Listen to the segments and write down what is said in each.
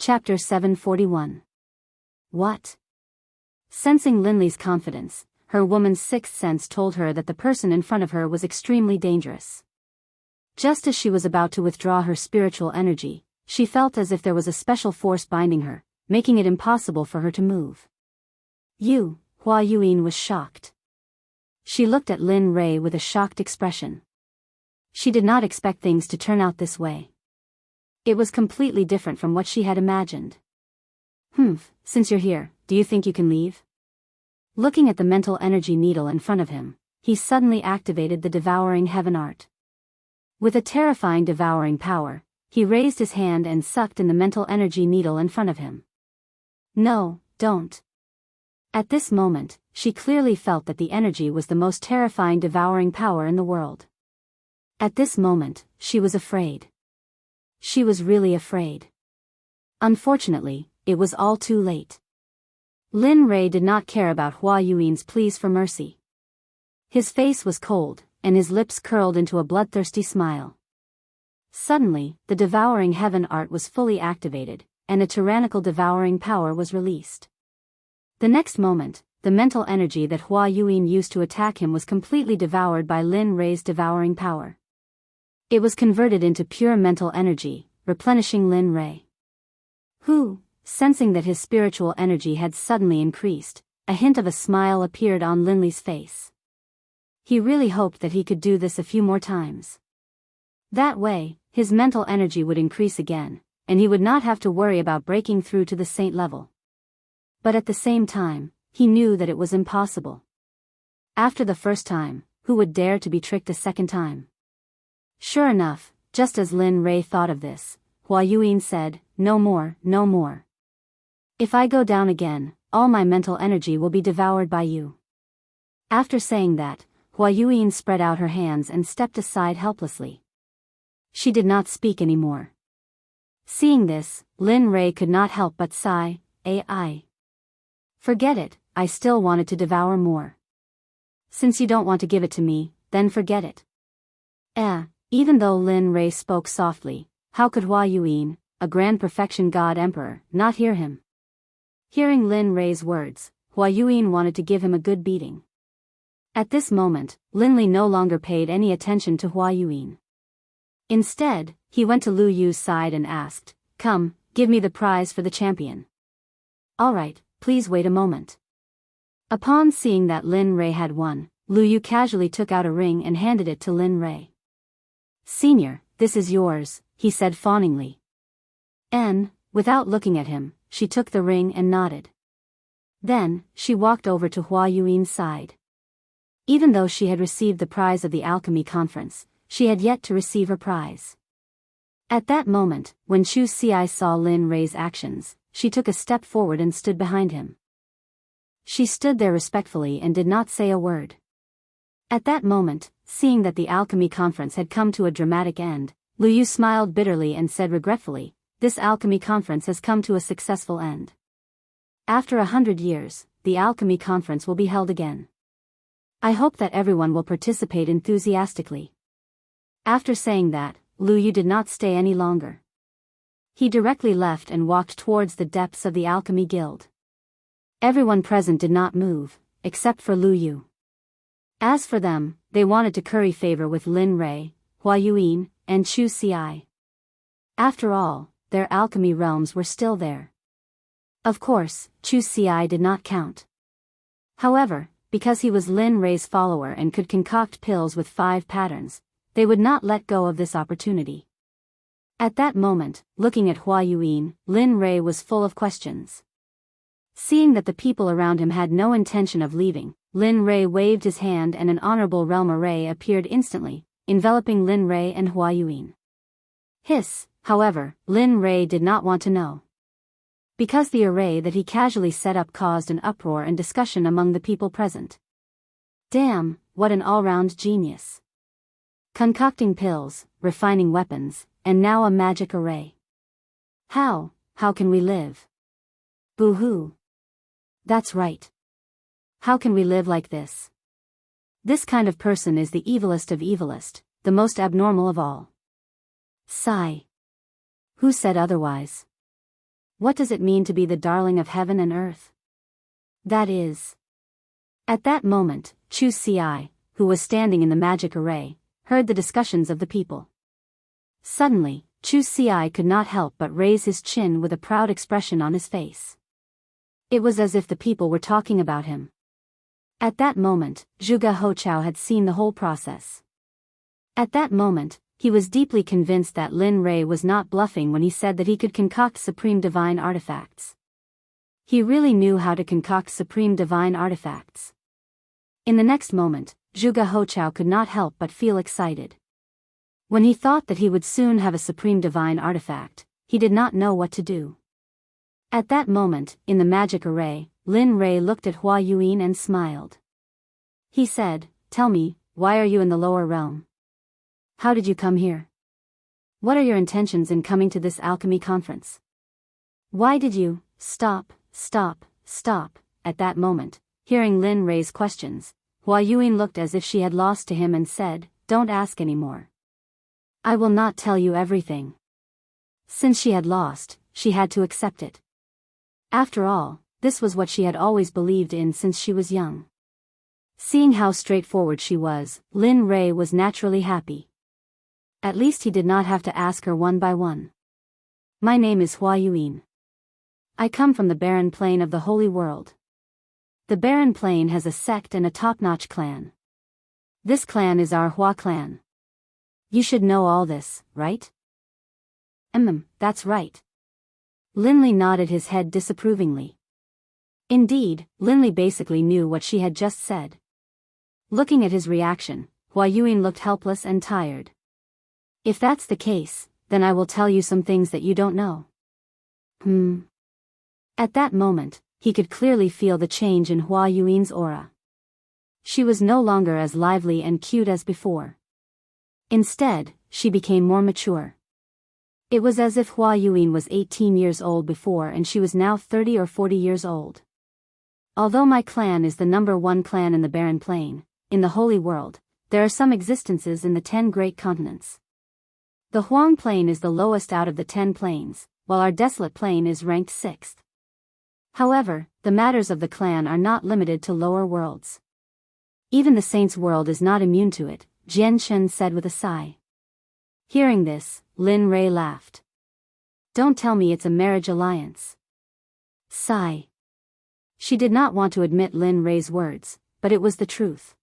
Chapter 741. What? Sensing Linley's confidence, her woman's sixth sense told her that the person in front of her was extremely dangerous. Just as she was about to withdraw her spiritual energy, she felt as if there was a special force binding her, making it impossible for her to move. Hua Yuan was shocked. She looked at Lin Rei with a shocked expression. She did not expect things to turn out this way. It was completely different from what she had imagined. Since you're here, do you think you can leave? Looking at the mental energy needle in front of him, he suddenly activated the devouring heaven art. With a terrifying devouring power, he raised his hand and sucked in the mental energy needle in front of him. No, don't. At this moment, she clearly felt that the energy was the most terrifying devouring power in the world. At this moment, she was afraid. She was really afraid. Unfortunately, it was all too late. Lin Rei did not care about Hua Yuan's pleas for mercy. His face was cold, and his lips curled into a bloodthirsty smile. Suddenly, the devouring heaven art was fully activated, and a tyrannical devouring power was released. The next moment, the mental energy that Hua Yuan used to attack him was completely devoured by Lin Rei's devouring power. It was converted into pure mental energy, replenishing Lin Rei. Sensing that his spiritual energy had suddenly increased, a hint of a smile appeared on Linley's face. He really hoped that he could do this a few more times. That way, his mental energy would increase again, and he would not have to worry about breaking through to the saint level. But at the same time, he knew that it was impossible. After the first time, who would dare to be tricked a second time? Sure enough, just as Lin Rei thought of this, Hua Yuan said, "No more, no more. If I go down again, all my mental energy will be devoured by you." After saying that, Hua Yuan spread out her hands and stepped aside helplessly. She did not speak anymore. Seeing this, Lin Rei could not help but sigh, "Ai. Forget it, I still wanted to devour more. Since you don't want to give it to me, then forget it." Even though Lin Rei spoke softly, how could Hua Yuan, a grand perfection god emperor, not hear him? Hearing Lin Rei's words, Hua Yuan wanted to give him a good beating. At this moment, Linley no longer paid any attention to Hua Yuan. Instead, he went to Lu Yu's side and asked, "Come, give me the prize for the champion." "All right, please wait a moment." Upon seeing that Lin Rei had won, Lu Yu casually took out a ring and handed it to Lin Rei. "Senior, this is yours," he said fawningly. Without looking at him, she took the ring and nodded. Then, she walked over to Hua Yuan's side. Even though she had received the prize of the alchemy conference, she had yet to receive her prize. At that moment, when Chu Xi saw Lin Rei's actions, she took a step forward and stood behind him. She stood there respectfully and did not say a word. At that moment, seeing that the alchemy conference had come to a dramatic end, Lu Yu smiled bitterly and said regretfully, "This alchemy conference has come to a successful end. After 100 years, the alchemy conference will be held again. I hope that everyone will participate enthusiastically." After saying that, Lu Yu did not stay any longer. He directly left and walked towards the depths of the alchemy guild. Everyone present did not move, except for Lu Yu. As for them, they wanted to curry favor with Lin Rei, Hua Yuan, and Chu Xi. After all, their alchemy realms were still there. Of course, Chu Xi did not count. However, because he was Lin Rei's follower and could concoct pills with 5 patterns, they would not let go of this opportunity. At that moment, looking at Hua Yuan, Lin Rei was full of questions. Seeing that the people around him had no intention of leaving, Lin Rei waved his hand and an honorable realm array appeared instantly, enveloping Lin Rei and Hua Yuan. However, Lin Rei did not want to know. Because the array that he casually set up caused an uproar and discussion among the people present. Damn, what an all-round genius. Concocting pills, refining weapons, and now a magic array. How can we live? Boo-hoo. That's right. How can we live like this? This kind of person is the evilest of evilest, the most abnormal of all. Sigh. Who said otherwise? What does it mean to be the darling of heaven and earth? That is. At that moment, Chu Ci, who was standing in the magic array, heard the discussions of the people. Suddenly, Chu Ci could not help but raise his chin with a proud expression on his face. It was as if the people were talking about him. At that moment, Zhuge Hochao had seen the whole process. At that moment, he was deeply convinced that Lin Rei was not bluffing when he said that he could concoct supreme divine artifacts. He really knew how to concoct supreme divine artifacts. In the next moment, Zhuge Hochao could not help but feel excited. When he thought that he would soon have a supreme divine artifact, he did not know what to do. At that moment, in the magic array, Lin Rei looked at Hua Yuan and smiled. He said, "Tell me, why are you in the lower realm? How did you come here? What are your intentions in coming to this alchemy conference? Why did you stop? At that moment, hearing Lin Rei's questions, Hua Yuan looked as if she had lost to him and said, "Don't ask anymore. I will not tell you everything." Since she had lost, she had to accept it. After all, this was what she had always believed in since she was young. Seeing how straightforward she was, Lin Rei was naturally happy. At least he did not have to ask her one by one. "My name is Hua Yuan. I come from the barren plain of the Holy World. The barren plain has a sect and a top-notch clan. This clan is our Hua clan. You should know all this, right?" That's right." Linley nodded his head disapprovingly. Indeed, Linley basically knew what she had just said. Looking at his reaction, Hua Yuan looked helpless and tired. "If that's the case, then I will tell you some things that you don't know." At that moment, he could clearly feel the change in Hua Yuan's aura. She was no longer as lively and cute as before. Instead, she became more mature. It was as if Hua Yuan was 18 years old before and she was now 30 or 40 years old. "Although my clan is the number one clan in the barren plain, in the Holy World, there are some existences in the 10 great continents. The Huang Plain is the lowest out of the 10 plains, while our desolate plain is ranked 6th. However, the matters of the clan are not limited to lower worlds. Even the saints' world is not immune to it," Jian Shen said with a sigh. Hearing this, Lin Rei laughed. "Don't tell me it's a marriage alliance." Sigh. She did not want to admit Lin Rei's words, but it was the truth.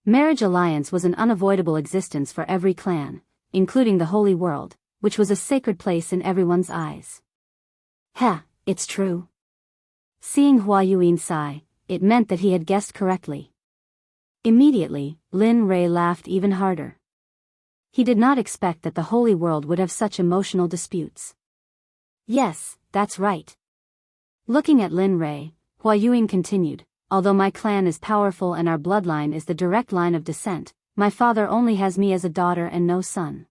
Marriage alliance was an unavoidable existence for every clan, including the Holy World, which was a sacred place in everyone's eyes. It's true. Seeing Hua Yuan sigh, it meant that he had guessed correctly. Immediately, Lin Rei laughed even harder. He did not expect that the Holy World would have such emotional disputes. "Yes, that's right." Looking at Lin Rei, Hua Yuan continued, "Although my clan is powerful and our bloodline is the direct line of descent, my father only has me as a daughter and no son.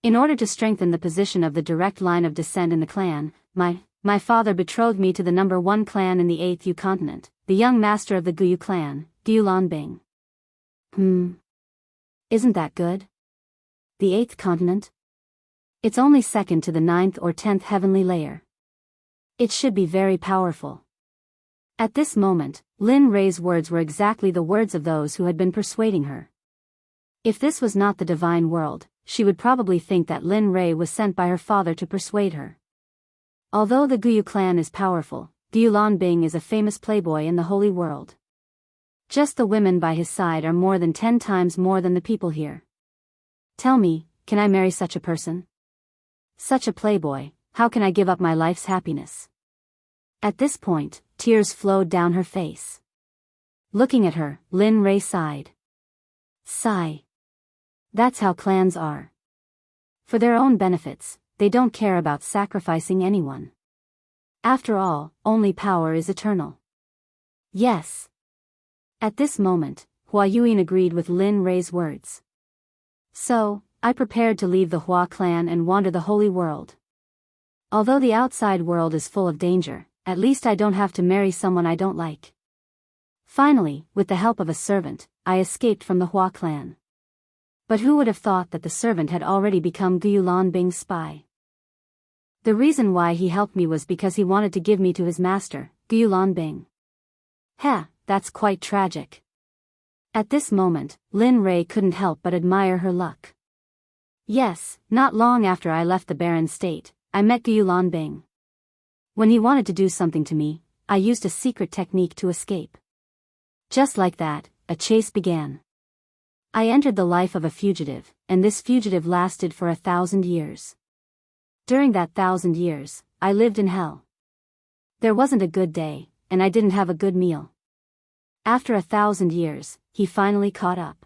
In order to strengthen the position of the direct line of descent in the clan, my father betrothed me to the number one clan in the 8th Yu continent, the young master of the Guyu clan, Gulan Bing." Isn't that good? The 8th continent? It's only second to the 9th or 10th heavenly layer. It should be very powerful. At this moment, Lin Rei's words were exactly the words of those who had been persuading her. If this was not the divine world, she would probably think that Lin Rei was sent by her father to persuade her. Although the Guyu clan is powerful, Gulan Bing is a famous playboy in the Holy World. Just the women by his side are more than 10 times more than the people here. Tell me, can I marry such a person? Such a playboy, how can I give up my life's happiness? At this point, tears flowed down her face. Looking at her, Lin Rei sighed. Sigh. That's how clans are. For their own benefits, they don't care about sacrificing anyone. After all, only power is eternal. Yes. At this moment, Hua Yuan agreed with Lin Rei's words. So, I prepared to leave the Hua clan and wander the Holy World. Although the outside world is full of danger, at least I don't have to marry someone I don't like. Finally, with the help of a servant, I escaped from the Hua clan. But who would have thought that the servant had already become Gulan Bing's spy? The reason why he helped me was because he wanted to give me to his master, Gulanbing. Heh, that's quite tragic. At this moment, Lin Rei couldn't help but admire her luck. Yes, not long after I left the barren state, I met Gulanbing. When he wanted to do something to me, I used a secret technique to escape. Just like that, a chase began. I entered the life of a fugitive, and this fugitive lasted for 1,000 years. During that 1,000 years, I lived in hell. There wasn't a good day, and I didn't have a good meal. After 1,000 years, he finally caught up.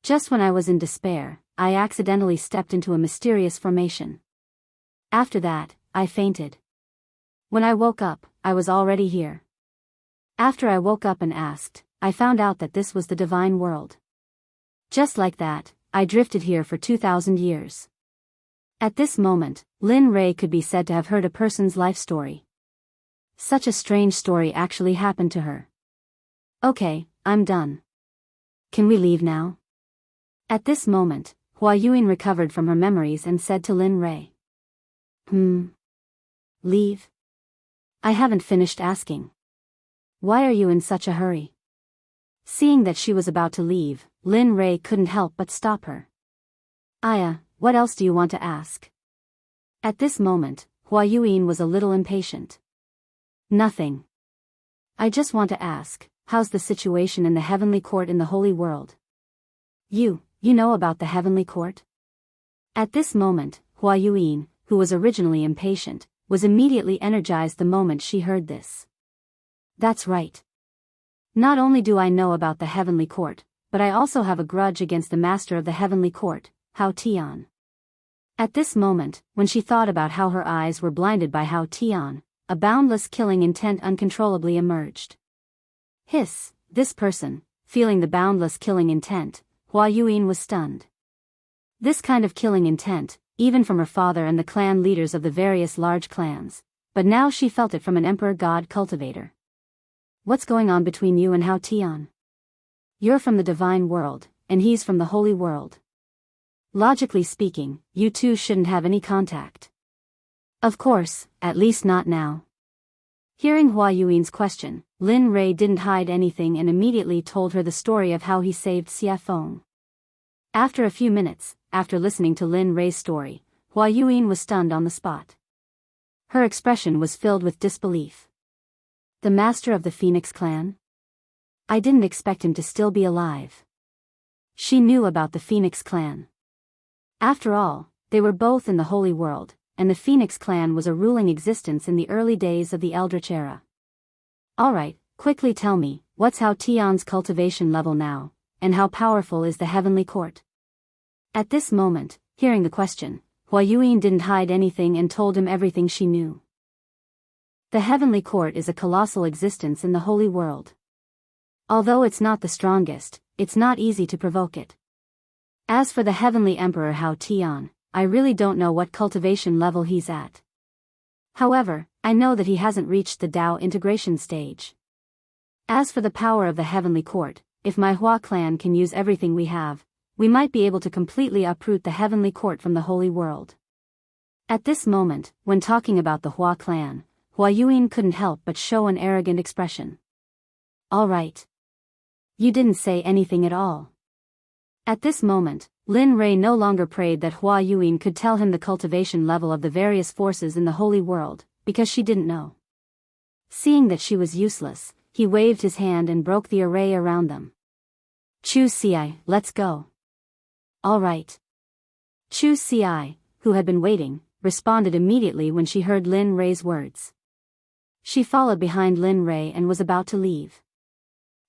Just when I was in despair, I accidentally stepped into a mysterious formation. After that, I fainted. When I woke up, I was already here. After I woke up and asked, I found out that this was the divine world. Just like that, I drifted here for 2,000 years. At this moment, Lin Rei could be said to have heard a person's life story. Such a strange story actually happened to her. Okay, I'm done. Can we leave now? At this moment, Hua Yuan recovered from her memories and said to Lin Rei. Leave? I haven't finished asking. Why are you in such a hurry? Seeing that she was about to leave, Lin Rei couldn't help but stop her. Aya, what else do you want to ask? At this moment, Hua Yuan was a little impatient. Nothing. I just want to ask, how's the situation in the heavenly court in the holy world? You know about the heavenly court? At this moment, Hua Yuan, who was originally impatient, was immediately energized the moment she heard this. That's right. Not only do I know about the heavenly court, but I also have a grudge against the master of the heavenly court, Hao Tian. At this moment, when she thought about how her eyes were blinded by Hao Tian, a boundless killing intent uncontrollably emerged. Hiss, this person, feeling the boundless killing intent, Hua Yuan was stunned. This kind of killing intent, even from her father and the clan leaders of the various large clans, but now she felt it from an emperor god cultivator. What's going on between you and Hao Tian? You're from the divine world, and he's from the holy world. Logically speaking, you two shouldn't have any contact. Of course, at least not now. Hearing Hua Yuan's question, Lin Rei didn't hide anything and immediately told her the story of how he saved Xie Feng. After a few minutes, after listening to Lin Rei's story, Hua Yuan was stunned on the spot. Her expression was filled with disbelief. The master of the Phoenix clan? I didn't expect him to still be alive. She knew about the Phoenix clan. After all, they were both in the holy world, and the Phoenix clan was a ruling existence in the early days of the Eldritch era. Alright, quickly tell me, what's Hao Tian's cultivation level now, and how powerful is the heavenly court? At this moment, hearing the question, Hua Yuan didn't hide anything and told him everything she knew. The heavenly court is a colossal existence in the holy world. Although it's not the strongest, it's not easy to provoke it. As for the heavenly emperor Hao Tian, I really don't know what cultivation level he's at. However, I know that he hasn't reached the Dao integration stage. As for the power of the heavenly court, if my Hua clan can use everything we have, we might be able to completely uproot the heavenly court from the holy world. At this moment, when talking about the Hua clan, Hua Yuan couldn't help but show an arrogant expression. All right. You didn't say anything at all. At this moment, Lin Rei no longer prayed that Hua Yuan could tell him the cultivation level of the various forces in the holy world, because she didn't know. Seeing that she was useless, he waved his hand and broke the array around them. Chu Ci, let's go. All right. Chu Ci, who had been waiting, responded immediately when she heard Lin Rei's words. She followed behind Lin Rei and was about to leave.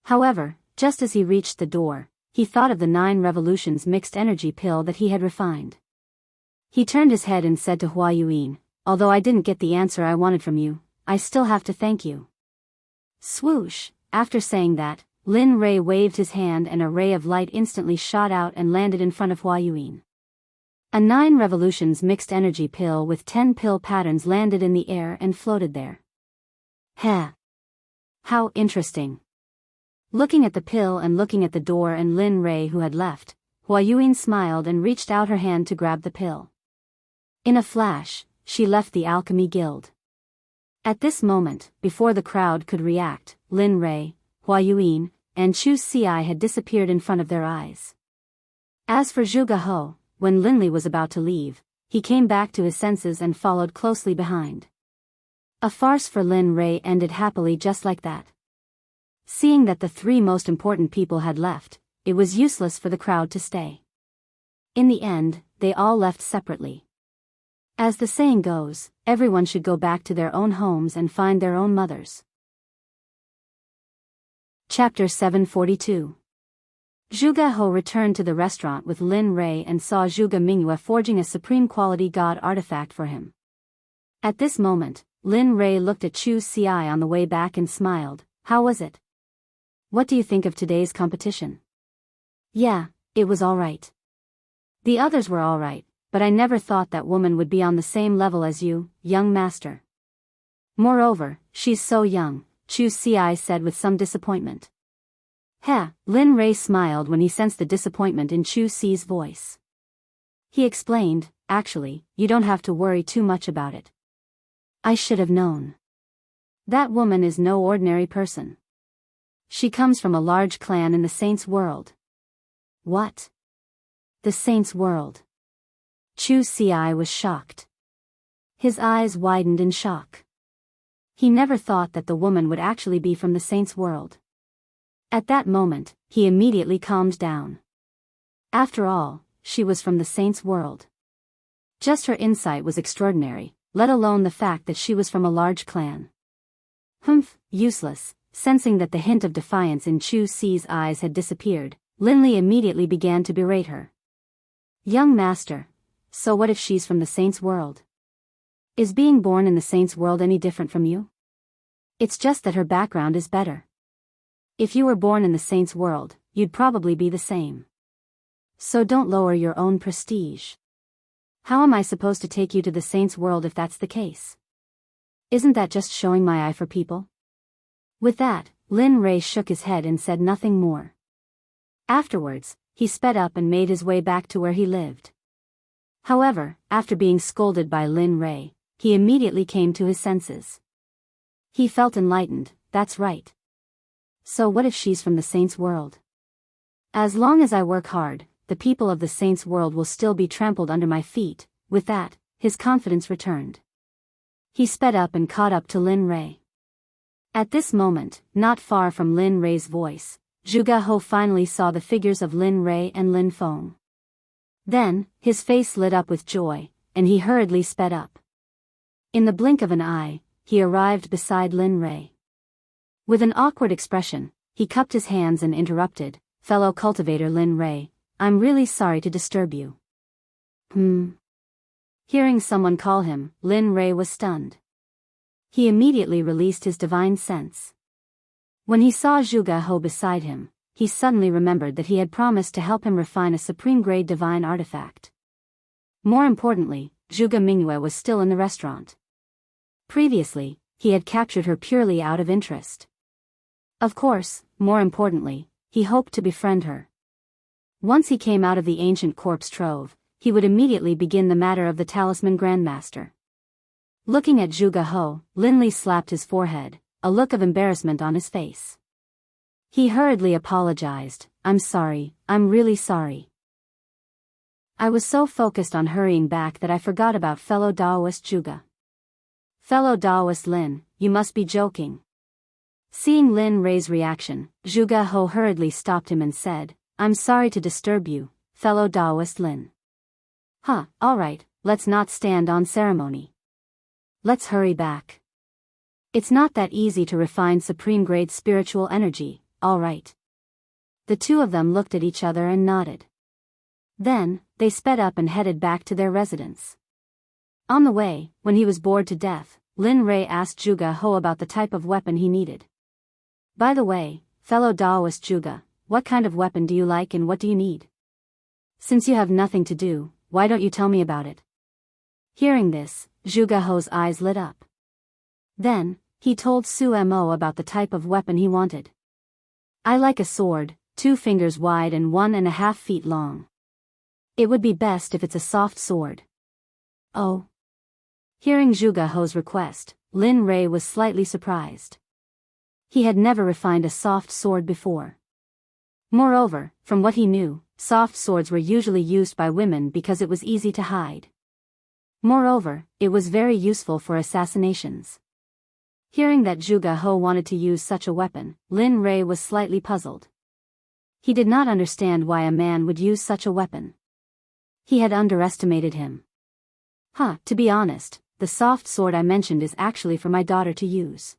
However, just as he reached the door, he thought of the 9 revolutions mixed energy pill that he had refined. He turned his head and said to Hua Yuan, although I didn't get the answer I wanted from you, I still have to thank you. Swoosh, after saying that, Lin Rei waved his hand and a ray of light instantly shot out and landed in front of Hua Yuan. A 9 revolutions mixed energy pill with 10 pill patterns landed in the air and floated there. Heh. How interesting. Looking at the pill and looking at the door and Lin Rei who had left, Hua Yuan smiled and reached out her hand to grab the pill. In a flash, she left the Alchemy Guild. At this moment, before the crowd could react, Lin Rei, Hua Yuan, and Chu Xi had disappeared in front of their eyes. As for Zhuge He, when Linli was about to leave, he came back to his senses and followed closely behind. A farce for Lin Rei ended happily just like that. Seeing that the three most important people had left, it was useless for the crowd to stay. In the end, they all left separately. As the saying goes, everyone should go back to their own homes and find their own mothers. Chapter 742. Zhuge He returned to the restaurant with Lin Rei and saw Zhuge Mingyue forging a supreme quality god artifact for him. At this moment, Lin Rei looked at Chu Xi on the way back and smiled. How was it? What do you think of today's competition? Yeah, it was alright. The others were alright, but I never thought that woman would be on the same level as you, young master. Moreover, she's so young, Chu Xi said with some disappointment. Lin Rei smiled when he sensed the disappointment in Chu Xi's voice. He explained, actually, you don't have to worry too much about it. I should have known. That woman is no ordinary person. She comes from a large clan in the Saints' world. What? The Saints' world? Chu Xi was shocked. His eyes widened in shock. He never thought that the woman would actually be from the Saints' world. At that moment, he immediately calmed down. After all, she was from the Saints' world. Just her insight was extraordinary, let alone the fact that she was from a large clan. Useless. Sensing that the hint of defiance in Chu Xi's eyes had disappeared, Linli immediately began to berate her. Young master, so what if she's from the Saints' world? Is being born in the Saints' world any different from you? It's just that her background is better. If you were born in the Saints' world, you'd probably be the same. So don't lower your own prestige. How am I supposed to take you to the Saints' world if that's the case? Isn't that just showing my eye for people? With that, Lin Rei shook his head and said nothing more. Afterwards, he sped up and made his way back to where he lived. However, after being scolded by Lin Rei, he immediately came to his senses. He felt enlightened, that's right. So what if she's from the Saints' world? As long as I work hard, the people of the Saints' world will still be trampled under my feet. With that, his confidence returned. He sped up and caught up to Lin Rei. At this moment, not far from Lin Rei's voice, Zhuge He finally saw the figures of Lin Rei and Lin Feng. Then, his face lit up with joy, and he hurriedly sped up. In the blink of an eye, he arrived beside Lin Rei. With an awkward expression, he cupped his hands and interrupted, fellow cultivator Lin Rei, I'm really sorry to disturb you. Hearing someone call him, Lin Rei was stunned. He immediately released his divine sense. When he saw Zhuge He beside him, he suddenly remembered that he had promised to help him refine a supreme-grade divine artifact. More importantly, Zhuge Mingyue was still in the restaurant. Previously, he had captured her purely out of interest. Of course, more importantly, he hoped to befriend her. Once he came out of the ancient corpse trove, he would immediately begin the matter of the Talisman Grandmaster. Looking at Zhuge He, Linli slapped his forehead, a look of embarrassment on his face. He hurriedly apologized, I'm sorry, I'm really sorry. I was so focused on hurrying back that I forgot about fellow Daoist Zhuge. Fellow Daoist Lin, you must be joking. Seeing Lin Rei's reaction, Zhuge He hurriedly stopped him and said, I'm sorry to disturb you, fellow Daoist Lin. Alright, let's not stand on ceremony. Let's hurry back. It's not that easy to refine supreme-grade spiritual energy, alright. The two of them looked at each other and nodded. Then, they sped up and headed back to their residence. On the way, when he was bored to death, Lin Rei asked Zhuge He about the type of weapon he needed. By the way, fellow Daoist Zhuge, what kind of weapon do you like and what do you need? Since you have nothing to do, why don't you tell me about it? Hearing this, Zhuge He's eyes lit up. Then, he told Su Mo about the type of weapon he wanted. I like a sword, 2 fingers wide and 1.5 feet long. It would be best if it's a soft sword. Oh. Hearing Zhuge He's request, Lin Rei was slightly surprised. He had never refined a soft sword before. Moreover, from what he knew, soft swords were usually used by women because it was easy to hide. Moreover, it was very useful for assassinations. Hearing that Zhuge He wanted to use such a weapon, Lin Rei was slightly puzzled. He did not understand why a man would use such a weapon. He had underestimated him. To be honest, the soft sword I mentioned is actually for my daughter to use.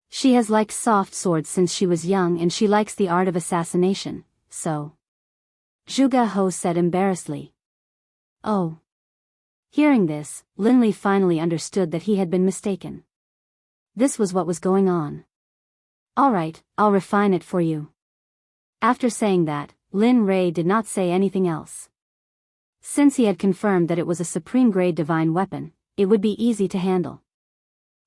She has liked soft swords since she was young and she likes the art of assassination, so. Zhuge He said embarrassedly. Oh. Hearing this, Linli finally understood that he had been mistaken. This was what was going on. Alright, I'll refine it for you. After saying that, Lin Rei did not say anything else. Since he had confirmed that it was a supreme-grade divine weapon, it would be easy to handle.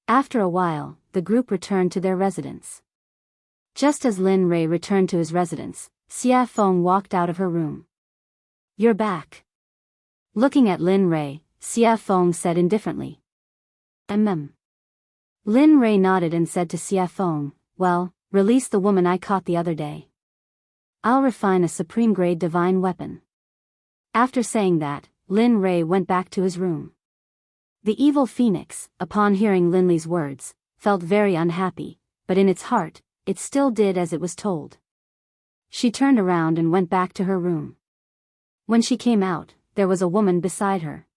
After a while, the group returned to their residence. Just as Lin Rei returned to his residence, Xia Feng walked out of her room. You're back. Looking at Lin Rei, Xia Feng said indifferently. Lin Rei nodded and said to Xia Feng, well, release the woman I caught the other day. I'll refine a supreme-grade divine weapon. After saying that, Lin Rei went back to his room. The evil phoenix, upon hearing Lin Li's words, felt very unhappy, but in its heart, it still did as it was told. She turned around and went back to her room. When she came out, there was a woman beside her.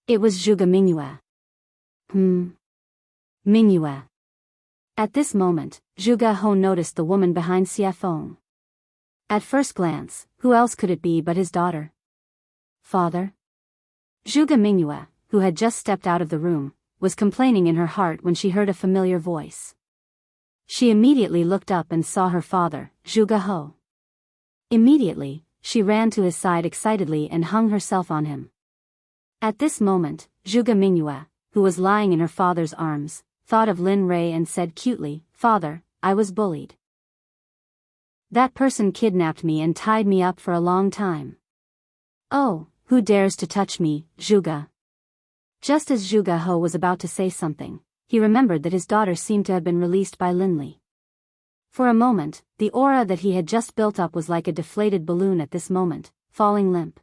It was Zhuge Mingyue. Mingyue. At this moment, Zhuge He noticed the woman behind Xia Feng. At first glance, who else could it be but his daughter? Father? Zhuge Mingyue, who had just stepped out of the room, was complaining in her heart when she heard a familiar voice. She immediately looked up and saw her father, Zhuge He. Immediately, she ran to his side excitedly and hung herself on him. At this moment, Zhuge Mingyue, who was lying in her father's arms, thought of Lin Rei and said cutely, Father, I was bullied. That person kidnapped me and tied me up for a long time. Oh, who dares to touch me, Zhuge? Just as Zhuge He was about to say something, he remembered that his daughter seemed to have been released by Lin Li. For a moment, the aura that he had just built up was like a deflated balloon at this moment, falling limp.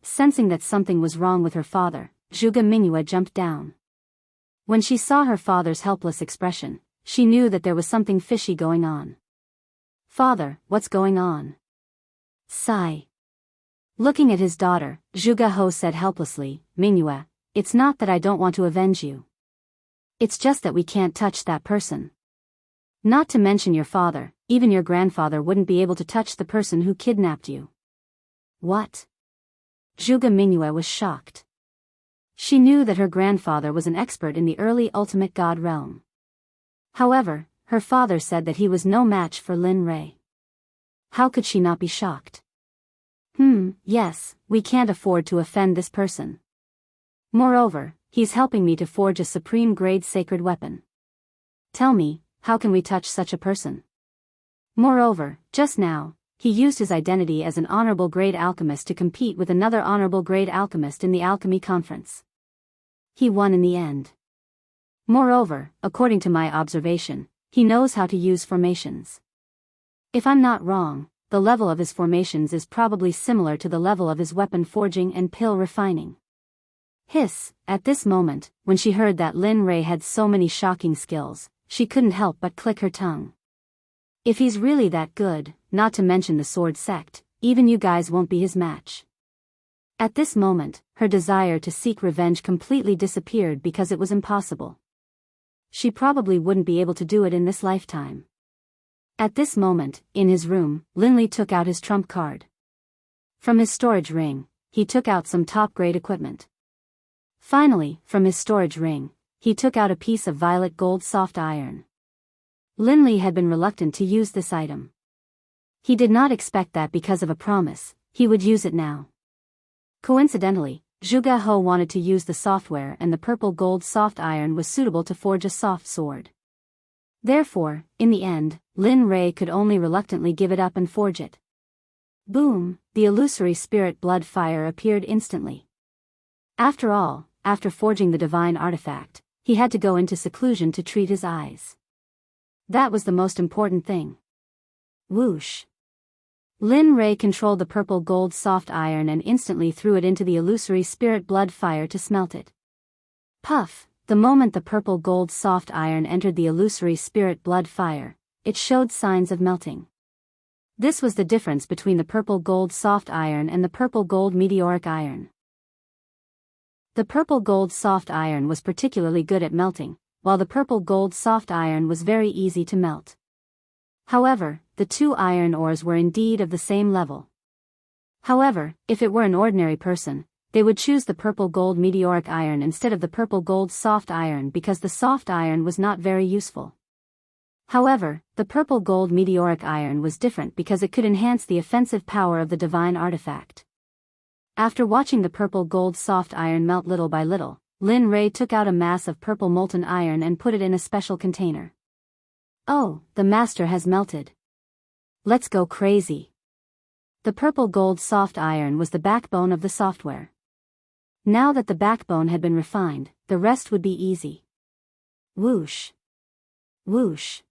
Sensing that something was wrong with her father, Zhuge Mingyue jumped down. When she saw her father's helpless expression, she knew that there was something fishy going on. Father, what's going on? Sigh. Looking at his daughter, Zhuge He said helplessly, Mingyue, it's not that I don't want to avenge you. It's just that we can't touch that person. Not to mention your father, even your grandfather wouldn't be able to touch the person who kidnapped you. What? Zhuge Mingyue was shocked. She knew that her grandfather was an expert in the early ultimate god realm. However, her father said that he was no match for Lin Rei. How could she not be shocked? Yes, we can't afford to offend this person. Moreover, he's helping me to forge a supreme-grade sacred weapon. Tell me, how can we touch such a person? Moreover, just now, he used his identity as an honorable grade alchemist to compete with another honorable grade alchemist in the alchemy conference. He won in the end. Moreover, according to my observation, he knows how to use formations. If I'm not wrong, the level of his formations is probably similar to the level of his weapon forging and pill refining. Hiss, at this moment, when she heard that Lin Rei had so many shocking skills, she couldn't help but click her tongue. If he's really that good, not to mention the sword sect, even you guys won't be his match. At this moment, her desire to seek revenge completely disappeared because it was impossible. She probably wouldn't be able to do it in this lifetime. At this moment, in his room, Lin Li took out his trump card. From his storage ring, he took out some top-grade equipment. Finally, from his storage ring, he took out a piece of violet gold soft iron. Lin Li had been reluctant to use this item. He did not expect that because of a promise, he would use it now. Coincidentally, Zhuge He wanted to use the software and the purple gold soft iron was suitable to forge a soft sword. Therefore, in the end, Lin Rei could only reluctantly give it up and forge it. Boom, the illusory spirit blood fire appeared instantly. After all, after forging the divine artifact, he had to go into seclusion to treat his eyes. That was the most important thing. Whoosh. Lin Rei controlled the purple gold soft iron and instantly threw it into the illusory spirit blood fire to smelt it. Puff! The moment the purple gold soft iron entered the illusory spirit blood fire, it showed signs of melting. This was the difference between the purple gold soft iron and the purple gold meteoric iron. The purple gold soft iron was particularly good at melting, while the purple gold soft iron was very easy to melt. However, the two iron ores were indeed of the same level. However, if it were an ordinary person, they would choose the purple gold meteoric iron instead of the purple gold soft iron because the soft iron was not very useful. However, the purple gold meteoric iron was different because it could enhance the offensive power of the divine artifact. After watching the purple gold soft iron melt little by little, Lin Rei took out a mass of purple molten iron and put it in a special container. Oh, the master has melted. Let's go crazy. The purple gold soft iron was the backbone of the software. Now that the backbone had been refined, the rest would be easy. Whoosh. Whoosh.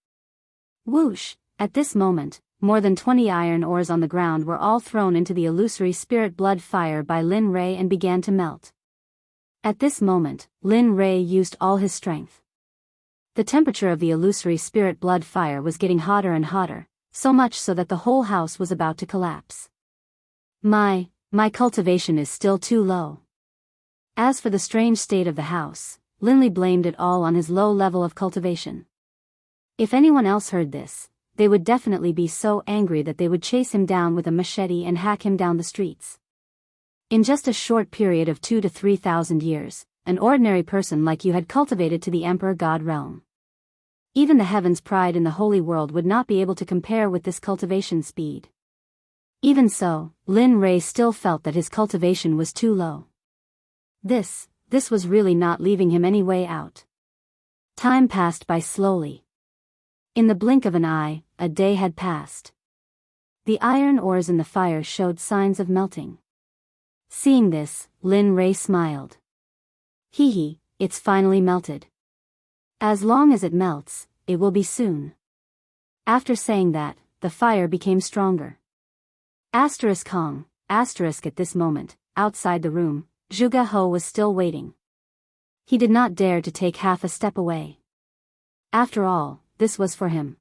Whoosh! At this moment, more than 20 iron ores on the ground were all thrown into the illusory spirit blood fire by Lin Rei and began to melt. At this moment, Lin Rei used all his strength. The temperature of the illusory spirit blood fire was getting hotter and hotter, so much so that the whole house was about to collapse. My cultivation is still too low. As for the strange state of the house, Linley blamed it all on his low level of cultivation. If anyone else heard this, they would definitely be so angry that they would chase him down with a machete and hack him down the streets. In just a short period of 2,000 to 3,000 years, an ordinary person like you had cultivated to the Emperor God realm. Even the heavens' pride in the holy world would not be able to compare with this cultivation speed. Even so, Lin Rei still felt that his cultivation was too low. This was really not leaving him any way out. Time passed by slowly. In the blink of an eye, a day had passed. The iron ores in the fire showed signs of melting. Seeing this, Lin Rei smiled. Hee, it's finally melted. As long as it melts, it will be soon. After saying that, the fire became stronger. Kong, at this moment, outside the room, Zhuge He was still waiting. He did not dare to take half a step away. After all, this was for him.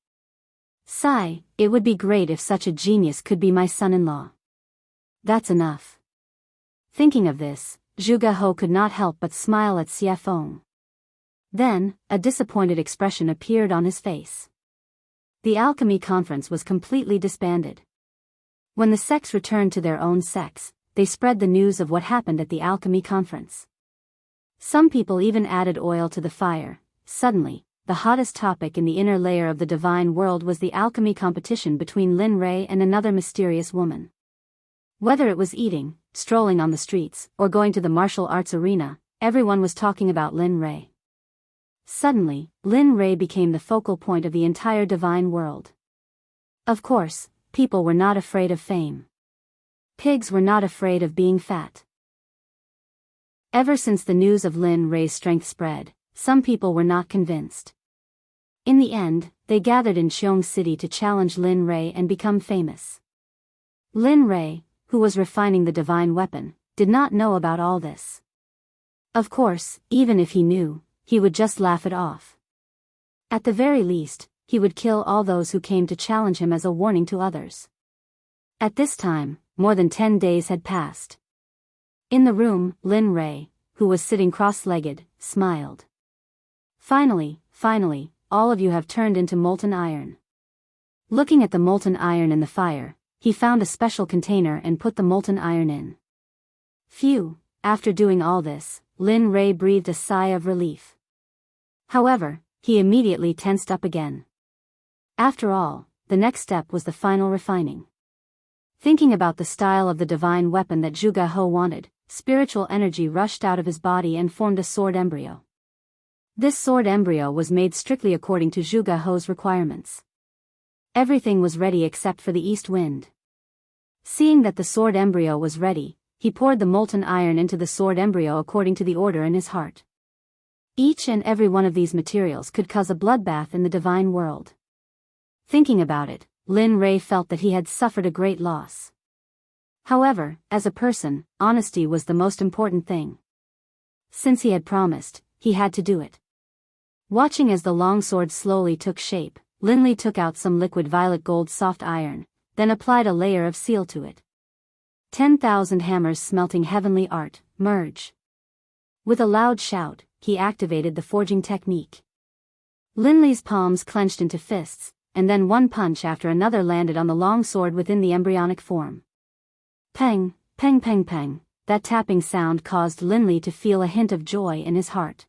Sigh, it would be great if such a genius could be my son-in-law. That's enough. Thinking of this, Zhuge He could not help but smile at Xie Feng. Then, a disappointed expression appeared on his face. The alchemy conference was completely disbanded. When the sects returned to their own sects, they spread the news of what happened at the alchemy conference. Some people even added oil to the fire. Suddenly, the hottest topic in the inner layer of the divine world was the alchemy competition between Lin Rei and another mysterious woman. Whether it was eating, strolling on the streets, or going to the martial arts arena, everyone was talking about Lin Rei. Suddenly, Lin Rei became the focal point of the entire divine world. Of course, people were not afraid of fame. Pigs were not afraid of being fat. Ever since the news of Lin Rei's strength spread, some people were not convinced. In the end, they gathered in Xiong City to challenge Lin Rei and become famous. Lin Rei, who was refining the divine weapon, did not know about all this. Of course, even if he knew, he would just laugh it off. At the very least, he would kill all those who came to challenge him as a warning to others. At this time, more than 10 days had passed. In the room, Lin Rei, who was sitting cross-legged, smiled. Finally, all of you have turned into molten iron. Looking at the molten iron in the fire, he found a special container and put the molten iron in. Phew, after doing all this, Lin Rei breathed a sigh of relief. However, he immediately tensed up again. After all, the next step was the final refining. Thinking about the style of the divine weapon that Zhuge He wanted, spiritual energy rushed out of his body and formed a sword embryo. This sword embryo was made strictly according to Zhuge He's requirements. Everything was ready except for the east wind. Seeing that the sword embryo was ready, he poured the molten iron into the sword embryo according to the order in his heart. Each and every one of these materials could cause a bloodbath in the divine world. Thinking about it, Lin Rei felt that he had suffered a great loss. However, as a person, honesty was the most important thing. Since he had promised, he had to do it. Watching as the longsword slowly took shape, Lin Li took out some liquid violet gold soft iron, then applied a layer of seal to it. 10,000 hammers smelting heavenly art, merge. With a loud shout, he activated the forging technique. Lin Li's palms clenched into fists, and then one punch after another landed on the long sword within the embryonic form. Peng, peng peng peng, that tapping sound caused Lin Li to feel a hint of joy in his heart.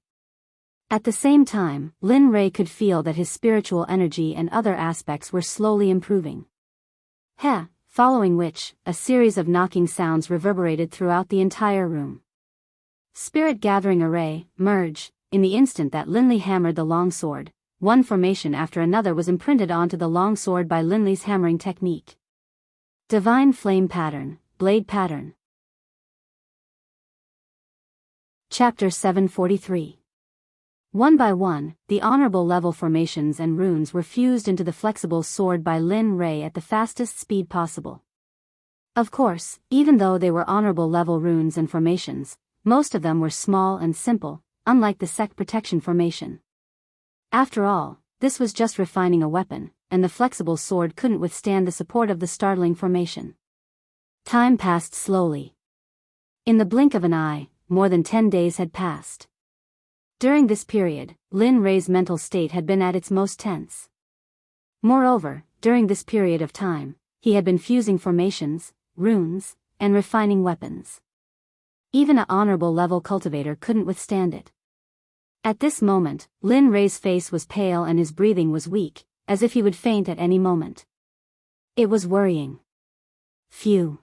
At the same time, Lin Rei could feel that his spiritual energy and other aspects were slowly improving. Heh, following which, a series of knocking sounds reverberated throughout the entire room. Spirit gathering array, merge. In the instant that Lin Li hammered the long sword, one formation after another was imprinted onto the long sword by Lin Li's hammering technique. Divine flame pattern, blade pattern. Chapter 743. One by one, the honorable level formations and runes were fused into the flexible sword by Lin Rei at the fastest speed possible. Of course, even though they were honorable level runes and formations, most of them were small and simple, unlike the Sect protection formation. After all, this was just refining a weapon, and the flexible sword couldn't withstand the support of the startling formation. Time passed slowly. In the blink of an eye, more than 10 days had passed. During this period, Lin Rei's mental state had been at its most tense. Moreover, during this period of time, he had been fusing formations, runes, and refining weapons. Even an honorable level cultivator couldn't withstand it. At this moment, Lin Rei's face was pale and his breathing was weak, as if he would faint at any moment. It was worrying. Phew.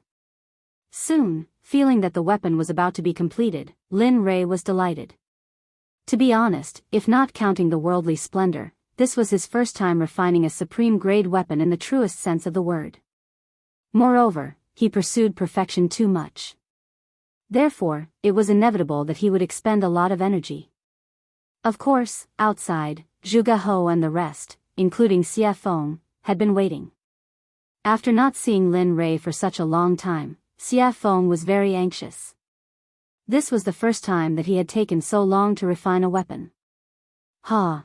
Soon, feeling that the weapon was about to be completed, Lin Rei was delighted. To be honest, if not counting the worldly splendor, this was his first time refining a supreme-grade weapon in the truest sense of the word. Moreover, he pursued perfection too much. Therefore, it was inevitable that he would expend a lot of energy. Of course, outside, Zhuge Hou and the rest, including Xie Feng, had been waiting. After not seeing Lin Rei for such a long time, Xie Feng was very anxious. This was the first time that he had taken so long to refine a weapon. Ha!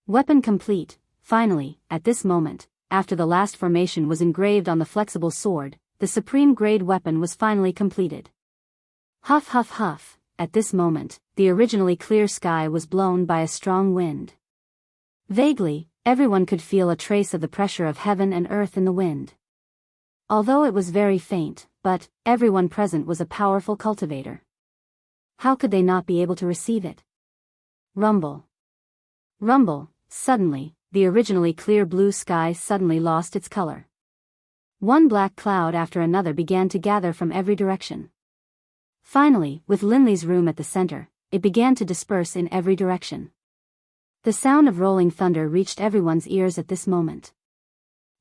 Weapon complete. Finally, at this moment, after the last formation was engraved on the flexible sword, the supreme-grade weapon was finally completed. Huff huff huff, at this moment, the originally clear sky was blown by a strong wind. Vaguely, everyone could feel a trace of the pressure of heaven and earth in the wind. Although it was very faint, but everyone present was a powerful cultivator. How could they not be able to receive it? Rumble. Rumble, suddenly, the originally clear blue sky suddenly lost its color. One black cloud after another began to gather from every direction. Finally, with Lin Li's room at the center, it began to disperse in every direction. The sound of rolling thunder reached everyone's ears at this moment.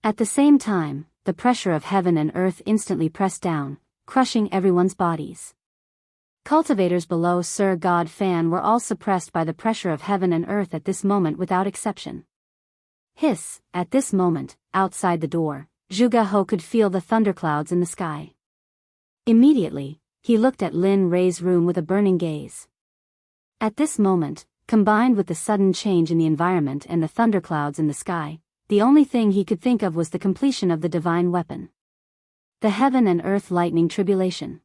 At the same time, the pressure of heaven and earth instantly pressed down, crushing everyone's bodies. Cultivators below Sir God Fan were all suppressed by the pressure of heaven and earth at this moment without exception. Hiss, at this moment, outside the door, Zhuge Hou could feel the thunderclouds in the sky. Immediately, he looked at Lin Rei's room with a burning gaze. At this moment, combined with the sudden change in the environment and the thunderclouds in the sky, the only thing he could think of was the completion of the divine weapon. The heaven and earth lightning tribulation.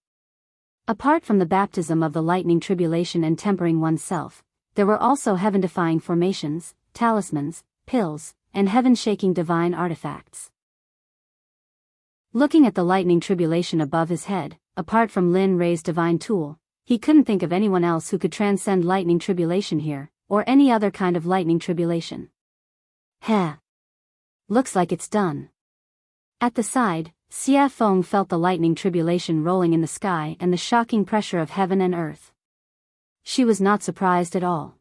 Apart from the baptism of the lightning tribulation and tempering oneself, there were also heaven-defying formations, talismans, pills, and heaven-shaking divine artifacts. Looking at the lightning tribulation above his head, apart from Lin Rei's divine tool, he couldn't think of anyone else who could transcend lightning tribulation here, or any other kind of lightning tribulation. Heh. Looks like it's done. At the side, Xie Feng felt the lightning tribulation rolling in the sky and the shocking pressure of heaven and earth. She was not surprised at all.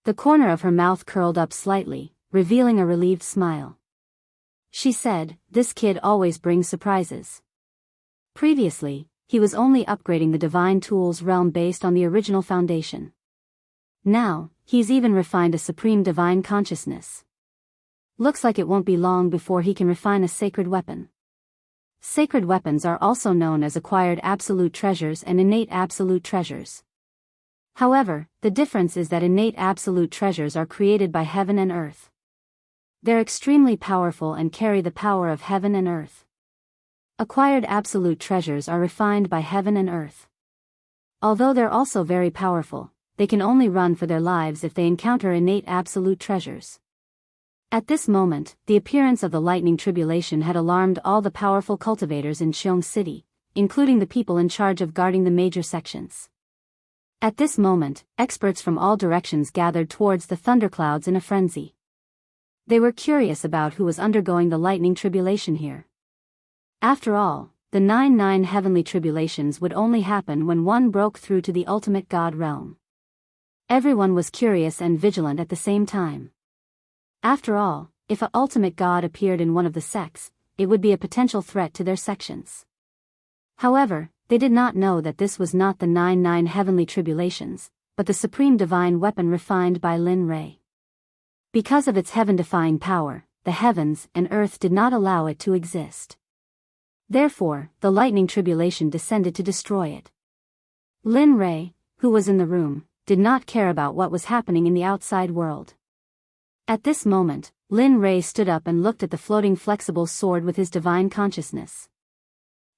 The corner of her mouth curled up slightly, revealing a relieved smile. She said, "This kid always brings surprises." Previously, he was only upgrading the divine tools realm based on the original foundation. Now, he's even refined a supreme divine consciousness. Looks like it won't be long before he can refine a sacred weapon. Sacred weapons are also known as acquired absolute treasures and innate absolute treasures. However, the difference is that innate absolute treasures are created by heaven and earth. They're extremely powerful and carry the power of heaven and earth. Acquired absolute treasures are refined by heaven and earth. Although they're also very powerful, they can only run for their lives if they encounter innate absolute treasures. At this moment, the appearance of the lightning tribulation had alarmed all the powerful cultivators in Xiong City, including the people in charge of guarding the major sections. At this moment, experts from all directions gathered towards the thunderclouds in a frenzy. They were curious about who was undergoing the lightning tribulation here. After all, the 9 heavenly tribulations would only happen when one broke through to the ultimate God realm. Everyone was curious and vigilant at the same time. After all, if an ultimate God appeared in one of the sects, it would be a potential threat to their sections. However, they did not know that this was not the 9 heavenly tribulations, but the supreme divine weapon refined by Lin Rei. Because of its heaven-defying power, the heavens and earth did not allow it to exist. Therefore, the lightning tribulation descended to destroy it. Lin Rei, who was in the room, did not care about what was happening in the outside world. At this moment, Lin Rei stood up and looked at the floating flexible sword with his divine consciousness.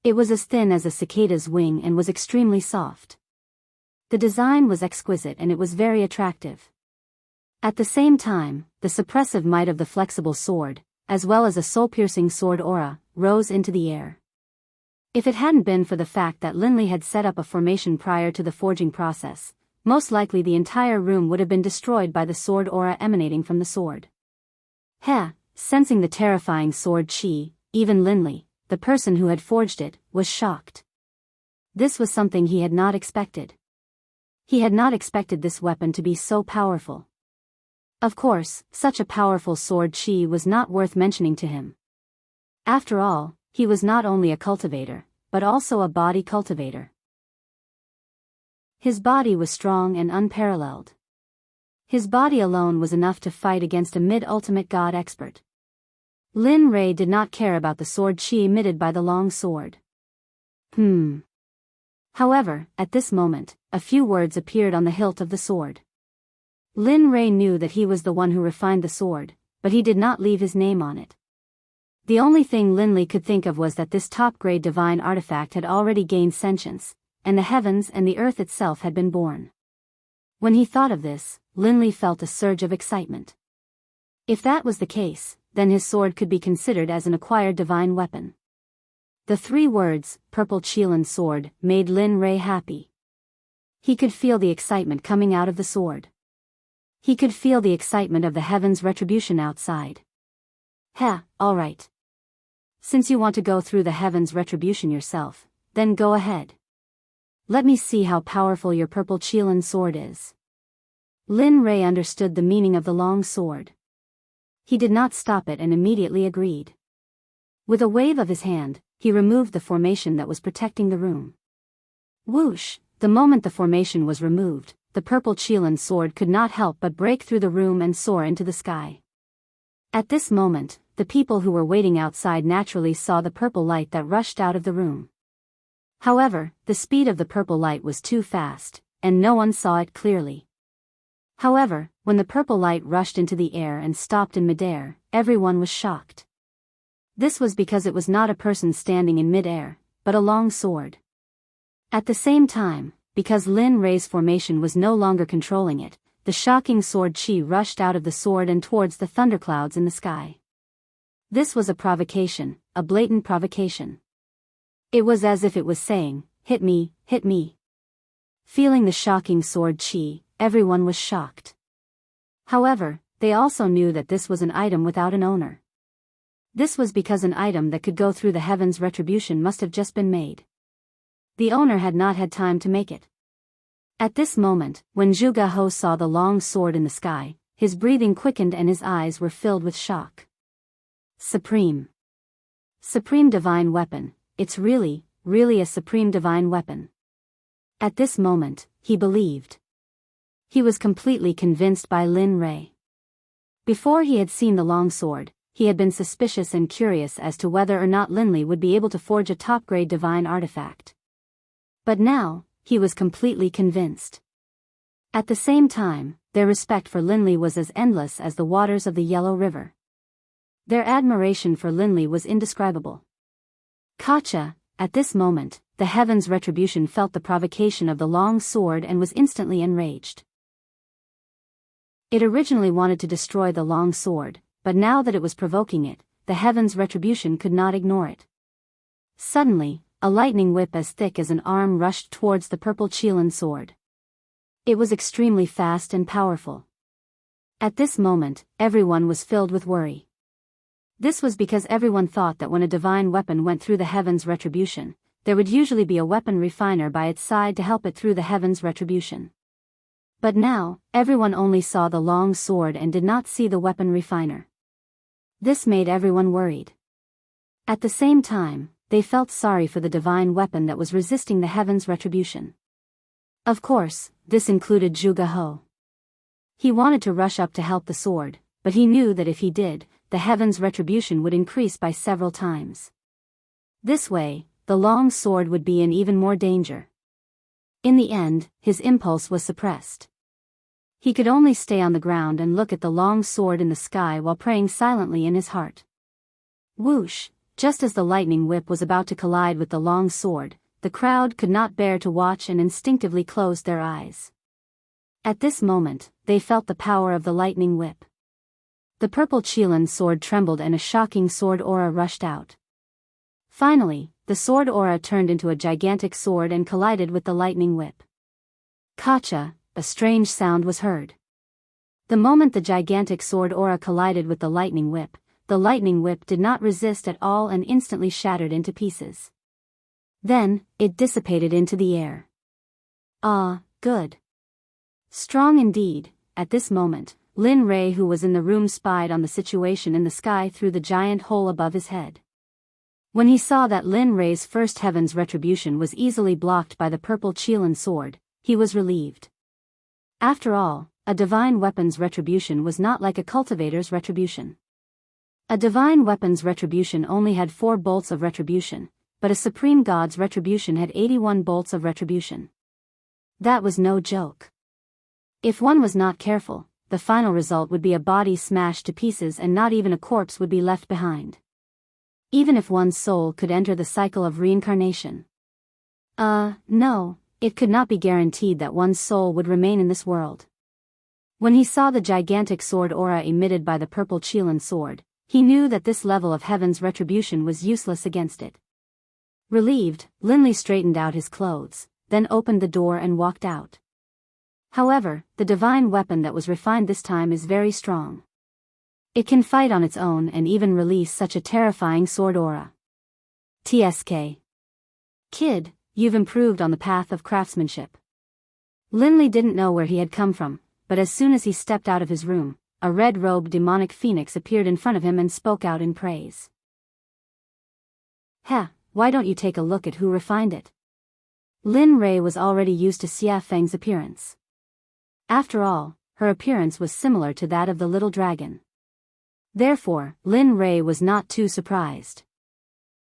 It was as thin as a cicada's wing and was extremely soft. The design was exquisite and it was very attractive. At the same time, the suppressive might of the flexible sword, as well as a soul-piercing sword aura, rose into the air. If it hadn't been for the fact that Linley had set up a formation prior to the forging process, most likely the entire room would have been destroyed by the sword aura emanating from the sword. Sensing the terrifying sword chi, even Linley, the person who had forged it, was shocked. This was something he had not expected. He had not expected this weapon to be so powerful. Of course, such a powerful sword chi was not worth mentioning to him. After all, he was not only a cultivator, but also a body cultivator. His body was strong and unparalleled. His body alone was enough to fight against a mid-ultimate god expert. Lin Rei did not care about the sword chi emitted by the long sword. However, at this moment, a few words appeared on the hilt of the sword. Lin Rei knew that he was the one who refined the sword, but he did not leave his name on it. The only thing Linley could think of was that this top-grade divine artifact had already gained sentience, and the heavens and the earth itself had been born. When he thought of this, Linley felt a surge of excitement. If that was the case, then his sword could be considered as an acquired divine weapon. The 3 words, purple Qilin sword, made Lin Rei happy. He could feel the excitement coming out of the sword. He could feel the excitement of the heavens' retribution outside. Alright. Since you want to go through the heavens' retribution yourself, then go ahead. Let me see how powerful your purple Qilin sword is. Lin Rei understood the meaning of the long sword. He did not stop it and immediately agreed. With a wave of his hand, he removed the formation that was protecting the room. Whoosh! The moment the formation was removed, the purple Qilin sword could not help but break through the room and soar into the sky. At this moment, the people who were waiting outside naturally saw the purple light that rushed out of the room. However, the speed of the purple light was too fast, and no one saw it clearly. However, when the purple light rushed into the air and stopped in midair, everyone was shocked. This was because it was not a person standing in midair, but a long sword. At the same time, because Lin Rei's formation was no longer controlling it, the shocking sword chi rushed out of the sword and towards the thunderclouds in the sky. This was a provocation, a blatant provocation. It was as if it was saying, hit me, hit me. Feeling the shocking sword chi, everyone was shocked. However, they also knew that this was an item without an owner. This was because an item that could go through the heavens' retribution must have just been made. The owner had not had time to make it. At this moment, when Zhuge He saw the long sword in the sky, his breathing quickened and his eyes were filled with shock. Supreme divine weapon, it's really really a supreme divine weapon. At this moment, he believed. He was completely convinced by Lin Rei. Before he had seen the long sword, he had been suspicious and curious as to whether or not Linley would be able to forge a top-grade divine artifact. But now, he was completely convinced. At the same time, their respect for Linley was as endless as the waters of the Yellow River. Their admiration for Linley was indescribable. Katja, at this moment, the Heaven's Retribution felt the provocation of the long sword and was instantly enraged. It originally wanted to destroy the long sword, but now that it was provoking it, the Heaven's Retribution could not ignore it. Suddenly, a lightning whip as thick as an arm rushed towards the purple Qilin sword. It was extremely fast and powerful. At this moment, everyone was filled with worry. This was because everyone thought that when a divine weapon went through the Heaven's Retribution, there would usually be a weapon refiner by its side to help it through the Heaven's Retribution. But now, everyone only saw the long sword and did not see the weapon refiner. This made everyone worried. At the same time, they felt sorry for the divine weapon that was resisting the Heaven's Retribution. Of course, this included Zhuge He. He wanted to rush up to help the sword, but he knew that if he did, the Heaven's Retribution would increase by several times. This way, the long sword would be in even more danger. In the end, his impulse was suppressed. He could only stay on the ground and look at the long sword in the sky while praying silently in his heart. Whoosh! Just as the lightning whip was about to collide with the long sword, the crowd could not bear to watch and instinctively closed their eyes. At this moment, they felt the power of the lightning whip. The purple Qilin sword trembled and a shocking sword aura rushed out. Finally, the sword aura turned into a gigantic sword and collided with the lightning whip. Katja, a strange sound was heard. The moment the gigantic sword aura collided with the lightning whip did not resist at all and instantly shattered into pieces. Then, it dissipated into the air. Ah, good. Strong indeed. At this moment, Lin Rei, who was in the room, spied on the situation in the sky through the giant hole above his head. When he saw that Lin Rei's first Heaven's Retribution was easily blocked by the purple Qilin sword, he was relieved. After all, a divine weapon's retribution was not like a cultivator's retribution. A divine weapon's retribution only had 4 bolts of retribution, but a supreme god's retribution had 81 bolts of retribution. That was no joke. If one was not careful, the final result would be a body smashed to pieces and not even a corpse would be left behind. Even if one's soul could enter the cycle of reincarnation. No, it could not be guaranteed that one's soul would remain in this world. When he saw the gigantic sword aura emitted by the purple Qilin sword, he knew that this level of Heaven's Retribution was useless against it. Relieved, Linley straightened out his clothes, then opened the door and walked out. However, the divine weapon that was refined this time is very strong. It can fight on its own and even release such a terrifying sword aura. TSK. Kid, you've improved on the path of craftsmanship. Linley didn't know where he had come from, but as soon as he stepped out of his room, a red-robed demonic phoenix appeared in front of him and spoke out in praise. Why don't you take a look at who refined it? Lin Rei was already used to Xia Feng's appearance. After all, her appearance was similar to that of the little dragon. Therefore, Lin Rei was not too surprised.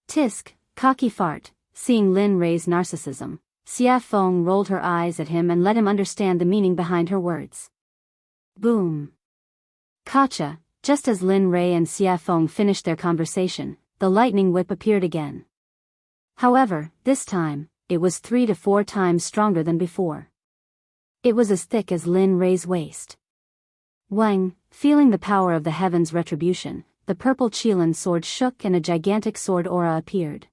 Tisk, cocky fart. Seeing Lin Rei's narcissism, Xia Feng rolled her eyes at him and let him understand the meaning behind her words. Boom. Katja, just as Lin Rei and Xia Feng finished their conversation, the lightning whip appeared again. However, this time, it was 3 to 4 times stronger than before. It was as thick as Lin Rei's waist. Wang, feeling the power of the Heaven's Retribution, the purple Qilin sword shook and a gigantic sword aura appeared.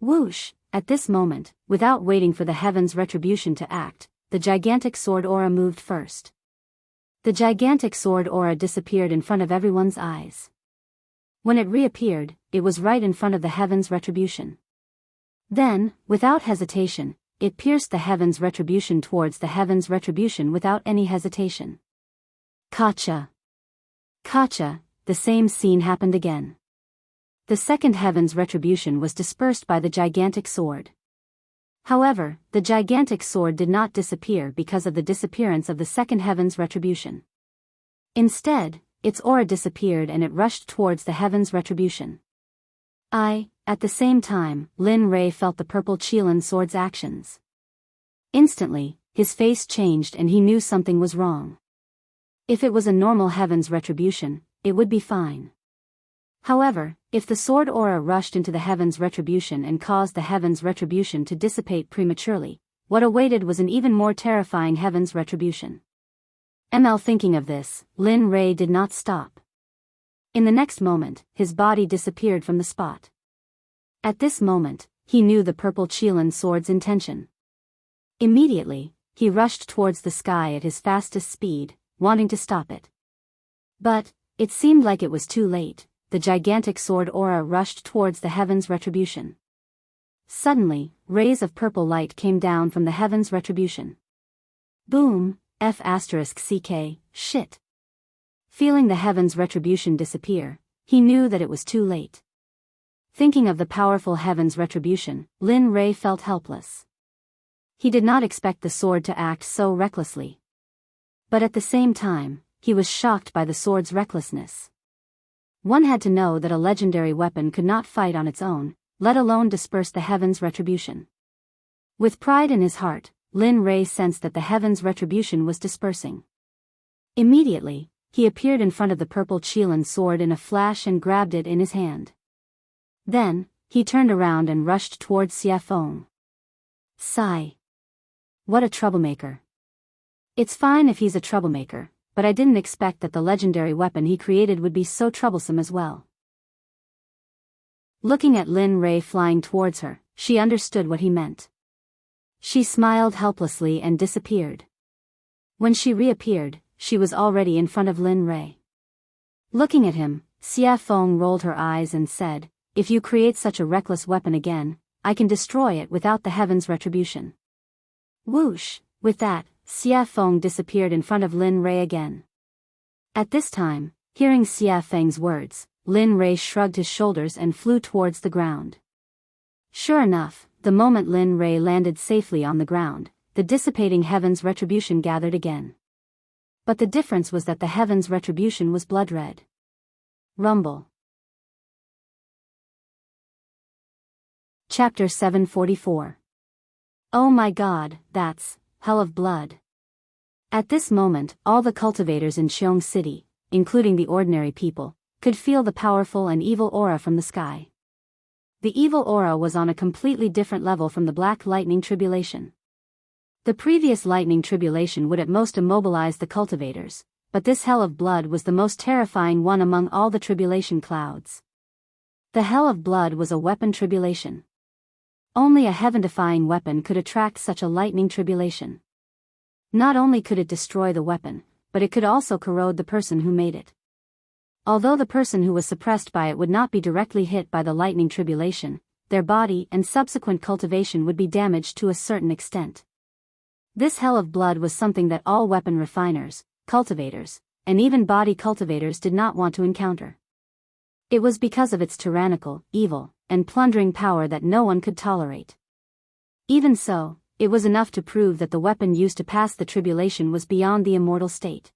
Whoosh! At this moment, without waiting for the Heaven's Retribution to act, the gigantic sword aura moved first. The gigantic sword aura disappeared in front of everyone's eyes. When it reappeared, it was right in front of the Heaven's Retribution. Then, without hesitation, it pierced the Heaven's Retribution towards the Heaven's Retribution without any hesitation. Katja. The same scene happened again. the second heaven's retribution was dispersed by the gigantic sword. However, the gigantic sword did not disappear because of the disappearance of the second heaven's retribution. Instead, its aura disappeared and it rushed towards the heaven's retribution. At the same time, Lin Rei felt the purple Qilin sword's actions. Instantly, his face changed and he knew something was wrong. If it was a normal heaven's retribution, it would be fine. However, if the sword aura rushed into the heaven's retribution and caused the heaven's retribution to dissipate prematurely, what awaited was an even more terrifying heaven's retribution. Thinking of this, Lin Rei did not stop. In the next moment, his body disappeared from the spot. At this moment, he knew the purple Qilin sword's intention. Immediately, he rushed towards the sky at his fastest speed, wanting to stop it. But it seemed like it was too late. The gigantic sword aura rushed towards the heaven's retribution. Suddenly, rays of purple light came down from the heaven's retribution. Boom, F***ck, shit. Feeling the heaven's retribution disappear, he knew that it was too late. Thinking of the powerful heaven's retribution, Lin Rei felt helpless. He did not expect the sword to act so recklessly. But at the same time, he was shocked by the sword's recklessness. One had to know that a legendary weapon could not fight on its own, let alone disperse the heaven's retribution. With pride in his heart, Lin Rei sensed that the heaven's retribution was dispersing. Immediately, he appeared in front of the purple Qilin sword in a flash and grabbed it in his hand. Then, he turned around and rushed towards Xie Feng. Sigh. What a troublemaker. It's fine if he's a troublemaker, but I didn't expect that the legendary weapon he created would be so troublesome as well. Looking at Lin Rei flying towards her, she understood what he meant. She smiled helplessly and disappeared. When she reappeared, she was already in front of Lin Rei. Looking at him, Xie Feng rolled her eyes and said, "If you create such a reckless weapon again, I can destroy it without the heaven's retribution." Whoosh! With that, Xie Feng disappeared in front of Lin Rei again. At this time, hearing Xie Feng's words, Lin Rei shrugged his shoulders and flew towards the ground. Sure enough, the moment Lin Rei landed safely on the ground, the dissipating heaven's retribution gathered again. But the difference was that the heaven's retribution was blood red. Rumble. Chapter 744. Oh my god, that's hell of blood. At this moment, all the cultivators in Qiong City, including the ordinary people, could feel the powerful and evil aura from the sky. The evil aura was on a completely different level from the black lightning tribulation. The previous lightning tribulation would at most immobilize the cultivators, but this hell of blood was the most terrifying one among all the tribulation clouds. The hell of blood was a weapon tribulation. Only a heaven-defying weapon could attract such a lightning tribulation. Not only could it destroy the weapon, but it could also corrode the person who made it. Although the person who was suppressed by it would not be directly hit by the lightning tribulation, their body and subsequent cultivation would be damaged to a certain extent. This hell of blood was something that all weapon refiners, cultivators, and even body cultivators did not want to encounter. It was because of its tyrannical, evil, and plundering power that no one could tolerate. Even so, it was enough to prove that the weapon used to pass the tribulation was beyond the immortal state.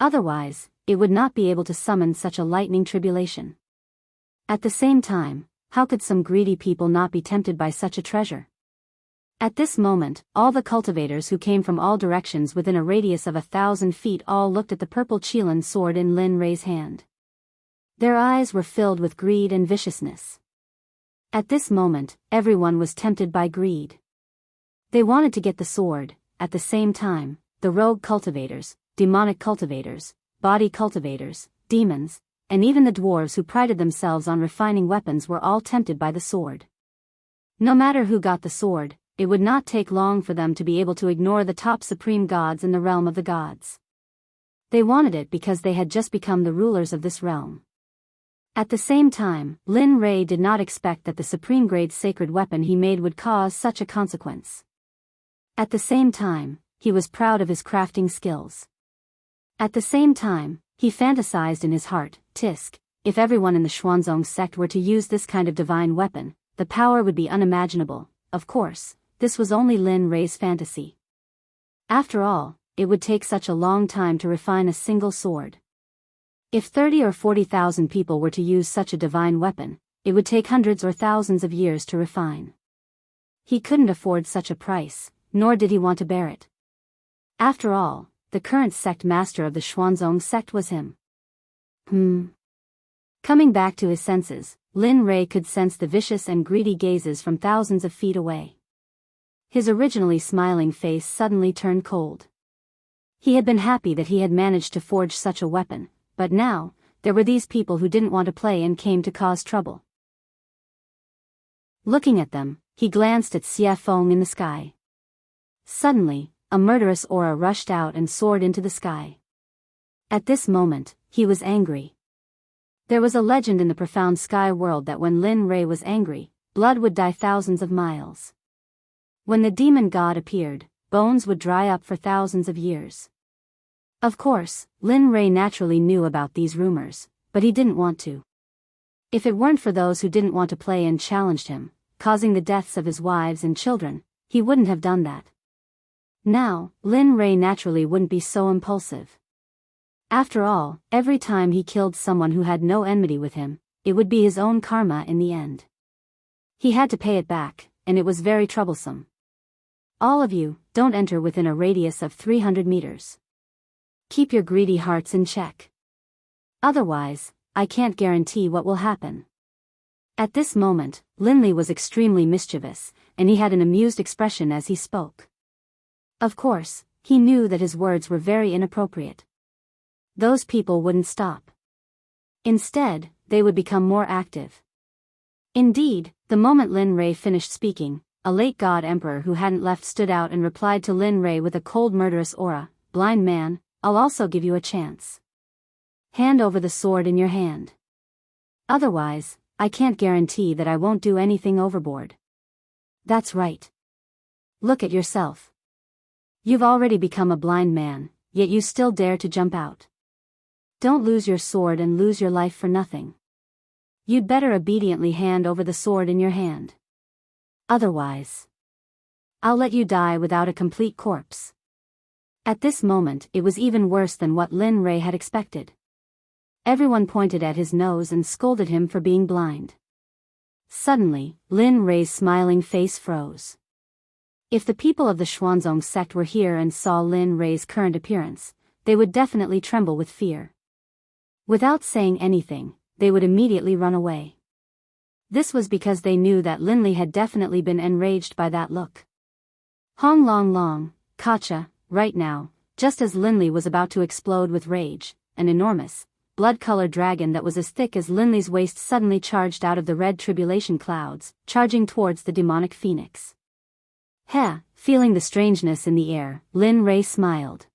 Otherwise, it would not be able to summon such a lightning tribulation. At the same time, how could some greedy people not be tempted by such a treasure? At this moment, all the cultivators who came from all directions within a radius of 1,000 feet all looked at the purple Qilin sword in Lin Rei's hand. Their eyes were filled with greed and viciousness. At this moment, everyone was tempted by greed. They wanted to get the sword. At the same time, the rogue cultivators, demonic cultivators, body cultivators, demons, and even the dwarves who prided themselves on refining weapons were all tempted by the sword. No matter who got the sword, it would not take long for them to be able to ignore the top supreme gods in the realm of the gods. They wanted it because they had just become the rulers of this realm. At the same time, Lin Rei did not expect that the supreme grade sacred weapon he made would cause such a consequence. At the same time, he was proud of his crafting skills. At the same time, he fantasized in his heart, Tisk, if everyone in the Xuanzong sect were to use this kind of divine weapon, the power would be unimaginable. Of course, this was only Lin Rei's fantasy. After all, it would take such a long time to refine a single sword. If 30 or 40,000 people were to use such a divine weapon, it would take hundreds or thousands of years to refine. He couldn't afford such a price, nor did he want to bear it. After all, the current sect master of the Xuanzong sect was him. Coming back to his senses, Lin Rei could sense the vicious and greedy gazes from thousands of feet away. His originally smiling face suddenly turned cold. He had been happy that he had managed to forge such a weapon, but now, there were these people who didn't want to play and came to cause trouble. Looking at them, he glanced at Xie Feng in the sky. Suddenly, a murderous aura rushed out and soared into the sky. At this moment, he was angry. There was a legend in the profound sky world that when Lin Rei was angry, blood would dye thousands of miles. When the demon god appeared, bones would dry up for thousands of years. Of course, Lin Rei naturally knew about these rumors, but he didn't want to. If it weren't for those who didn't want to play and challenged him, causing the deaths of his wives and children, he wouldn't have done that. Now, Lin Rei naturally wouldn't be so impulsive. After all, every time he killed someone who had no enmity with him, it would be his own karma in the end. He had to pay it back, and it was very troublesome. All of you, don't enter within a radius of 300 meters. Keep your greedy hearts in check. Otherwise, I can't guarantee what will happen. At this moment, Linley was extremely mischievous, and he had an amused expression as he spoke. Of course, he knew that his words were very inappropriate. Those people wouldn't stop. Instead, they would become more active. Indeed, the moment Lin Rei finished speaking, a late god emperor who hadn't left stood out and replied to Lin Rei with a cold murderous aura, "Blind man, I'll also give you a chance. Hand over the sword in your hand. Otherwise, I can't guarantee that I won't do anything overboard." That's right. Look at yourself. You've already become a blind man, yet you still dare to jump out. Don't lose your sword and lose your life for nothing. You'd better obediently hand over the sword in your hand. Otherwise, I'll let you die without a complete corpse. At this moment, it was even worse than what Lin Rei had expected. Everyone pointed at his nose and scolded him for being blind. Suddenly, Lin Rei's smiling face froze. If the people of the Xuanzong sect were here and saw Lin Rei's current appearance, they would definitely tremble with fear. Without saying anything, they would immediately run away. This was because they knew that Linley had definitely been enraged by that look. Hong Long Long, Kacha, right now, just as Linley was about to explode with rage, an enormous, blood-colored dragon that was as thick as Linley's waist suddenly charged out of the red tribulation clouds, charging towards the demonic phoenix. Heh, feeling the strangeness in the air, Lin Rei smiled.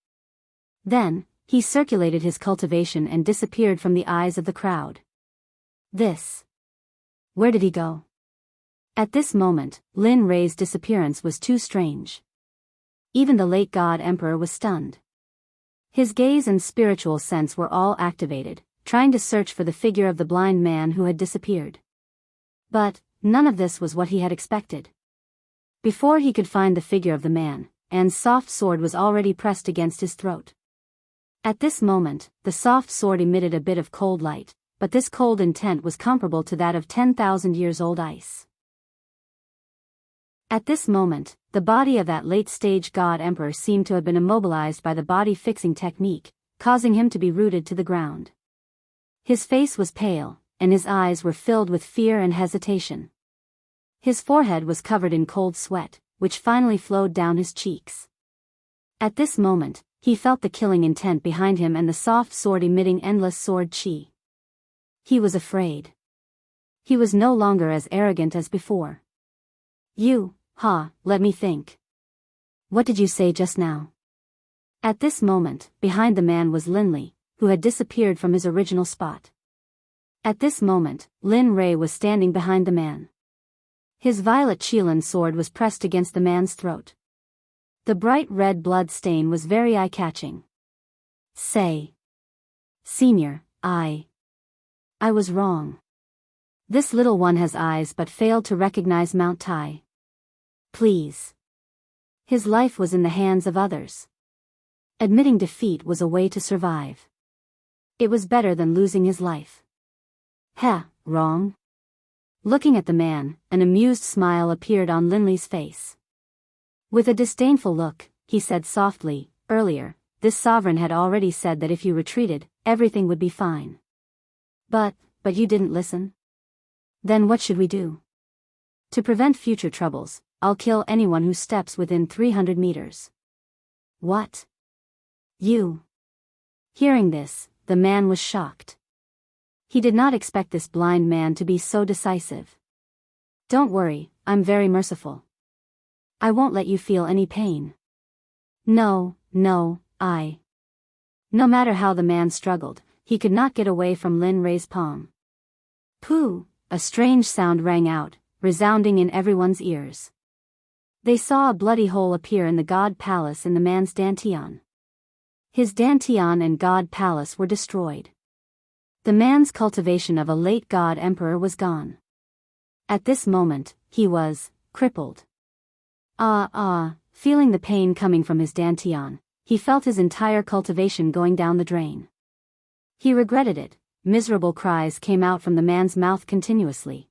Then, he circulated his cultivation and disappeared from the eyes of the crowd. Where did he go? At this moment, Lin Rei's disappearance was too strange. Even the late god emperor was stunned. His gaze and spiritual sense were all activated, trying to search for the figure of the blind man who had disappeared. But, none of this was what he had expected. Before he could find the figure of the man, Anne's soft sword was already pressed against his throat. At this moment, the soft sword emitted a bit of cold light, but this cold intent was comparable to that of 10,000 years old ice. At this moment, the body of that late-stage god emperor seemed to have been immobilized by the body-fixing technique, causing him to be rooted to the ground. His face was pale, and his eyes were filled with fear and hesitation. His forehead was covered in cold sweat, which finally flowed down his cheeks. At this moment, he felt the killing intent behind him and the soft sword emitting endless sword chi. He was afraid. He was no longer as arrogant as before. Let me think. What did you say just now? At this moment, behind the man was Linley, who had disappeared from his original spot. At this moment, Lin Rei was standing behind the man. His violet Qilin sword was pressed against the man's throat. The bright red blood stain was very eye-catching. Say, Senior, I was wrong. This little one has eyes but failed to recognize Mount Tai. Please. His life was in the hands of others. Admitting defeat was a way to survive. It was better than losing his life. Heh, wrong? Looking at the man, an amused smile appeared on Linley's face. With a disdainful look, he said softly, earlier, this sovereign had already said that if you retreated, everything would be fine. But you didn't listen? Then what should we do? To prevent future troubles, I'll kill anyone who steps within 300 meters. What? You? Hearing this, the man was shocked. He did not expect this blind man to be so decisive. Don't worry, I'm very merciful. I won't let you feel any pain. No, no matter how the man struggled, he could not get away from Lin Rei's palm. Pooh! A strange sound rang out, resounding in everyone's ears. They saw a bloody hole appear in the god palace in the man's dantian. His dantian and god palace were destroyed. The man's cultivation of a late god emperor was gone. At this moment, he was crippled. Feeling the pain coming from his dantian, he felt his entire cultivation going down the drain. He regretted it. Miserable cries came out from the man's mouth continuously.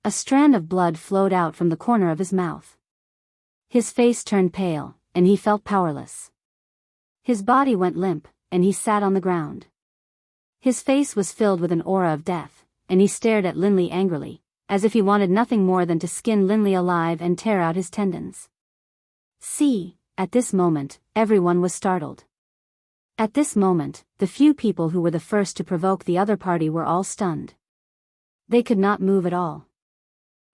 A strand of blood flowed out from the corner of his mouth. His face turned pale, and he felt powerless. His body went limp, and he sat on the ground. His face was filled with an aura of death, and he stared at Linley angrily, as if he wanted nothing more than to skin Linley alive and tear out his tendons. See, at this moment, everyone was startled. At this moment, the few people who were the first to provoke the other party were all stunned. They could not move at all.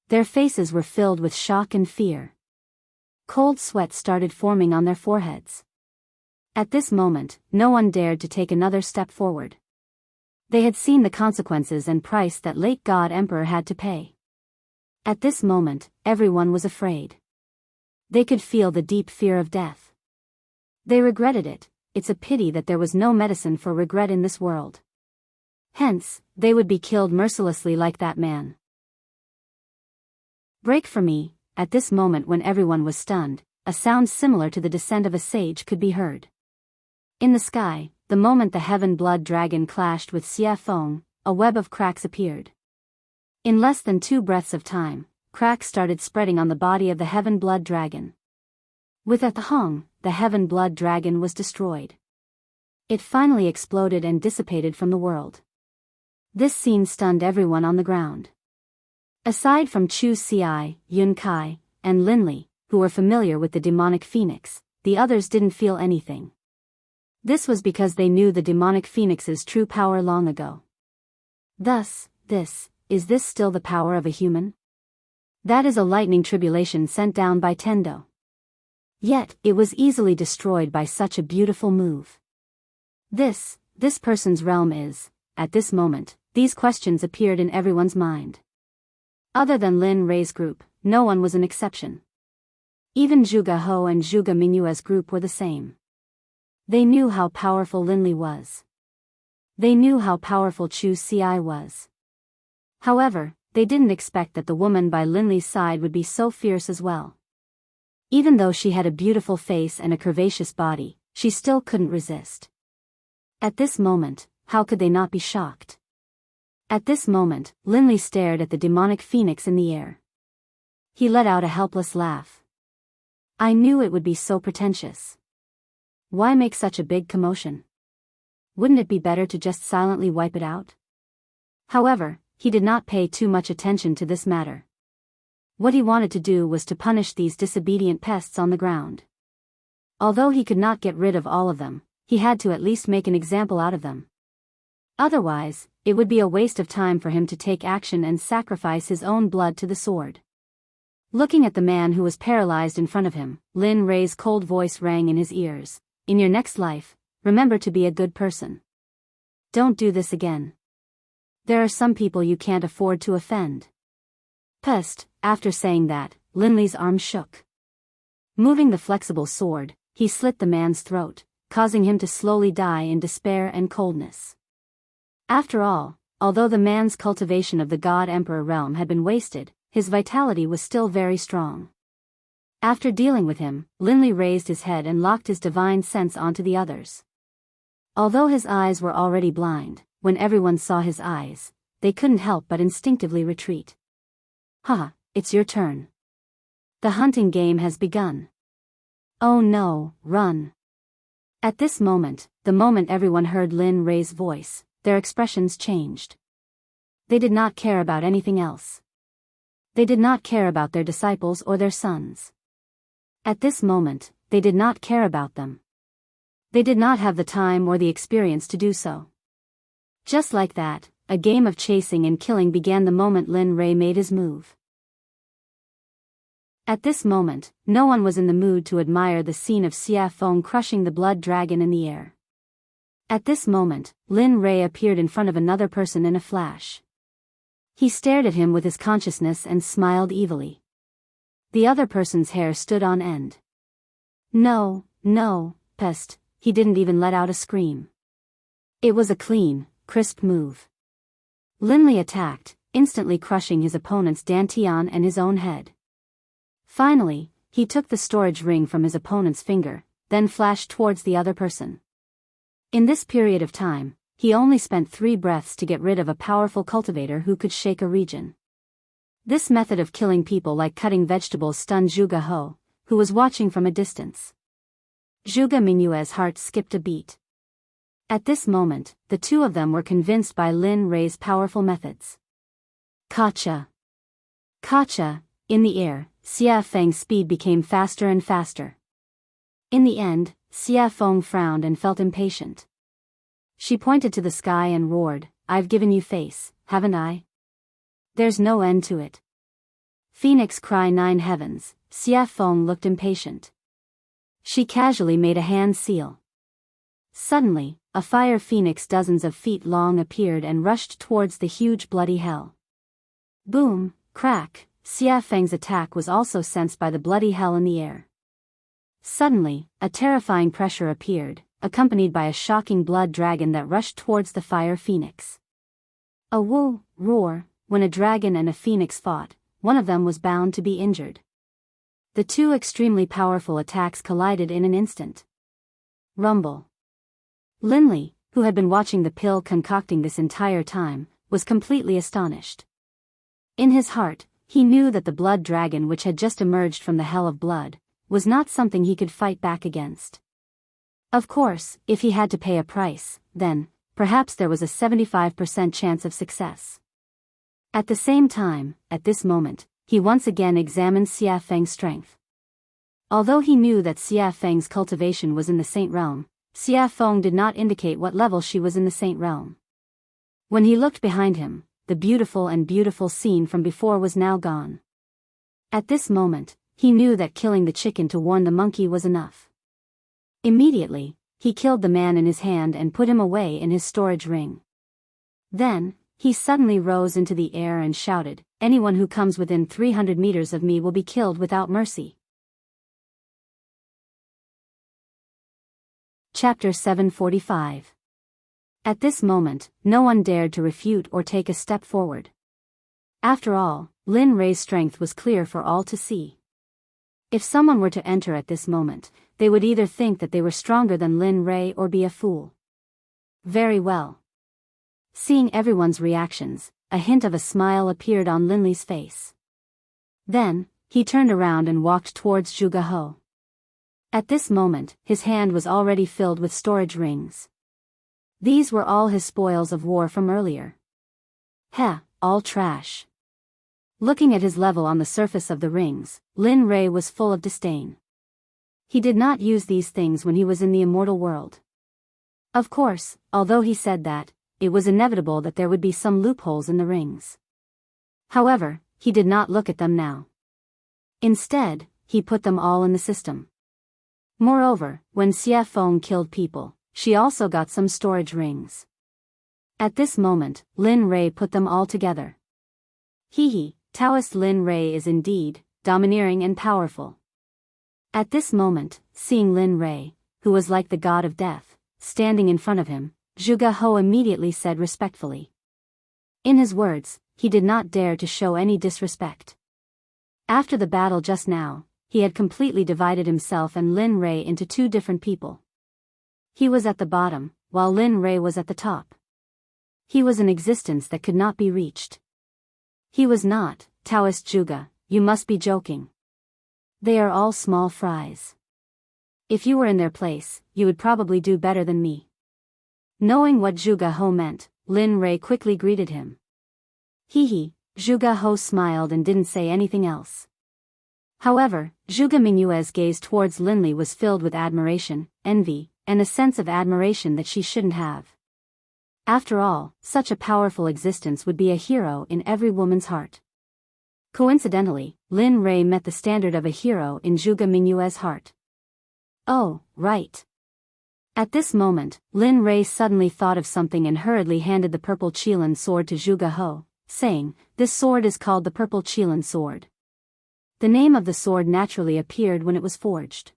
Their faces were filled with shock and fear. Cold sweat started forming on their foreheads. At this moment, no one dared to take another step forward. They had seen the consequences and price that late God Emperor had to pay. At this moment, everyone was afraid. They could feel the deep fear of death. They regretted it. It's a pity that there was no medicine for regret in this world. Hence, they would be killed mercilessly like that man. Break for me. At this moment when everyone was stunned, a sound similar to the descent of a sage could be heard. In the sky, the moment the heaven blood dragon clashed with Xie Feng, a web of cracks appeared. In less than 2 breaths of time, cracks started spreading on the body of the heaven blood dragon. With a thong, the heaven blood dragon was destroyed. It finally exploded and dissipated from the world. This scene stunned everyone on the ground. Aside from Chu Xi, Yun Kai, and Linley, who were familiar with the demonic phoenix, the others didn't feel anything. This was because they knew the demonic phoenix's true power long ago. Thus, is this still the power of a human? That is a lightning tribulation sent down by Tendo. Yet, it was easily destroyed by such a beautiful move. This person's realm is, at this moment, these questions appeared in everyone's mind. Other than Lin Rei's group, no one was an exception. Even Zhuge Ho and Zhuge Mingyue's group were the same. They knew how powerful Linley was. They knew how powerful Chu Xi was. However, they didn't expect that the woman by Linley's side would be so fierce as well. Even though she had a beautiful face and a curvaceous body, she still couldn't resist. At this moment, how could they not be shocked? At this moment, Linley stared at the demonic phoenix in the air. He let out a helpless laugh. I knew it would be so pretentious. Why make such a big commotion? Wouldn't it be better to just silently wipe it out? However, he did not pay too much attention to this matter. What he wanted to do was to punish these disobedient pests on the ground. Although he could not get rid of all of them, he had to at least make an example out of them. Otherwise, it would be a waste of time for him to take action and sacrifice his own blood to the sword. Looking at the man who was paralyzed in front of him, Lin Rei's cold voice rang in his ears. In your next life, remember to be a good person. Don't do this again. There are some people you can't afford to offend. Pest. After saying that, Linley's arm shook. Moving the flexible sword, he slit the man's throat, causing him to slowly die in despair and coldness. After all, although the man's cultivation of the God Emperor realm had been wasted, his vitality was still very strong. After dealing with him, Linley raised his head and locked his divine sense onto the others. Although his eyes were already blind, when everyone saw his eyes, they couldn't help but instinctively retreat. "Haha, it's your turn. The hunting game has begun. Oh no, run." At this moment, the moment everyone heard Lin Rei's voice, their expressions changed. They did not care about anything else. They did not care about their disciples or their sons. At this moment, they did not care about them. They did not have the time or the experience to do so. Just like that, a game of chasing and killing began the moment Lin Rei made his move. At this moment, no one was in the mood to admire the scene of Xia Feng crushing the blood dragon in the air. At this moment, Lin Rei appeared in front of another person in a flash. He stared at him with his consciousness and smiled evilly. The other person's hair stood on end. No, pest, he didn't even let out a scream. It was a clean, crisp move. Linley attacked, instantly crushing his opponent's dantian and his own head. Finally, he took the storage ring from his opponent's finger, then flashed towards the other person. In this period of time, he only spent 3 breaths to get rid of a powerful cultivator who could shake a region. This method of killing people like cutting vegetables stunned Zhuge He, who was watching from a distance. Zhuge Mingyue's heart skipped a beat. At this moment, the two of them were convinced by Lin Rei's powerful methods. Kacha! Kacha! In the air, Xia Feng's speed became faster and faster. In the end, Xia Feng frowned and felt impatient. She pointed to the sky and roared, "I've given you face, haven't I? There's no end to it." Phoenix cry 9 heavens, Xia Feng looked impatient. She casually made a hand seal. Suddenly, a fire phoenix dozens of feet long appeared and rushed towards the huge bloody hell. Boom, crack, Xia Feng's attack was also sensed by the bloody hell in the air. Suddenly, a terrifying pressure appeared, accompanied by a shocking blood dragon that rushed towards the fire phoenix. A woo, roar, when a dragon and a phoenix fought, one of them was bound to be injured. The two extremely powerful attacks collided in an instant. Rumble. Linley, who had been watching the pill concocting this entire time, was completely astonished. In his heart, he knew that the blood dragon which had just emerged from the hell of blood was not something he could fight back against. Of course, if he had to pay a price, then, perhaps there was a 75% chance of success. At the same time, at this moment, he once again examined Xia Feng's strength. Although he knew that Xia Feng's cultivation was in the Saint Realm, Xia Feng did not indicate what level she was in the Saint Realm. When he looked behind him, the beautiful scene from before was now gone. At this moment, he knew that killing the chicken to warn the monkey was enough. Immediately, he killed the man in his hand and put him away in his storage ring. Then, he suddenly rose into the air and shouted, "Anyone who comes within 300 meters of me will be killed without mercy." Chapter 745. At this moment, no one dared to refute or take a step forward. After all, Lin Rei's strength was clear for all to see. If someone were to enter at this moment, they would either think that they were stronger than Lin Rei or be a fool. Very well. Seeing everyone's reactions, a hint of a smile appeared on Linley's face. Then, he turned around and walked towards Zhuge He. At this moment, his hand was already filled with storage rings. These were all his spoils of war from earlier. Heh, all trash. Looking at his level on the surface of the rings, Lin Rei was full of disdain. He did not use these things when he was in the immortal world. Of course, although he said that, it was inevitable that there would be some loopholes in the rings. However, he did not look at them now. Instead, he put them all in the system. Moreover, when Xia Feng killed people, she also got some storage rings. At this moment, Lin Rei put them all together. Hee, Taoist Lin Rei is indeed domineering and powerful. At this moment, seeing Lin Rei, who was like the god of death, standing in front of him, Zhuge He immediately said respectfully, In his words, he did not dare to show any disrespect. After the battle just now, he had completely divided himself and Lin Rei into two different people. He was at the bottom, while Lin Rei was at the top. He was an existence that could not be reached. He was not, Taoist Zhuge, you must be joking. They are all small fries. If you were in their place, you would probably do better than me. Knowing what Zhuge He meant, Lin Rei quickly greeted him. Hee. Zhuge He smiled and didn't say anything else. However, Zhuge Mingyue's gaze towards Linli was filled with admiration, envy, and a sense of admiration that she shouldn't have. After all, such a powerful existence would be a hero in every woman's heart. Coincidentally, Lin Rei met the standard of a hero in Zhuge Mingyue's heart. Oh, right. At this moment, Lin Rei suddenly thought of something and hurriedly handed the purple Qilin sword to Zhuge He, saying, "This sword is called the purple Qilin sword." The name of the sword naturally appeared when it was forged.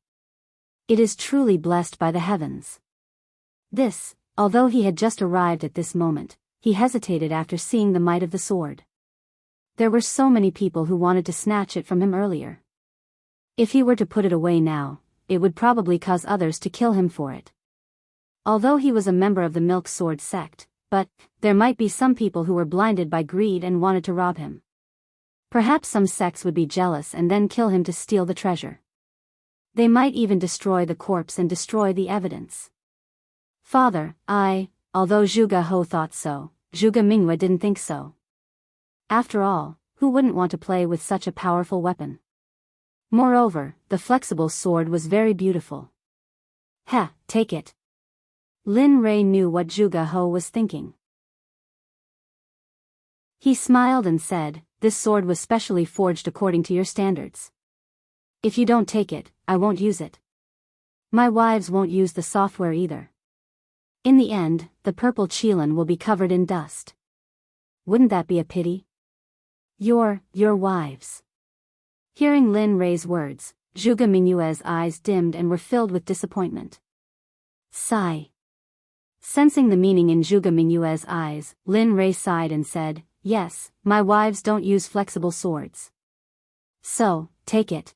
It is truly blessed by the heavens. This, although he had just arrived at this moment, he hesitated after seeing the might of the sword. There were so many people who wanted to snatch it from him earlier. If he were to put it away now, it would probably cause others to kill him for it. Although he was a member of the Milk Sword Sect, but there might be some people who were blinded by greed and wanted to rob him. Perhaps some sects would be jealous and then kill him to steal the treasure. They might even destroy the corpse and destroy the evidence. Father, although Zhuge He thought so, Zhuge Mingyue didn't think so. After all, who wouldn't want to play with such a powerful weapon? Moreover, the flexible sword was very beautiful. Take it. Lin Rei knew what Zhuge He was thinking. He smiled and said, "This sword was specially forged according to your standards. If you don't take it, I won't use it. My wives won't use the software either. In the end, the purple Qilin will be covered in dust. Wouldn't that be a pity? Your wives." Hearing Lin Rei's words, Zhuge Mingyue's eyes dimmed and were filled with disappointment. Sigh. Sensing the meaning in Zhuge Mingyue's eyes, Lin Rei sighed and said, "Yes, my wives don't use flexible swords. So, take it."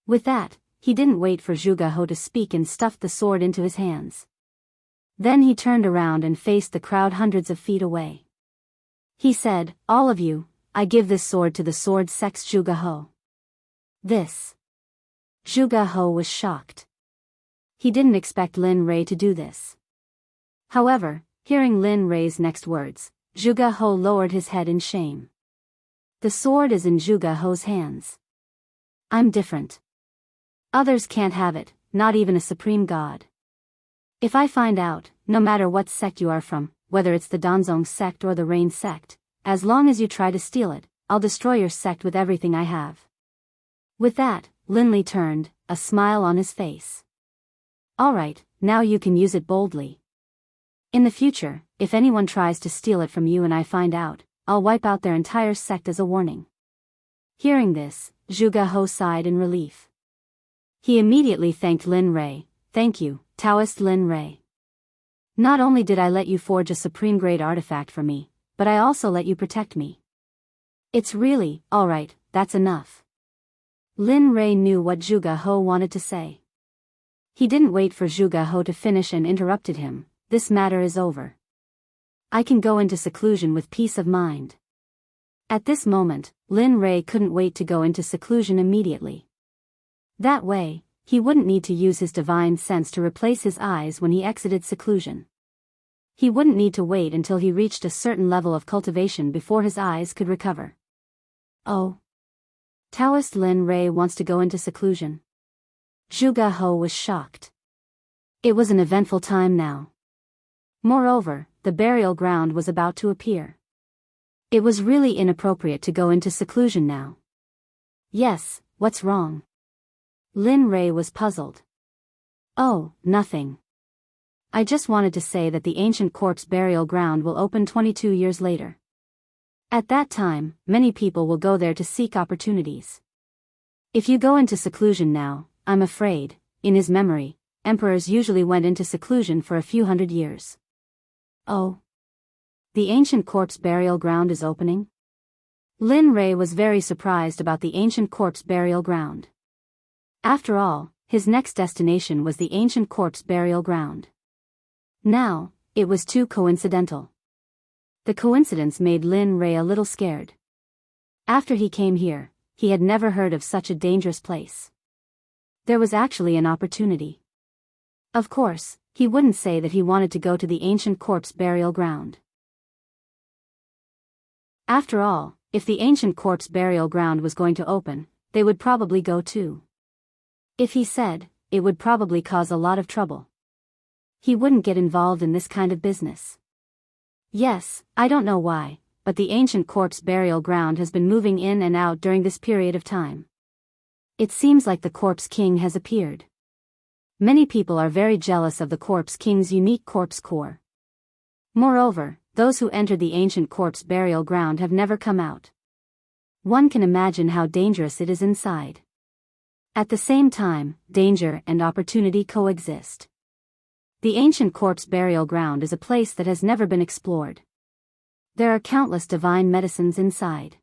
With that, he didn't wait for Zhuge He to speak and stuffed the sword into his hands. Then he turned around and faced the crowd hundreds of feet away. He said, "All of you, I give this sword to the Sword Sect's Zhuge He." This. Zhuge He was shocked. He didn't expect Lin Rei to do this. However, hearing Lin Rei's next words, Zhuge He lowered his head in shame. The sword is in Zhuge He's hands. I'm different. Others can't have it, not even a supreme god. If I find out, no matter what sect you are from, whether it's the Danzong sect or the Rain sect, as long as you try to steal it, I'll destroy your sect with everything I have. With that, Linli turned, a smile on his face. Alright, now you can use it boldly. In the future, if anyone tries to steal it from you and I find out, I'll wipe out their entire sect as a warning. Hearing this, Zhuge He sighed in relief. He immediately thanked Lin Rei. "Thank you, Taoist Lin Rei. Not only did I let you forge a supreme grade artifact for me, but I also let you protect me. It's really, alright, that's enough." Lin Rei knew what Zhuge He wanted to say. He didn't wait for Zhuge He to finish and interrupted him. "This matter is over. I can go into seclusion with peace of mind." At this moment, Lin Rei couldn't wait to go into seclusion immediately. That way, he wouldn't need to use his divine sense to replace his eyes when he exited seclusion. He wouldn't need to wait until he reached a certain level of cultivation before his eyes could recover. Oh. Taoist Lin Rei wants to go into seclusion. Zhuge He was shocked. It was an eventful time now. Moreover, the burial ground was about to appear. It was really inappropriate to go into seclusion now. Yes, what's wrong? Lin Rei was puzzled. Oh, nothing. I just wanted to say that the ancient corpse burial ground will open 22 years later. At that time, many people will go there to seek opportunities. If you go into seclusion now, I'm afraid, in his memory, emperors usually went into seclusion for a few hundred years. Oh. The ancient corpse burial ground is opening? Lin Rei was very surprised about the ancient corpse burial ground. After all, his next destination was the ancient corpse burial ground. Now, it was too coincidental. The coincidence made Lin Rei a little scared. After he came here, he had never heard of such a dangerous place. There was actually an opportunity. Of course, he wouldn't say that he wanted to go to the ancient corpse burial ground. After all, if the ancient corpse burial ground was going to open, they would probably go too. If he said, it would probably cause a lot of trouble. He wouldn't get involved in this kind of business. Yes, I don't know why, but the ancient corpse burial ground has been moving in and out during this period of time. It seems like the corpse king has appeared. Many people are very jealous of the corpse king's unique corpse core. Moreover, those who entered the ancient corpse burial ground have never come out. One can imagine how dangerous it is inside. At the same time, danger and opportunity coexist. The ancient corpse burial ground is a place that has never been explored. There are countless divine medicines inside.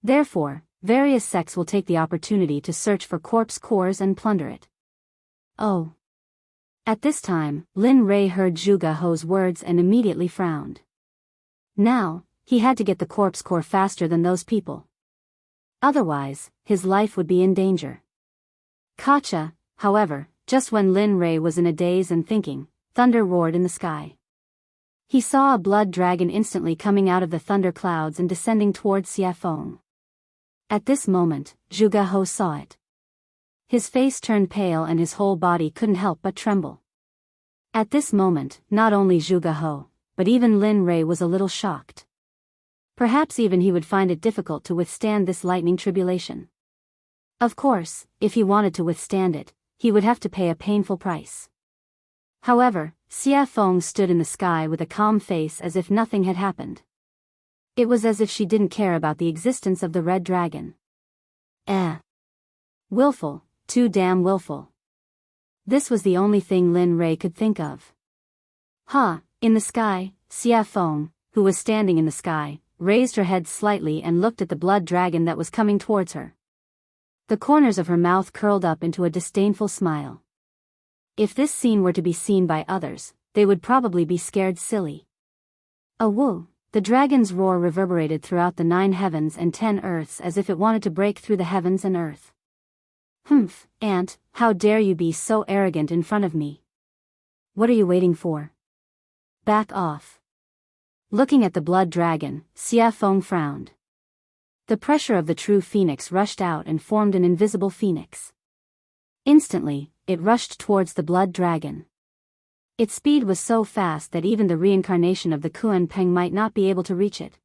Therefore, various sects will take the opportunity to search for corpse cores and plunder it. Oh. At this time, Lin Rei heard Zhuge He's words and immediately frowned. Now, he had to get the corpse core faster than those people. Otherwise, his life would be in danger. Kacha, however, just when Lin Rei was in a daze and thinking, thunder roared in the sky. He saw a blood dragon instantly coming out of the thunder clouds and descending towards Xiafeng. At this moment, Zhuge He saw it. His face turned pale and his whole body couldn't help but tremble. At this moment, not only Zhuge He, but even Lin Rei was a little shocked. Perhaps even he would find it difficult to withstand this lightning tribulation. Of course, if he wanted to withstand it, he would have to pay a painful price. However, Xiafeng stood in the sky with a calm face as if nothing had happened. It was as if she didn't care about the existence of the red dragon. Willful, too damn willful. This was the only thing Lin Rei could think of. In the sky, Xiafeng, who was standing in the sky, raised her head slightly and looked at the blood dragon that was coming towards her. The corners of her mouth curled up into a disdainful smile. If this scene were to be seen by others, they would probably be scared silly. Woo! The dragon's roar reverberated throughout the 9 heavens and 10 earths as if it wanted to break through the heavens and earth. Ant, how dare you be so arrogant in front of me? What are you waiting for? Back off. Looking at the blood dragon, Xiafeng frowned. The pressure of the true phoenix rushed out and formed an invisible phoenix. Instantly, it rushed towards the blood dragon. Its speed was so fast that even the reincarnation of the Kuan Peng might not be able to reach it.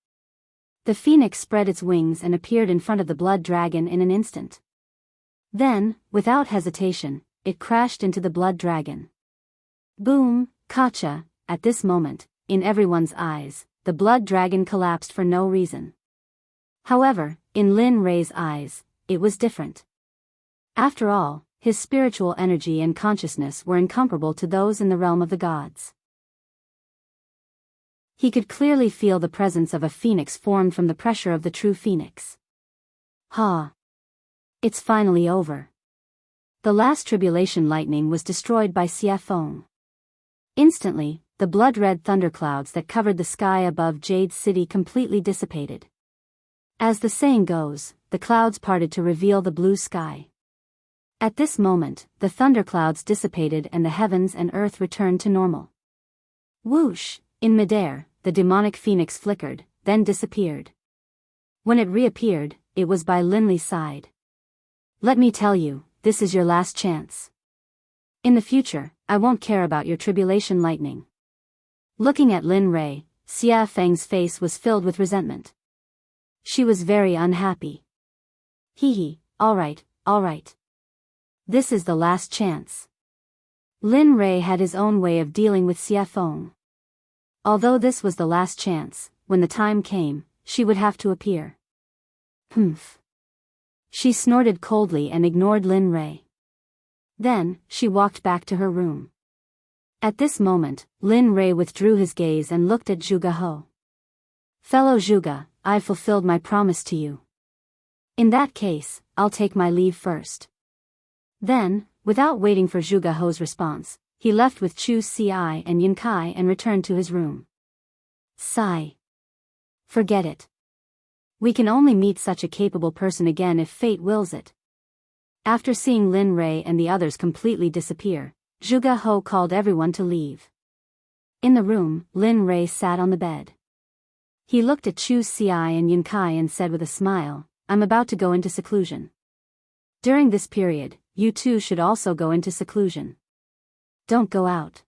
The phoenix spread its wings and appeared in front of the blood dragon in an instant. Then, without hesitation, it crashed into the blood dragon. Boom, Kacha! At this moment, in everyone's eyes, the blood dragon collapsed for no reason. However, in Lin Rei's eyes, it was different. After all, his spiritual energy and consciousness were incomparable to those in the realm of the gods. He could clearly feel the presence of a phoenix formed from the pressure of the true phoenix. It's finally over. The last tribulation lightning was destroyed by Xiafeng. Instantly, the blood-red thunderclouds that covered the sky above Jade's city completely dissipated. As the saying goes, the clouds parted to reveal the blue sky. At this moment, the thunderclouds dissipated and the heavens and earth returned to normal. Whoosh! In midair, the demonic phoenix flickered, then disappeared. When it reappeared, it was by Lin Li's side. Let me tell you, this is your last chance. In the future, I won't care about your tribulation lightning. Looking at Lin Rei, Xiafeng's face was filled with resentment. She was very unhappy. All right. This is the last chance. Lin Rei had his own way of dealing with Xiafeng. Although this was the last chance, when the time came, she would have to appear. She snorted coldly and ignored Lin Rei. Then, she walked back to her room. At this moment, Lin Rei withdrew his gaze and looked at Zhuge He. Fellow Zhuge, I've fulfilled my promise to you. In that case, I'll take my leave first. Then, without waiting for Zhuge He's response, he left with Chu Ci and Yun Kai and returned to his room. Sigh. Forget it. We can only meet such a capable person again if fate wills it. After seeing Lin Rei and the others completely disappear, Zhuge He called everyone to leave. In the room, Lin Rei sat on the bed. He looked at Chu Ci and Yun Kai and said with a smile, I'm about to go into seclusion. During this period, you two should also go into seclusion. Don't go out.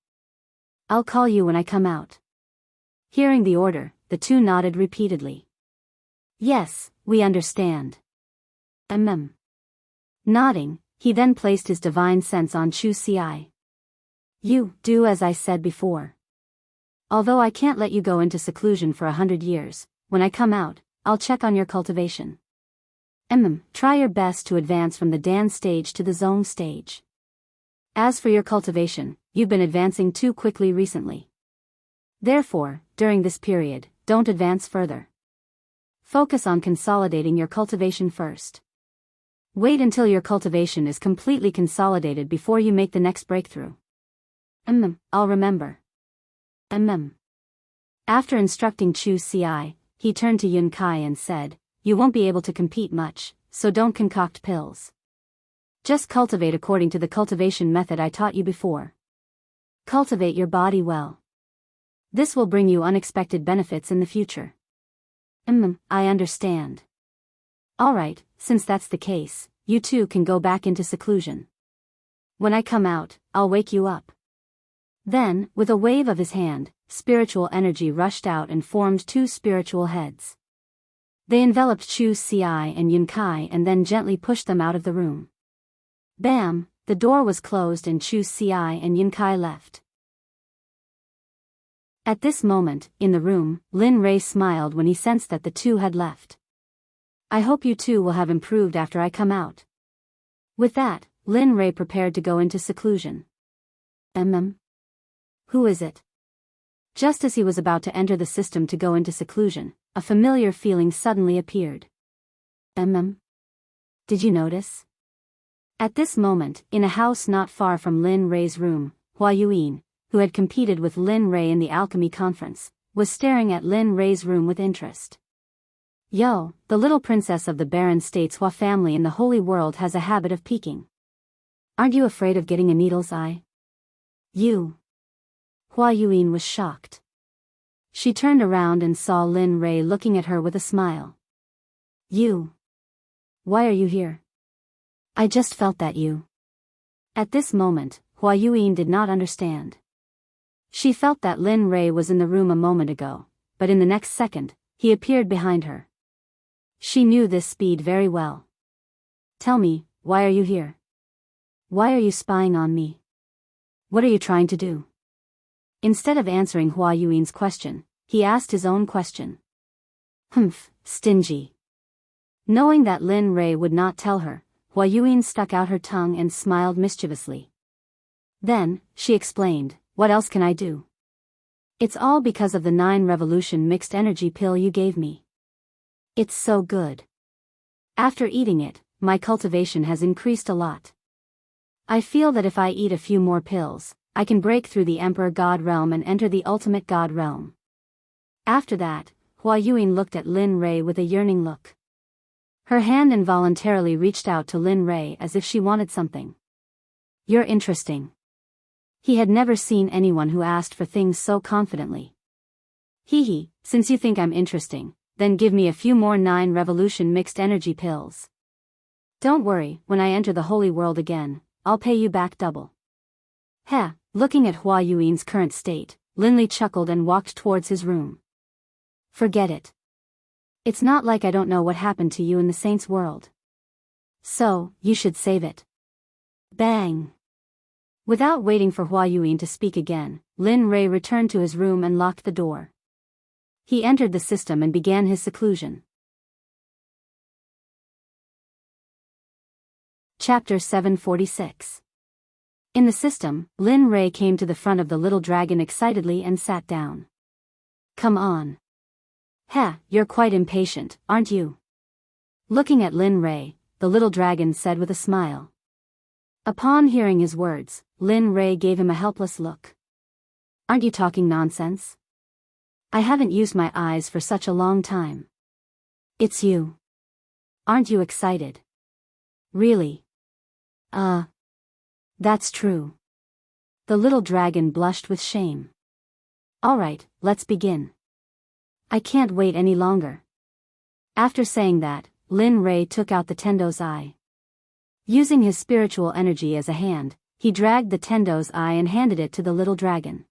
I'll call you when I come out. Hearing the order, the two nodded repeatedly. Yes, we understand. Nodding, he then placed his divine sense on Chu Ci. You do as I said before. Although I can't let you go into seclusion for 100 years, when I come out, I'll check on your cultivation. Try your best to advance from the Dan stage to the Zone stage. As for your cultivation, you've been advancing too quickly recently. Therefore, during this period, don't advance further. Focus on consolidating your cultivation first. Wait until your cultivation is completely consolidated before you make the next breakthrough. I'll remember. After instructing Chu Ci, he turned to Yun Kai and said, You won't be able to compete much, so don't concoct pills. Just cultivate according to the cultivation method I taught you before. Cultivate your body well. This will bring you unexpected benefits in the future. I understand. Alright, since that's the case, you two can go back into seclusion. When I come out, I'll wake you up. Then, with a wave of his hand, spiritual energy rushed out and formed two spiritual heads. They enveloped Chu Ci and Yun Kai and then gently pushed them out of the room. Bam! The door was closed and Chu Ci and Yun Kai left. At this moment, in the room, Lin Rei smiled when he sensed that the two had left. I hope you two will have improved after I come out. With that, Lin Rei prepared to go into seclusion. Who is it? Just as he was about to enter the system to go into seclusion, a familiar feeling suddenly appeared. Did you notice? At this moment, in a house not far from Lin Rei's room, Hua Yuyin, who had competed with Lin Rei in the alchemy conference, was staring at Lin Rei's room with interest. Yo, the little princess of the Baron State's Hua family in the Holy World has a habit of peeking. Aren't you afraid of getting a needle's eye? You. Hua Yuyin was shocked. She turned around and saw Lin Rei looking at her with a smile. You. Why are you here? I just felt that you. At this moment, Hua Yuyin did not understand. She felt that Lin Rei was in the room a moment ago, but in the next second, he appeared behind her. She knew this speed very well. Tell me, why are you here? Why are you spying on me? What are you trying to do? Instead of answering Hua Yuin's question, he asked his own question. Stingy. Knowing that Lin Rei would not tell her, Hua Yuyin stuck out her tongue and smiled mischievously. Then, she explained, what else can I do? It's all because of the 9 revolution mixed energy pill you gave me. It's so good. After eating it, my cultivation has increased a lot. I feel that if I eat a few more pills, I can break through the Emperor God realm and enter the ultimate God realm. After that, Hua Yuyin looked at Lin Rei with a yearning look. Her hand involuntarily reached out to Lin Rei as if she wanted something. You're interesting. He had never seen anyone who asked for things so confidently. Hee, since you think I'm interesting, then give me a few more 9 revolution mixed energy pills. Don't worry, when I enter the holy world again, I'll pay you back double. Looking at Hua Yuin's current state, Lin Li chuckled and walked towards his room. Forget it. It's not like I don't know what happened to you in the saint's world. So, you should save it. Bang! Without waiting for Hua Yuyin to speak again, Lin Rei returned to his room and locked the door. He entered the system and began his seclusion. Chapter 746. In the system, Lin Rei came to the front of the little dragon excitedly and sat down. Come on. Heh, you're quite impatient, aren't you? Looking at Lin Rei, the little dragon said with a smile. Upon hearing his words, Lin Rei gave him a helpless look. Aren't you talking nonsense? I haven't used my eyes for such a long time. It's you. Aren't you excited? Really? That's true. The little dragon blushed with shame. Alright, let's begin. I can't wait any longer. After saying that, Lin Rei took out the Tendo's eye. Using his spiritual energy as a hand, he dragged the Tendo's eye and handed it to the little dragon.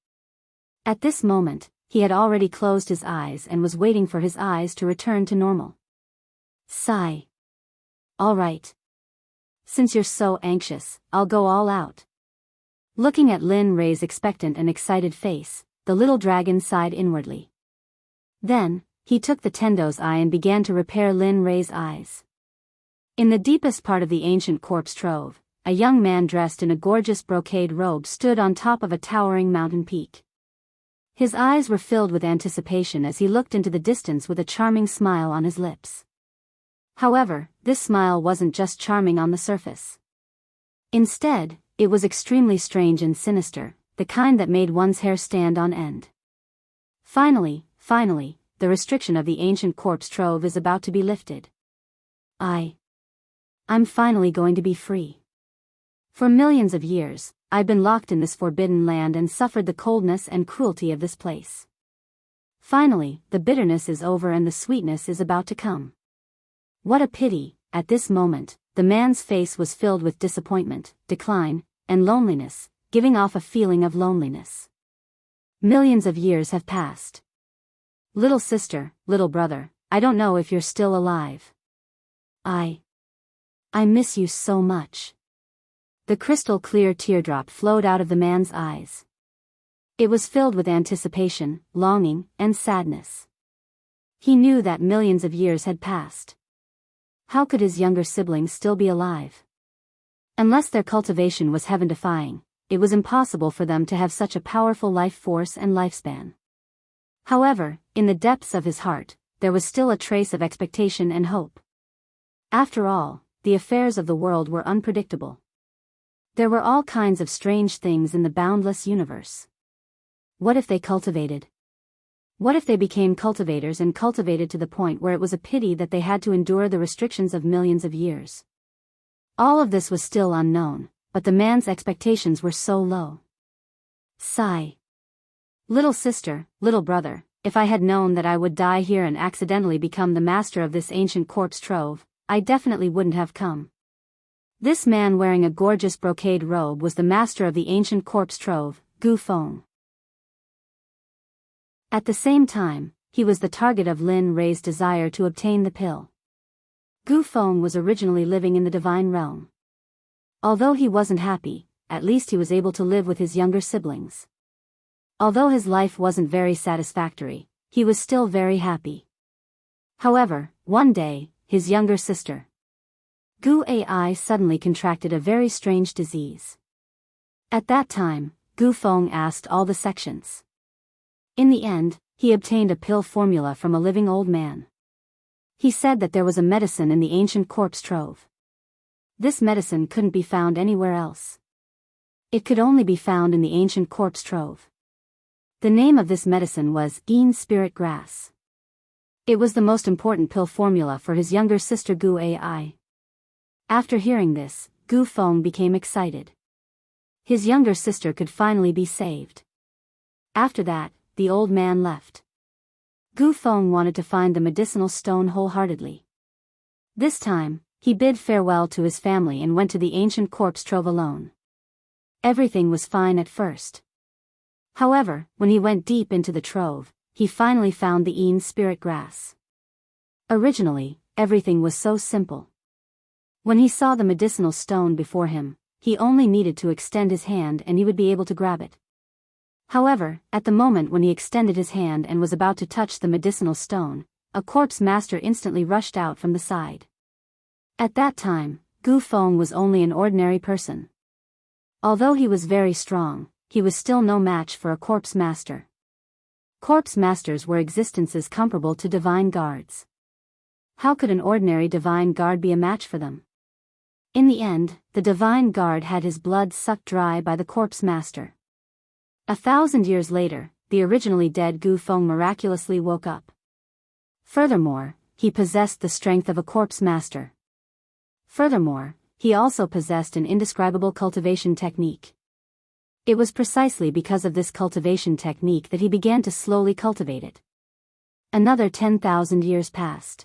At this moment, he had already closed his eyes and was waiting for his eyes to return to normal. Sigh. Alright. Since you're so anxious, I'll go all out. Looking at Lin Rei's expectant and excited face, the little dragon sighed inwardly. Then, he took the Tendo's eye and began to repair Lin Rei's eyes. In the deepest part of the ancient corpse trove, a young man dressed in a gorgeous brocade robe stood on top of a towering mountain peak. His eyes were filled with anticipation as he looked into the distance with a charming smile on his lips. However, this smile wasn't just charming on the surface. Instead, it was extremely strange and sinister, the kind that made one's hair stand on end. Finally, the restriction of the ancient corpse trove is about to be lifted. I'm finally going to be free. For millions of years, I've been locked in this forbidden land and suffered the coldness and cruelty of this place. Finally, the bitterness is over and the sweetness is about to come. What a pity. At this moment, the man's face was filled with disappointment, decline, and loneliness, giving off a feeling of loneliness. Millions of years have passed. Little sister, little brother, I don't know if you're still alive. I miss you so much. The crystal clear teardrop flowed out of the man's eyes. It was filled with anticipation, longing, and sadness. He knew that millions of years had passed. How could his younger siblings still be alive? Unless their cultivation was heaven-defying, it was impossible for them to have such a powerful life force and lifespan. However, in the depths of his heart, there was still a trace of expectation and hope. After all, the affairs of the world were unpredictable. There were all kinds of strange things in the boundless universe. What if they cultivated? What if they became cultivators and cultivated to the point where it was a pity that they had to endure the restrictions of millions of years? All of this was still unknown, but the man's expectations were so low. Sigh. Little sister, little brother, if I had known that I would die here and accidentally become the master of this ancient corpse trove, I definitely wouldn't have come. This man wearing a gorgeous brocade robe was the master of the ancient corpse trove, Gu Feng. At the same time, he was the target of Lin Rei's desire to obtain the pill. Gu Feng was originally living in the divine realm. Although he wasn't happy, at least he was able to live with his younger siblings. Although his life wasn't very satisfactory, he was still very happy. However, one day, his younger sister, Gu Ai, suddenly contracted a very strange disease. At that time, Gu Feng asked all the sections. In the end, he obtained a pill formula from a living old man. He said that there was a medicine in the ancient corpse trove. This medicine couldn't be found anywhere else. It could only be found in the ancient corpse trove. The name of this medicine was Yin Spirit Grass. It was the most important pill formula for his younger sister Gu Ai. After hearing this, Gu Feng became excited. His younger sister could finally be saved. After that, the old man left. Gu Feng wanted to find the medicinal stone wholeheartedly. This time, he bid farewell to his family and went to the ancient corpse trove alone. Everything was fine at first. However, when he went deep into the trove, he finally found the Yin Spirit Grass. Originally, everything was so simple. When he saw the medicinal stone before him, he only needed to extend his hand and he would be able to grab it. However, at the moment when he extended his hand and was about to touch the medicinal stone, a corpse master instantly rushed out from the side. At that time, Gu Feng was only an ordinary person. Although he was very strong, he was still no match for a corpse master. Corpse masters were existences comparable to divine guards. How could an ordinary divine guard be a match for them? In the end, the divine guard had his blood sucked dry by the corpse master. 1,000 years later, the originally dead Gu Feng miraculously woke up. Furthermore, he possessed the strength of a corpse master. Furthermore, he also possessed an indescribable cultivation technique. It was precisely because of this cultivation technique that he began to slowly cultivate it. Another 10,000 years passed.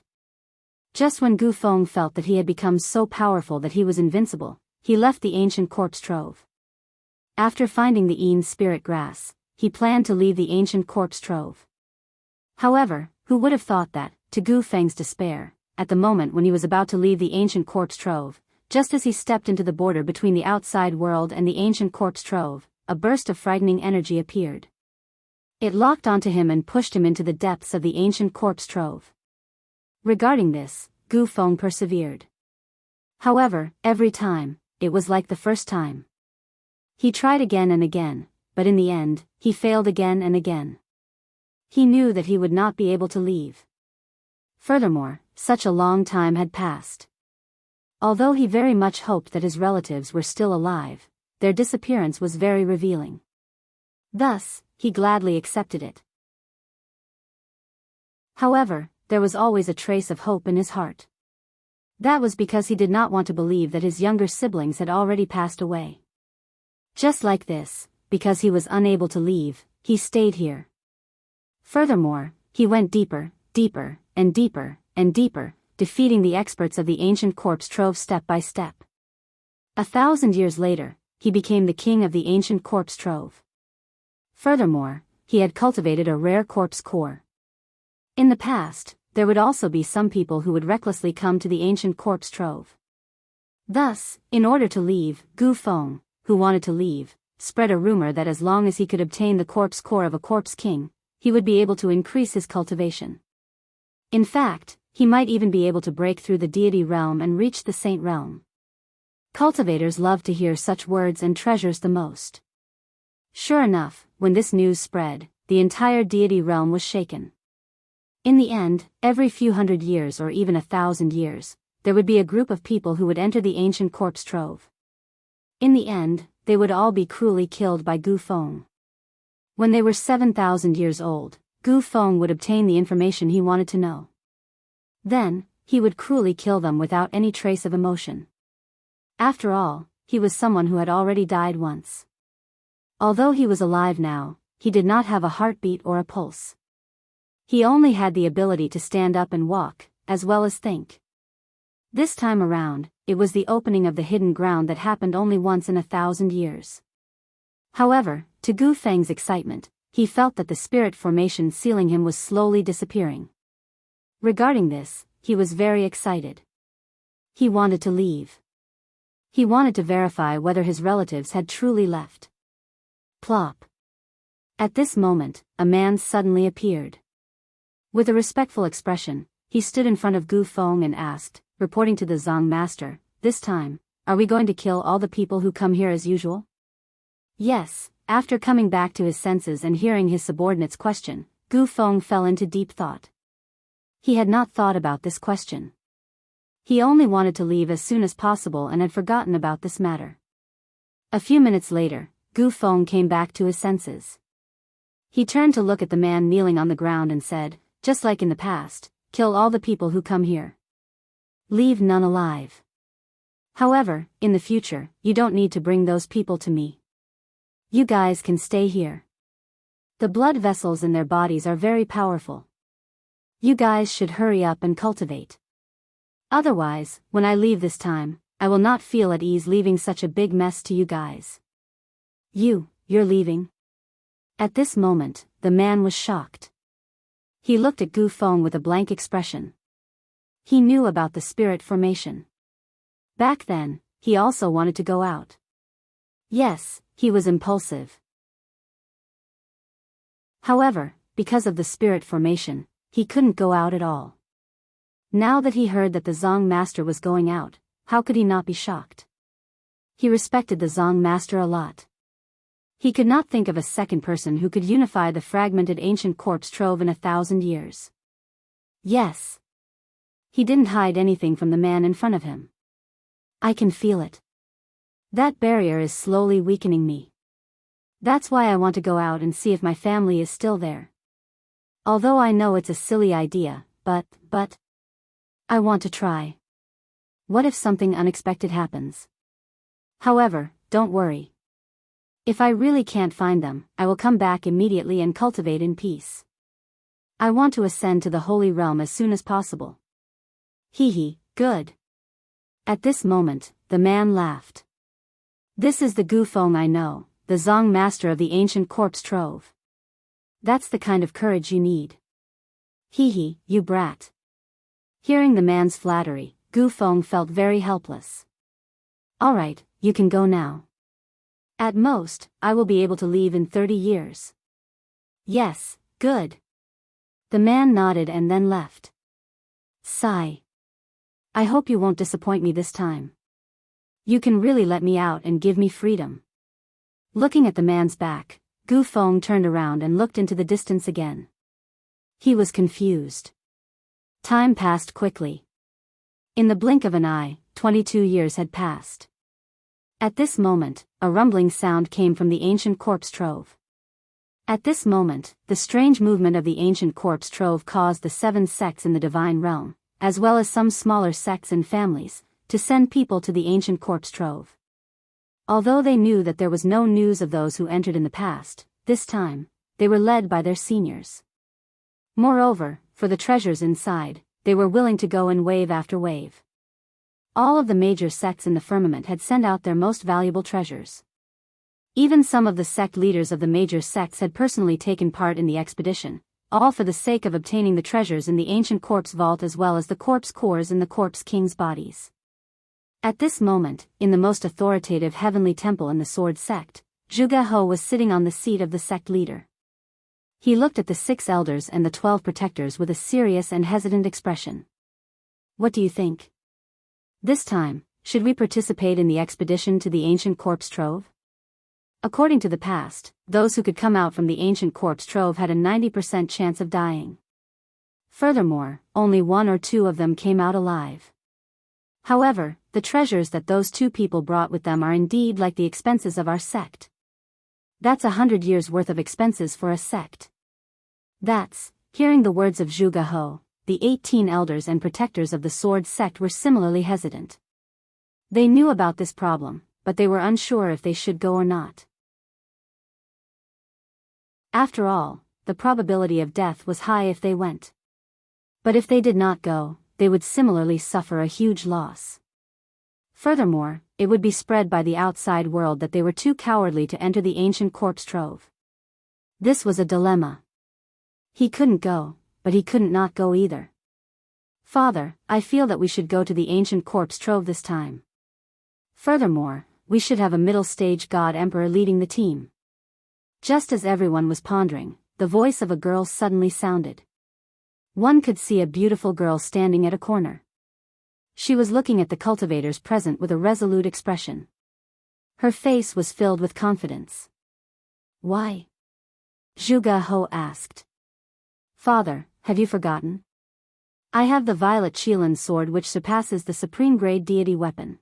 Just when Gu Feng felt that he had become so powerful that he was invincible, he left the ancient corpse trove. After finding the Yin spirit grass, he planned to leave the ancient corpse trove. However, who would have thought that, to Gu Feng's despair, at the moment when he was about to leave the ancient corpse trove, just as he stepped into the border between the outside world and the ancient corpse trove, a burst of frightening energy appeared. It locked onto him and pushed him into the depths of the ancient corpse trove. Regarding this, Gu Feng persevered. However, every time, it was like the first time. He tried again and again, but in the end, he failed again and again. He knew that he would not be able to leave. Furthermore, such a long time had passed. Although he very much hoped that his relatives were still alive, their disappearance was very revealing. Thus, he gladly accepted it. However, there was always a trace of hope in his heart. That was because he did not want to believe that his younger siblings had already passed away. Just like this, because he was unable to leave, he stayed here. Furthermore, he went deeper, deeper, and deeper, and deeper, defeating the experts of the ancient corpse trove step by step. 1,000 years later, he became the king of the ancient corpse trove. Furthermore, he had cultivated a rare corpse core. In the past, there would also be some people who would recklessly come to the ancient corpse trove. Thus, in order to leave, Gu Feng, who wanted to leave, spread a rumor that as long as he could obtain the corpse core of a corpse king, he would be able to increase his cultivation. In fact, he might even be able to break through the deity realm and reach the saint realm. Cultivators love to hear such words and treasures the most. Sure enough, when this news spread, the entire deity realm was shaken. In the end, every few hundred years or even 1,000 years, there would be a group of people who would enter the ancient corpse trove. In the end, they would all be cruelly killed by Gu Feng. When they were 7,000 years old, Gu Feng would obtain the information he wanted to know. Then, he would cruelly kill them without any trace of emotion. After all, he was someone who had already died once. Although he was alive now, he did not have a heartbeat or a pulse. He only had the ability to stand up and walk, as well as think. This time around, it was the opening of the hidden ground that happened only once in 1,000 years. However, to Gu Feng's excitement, he felt that the spirit formation sealing him was slowly disappearing. Regarding this, he was very excited. He wanted to leave. He wanted to verify whether his relatives had truly left. Plop. At this moment, a man suddenly appeared. With a respectful expression, he stood in front of Gu Feng and asked, reporting to the Zong master, "This time, are we going to kill all the people who come here as usual?" Yes. After coming back to his senses and hearing his subordinate's question, Gu Feng fell into deep thought. He had not thought about this question. He only wanted to leave as soon as possible and had forgotten about this matter. A few minutes later, Gu Feng came back to his senses. He turned to look at the man kneeling on the ground and said, "Just like in the past, kill all the people who come here. Leave none alive. However, in the future, you don't need to bring those people to me. You guys can stay here. The blood vessels in their bodies are very powerful. You guys should hurry up and cultivate. Otherwise, when I leave this time, I will not feel at ease leaving such a big mess to you guys." You're leaving? At this moment, the man was shocked. He looked at Gu Feng with a blank expression. He knew about the spirit formation. Back then, he also wanted to go out. Yes, he was impulsive. However, because of the spirit formation, he couldn't go out at all. Now that he heard that the Zong master was going out, how could he not be shocked? He respected the Zong master a lot. He could not think of a second person who could unify the fragmented ancient corpse trove in 1,000 years. Yes. He didn't hide anything from the man in front of him. I can feel it. That barrier is slowly weakening me. That's why I want to go out and see if my family is still there. Although I know it's a silly idea, but I want to try. What if something unexpected happens? However, don't worry. If I really can't find them, I will come back immediately and cultivate in peace. I want to ascend to the Holy Realm as soon as possible. Hee, good. At this moment, the man laughed. This is the Gu Feng I know, the Zong master of the ancient corpse trove. That's the kind of courage you need. Hee, you brat. Hearing the man's flattery, Gu Feng felt very helpless. Alright, you can go now. At most, I will be able to leave in 30 years. Yes, good. The man nodded and then left. Sigh. I hope you won't disappoint me this time. You can really let me out and give me freedom. Looking at the man's back, Gu Feng turned around and looked into the distance again. He was confused. Time passed quickly. In the blink of an eye, 22 years had passed. At this moment, a rumbling sound came from the ancient corpse trove. At this moment, the strange movement of the ancient corpse trove caused the 7 sects in the divine realm, as well as some smaller sects and families, to send people to the ancient corpse trove. Although they knew that there was no news of those who entered in the past, this time, they were led by their seniors. Moreover, for the treasures inside, they were willing to go in wave after wave. All of the major sects in the firmament had sent out their most valuable treasures. Even some of the sect leaders of the major sects had personally taken part in the expedition, all for the sake of obtaining the treasures in the ancient corpse vault as well as the corpse cores in the corpse king's bodies. At this moment, in the most authoritative heavenly temple in the Sword Sect, Zhuge He was sitting on the seat of the sect leader. He looked at the 6 elders and the 12 protectors with a serious and hesitant expression. What do you think? This time, should we participate in the expedition to the ancient corpse trove? According to the past, those who could come out from the ancient corpse trove had a 90% chance of dying. Furthermore, only 1 or 2 of them came out alive. However, the treasures that those 2 people brought with them are indeed like the expenses of our sect. That's 100 years' worth of expenses for a sect. Hearing the words of Zhuge He, the 18 elders and protectors of the Sword Sect were similarly hesitant. They knew about this problem, but they were unsure if they should go or not. After all, the probability of death was high if they went. But if they did not go, they would similarly suffer a huge loss. Furthermore, it would be spread by the outside world that they were too cowardly to enter the ancient corpse trove. This was a dilemma. He couldn't go, but he couldn't not go either. Father, I feel that we should go to the ancient corpse trove this time. Furthermore, we should have a middle-stage god emperor leading the team. Just as everyone was pondering, the voice of a girl suddenly sounded. One could see a beautiful girl standing at a corner. She was looking at the cultivators present with a resolute expression. Her face was filled with confidence. Why? Zhuge He asked. Father, have you forgotten? I have the violet Qilin sword which surpasses the supreme grade deity weapon.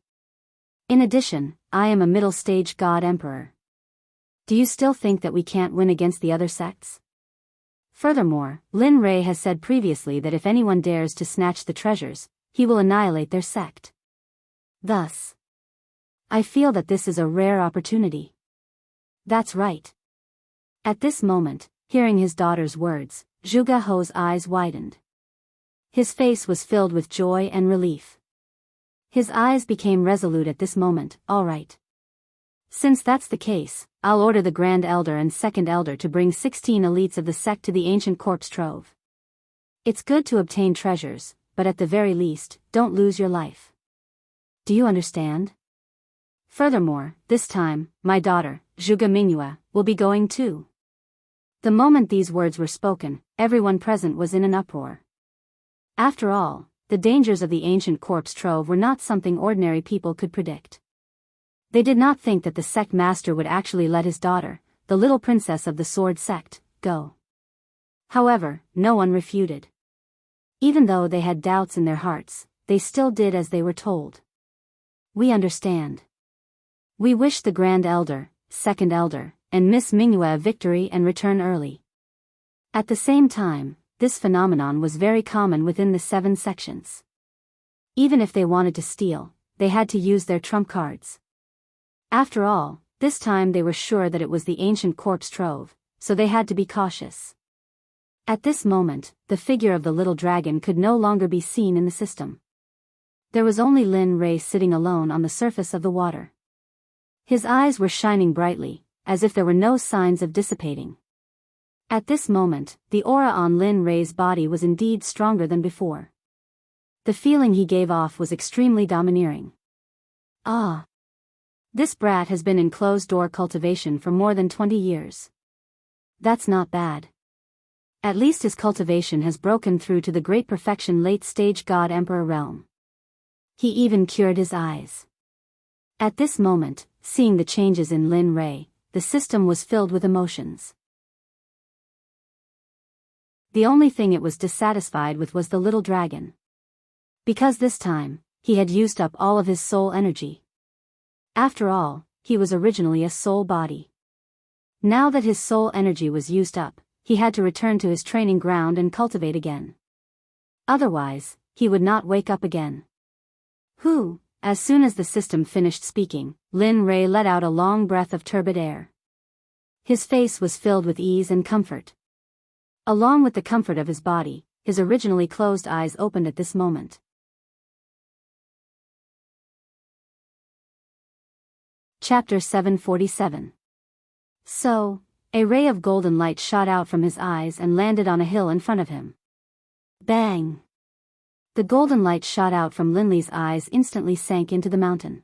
In addition, I am a middle-stage god emperor. Do you still think that we can't win against the other sects? Furthermore, Lin Rei has said previously that if anyone dares to snatch the treasures, he will annihilate their sect. Thus, I feel that this is a rare opportunity. That's right. At this moment, hearing his daughter's words, Zhuge He's eyes widened. His face was filled with joy and relief. His eyes became resolute at this moment. All right. Since that's the case, I'll order the Grand Elder and Second Elder to bring 16 elites of the sect to the ancient corpse trove. It's good to obtain treasures, but at the very least, don't lose your life. Do you understand? Furthermore, this time, my daughter, Zhuge Mingyue, will be going too. The moment these words were spoken, everyone present was in an uproar. After all, the dangers of the ancient corpse trove were not something ordinary people could predict. They did not think that the sect master would actually let his daughter, the little princess of the sword sect, go. However, no one refuted. Even though they had doubts in their hearts, they still did as they were told. We understand. We wish the Grand Elder, Second Elder, and Miss Mingyue a victory and return early. At the same time, this phenomenon was very common within the 7 sections. Even if they wanted to steal, they had to use their trump cards. After all, this time they were sure that it was the ancient corpse trove, so they had to be cautious. At this moment, the figure of the little dragon could no longer be seen in the system. There was only Lin Rei sitting alone on the surface of the water. His eyes were shining brightly, as if there were no signs of dissipating. At this moment, the aura on Lin Rei's body was indeed stronger than before. The feeling he gave off was extremely domineering. Ah! This brat has been in closed-door cultivation for more than 20 years. That's not bad. At least his cultivation has broken through to the great perfection late-stage God-Emperor realm. He even cured his eyes. At this moment, seeing the changes in Lin Rei, the system was filled with emotions. The only thing it was dissatisfied with was the little dragon. Because this time, he had used up all of his soul energy. After all, he was originally a soul body. Now that his soul energy was used up, he had to return to his training ground and cultivate again. Otherwise, he would not wake up again. As soon as the system finished speaking, Lin Rei let out a long breath of turbid air. His face was filled with ease and comfort. Along with the comfort of his body, his originally closed eyes opened at this moment. Chapter 747. So, a ray of golden light shot out from his eyes and landed on a hill in front of him. Bang! The golden light shot out from Linley's eyes instantly sank into the mountain.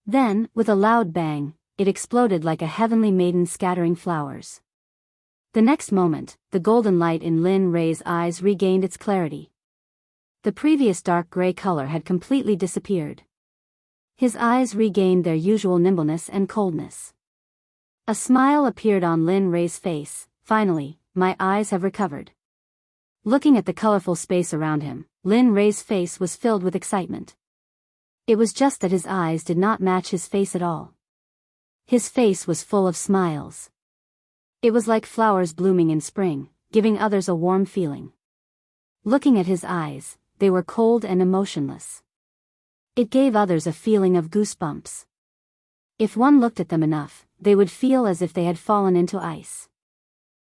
Then, with a loud bang, it exploded like a heavenly maiden scattering flowers. The next moment, the golden light in Lin Rei's eyes regained its clarity. The previous dark gray color had completely disappeared. His eyes regained their usual nimbleness and coldness. A smile appeared on Lin Rei's face. Finally, my eyes have recovered. Looking at the colorful space around him, Lin Rei's face was filled with excitement. It was just that his eyes did not match his face at all. His face was full of smiles. It was like flowers blooming in spring, giving others a warm feeling. Looking at his eyes, they were cold and emotionless. It gave others a feeling of goosebumps. If one looked at them enough, they would feel as if they had fallen into ice.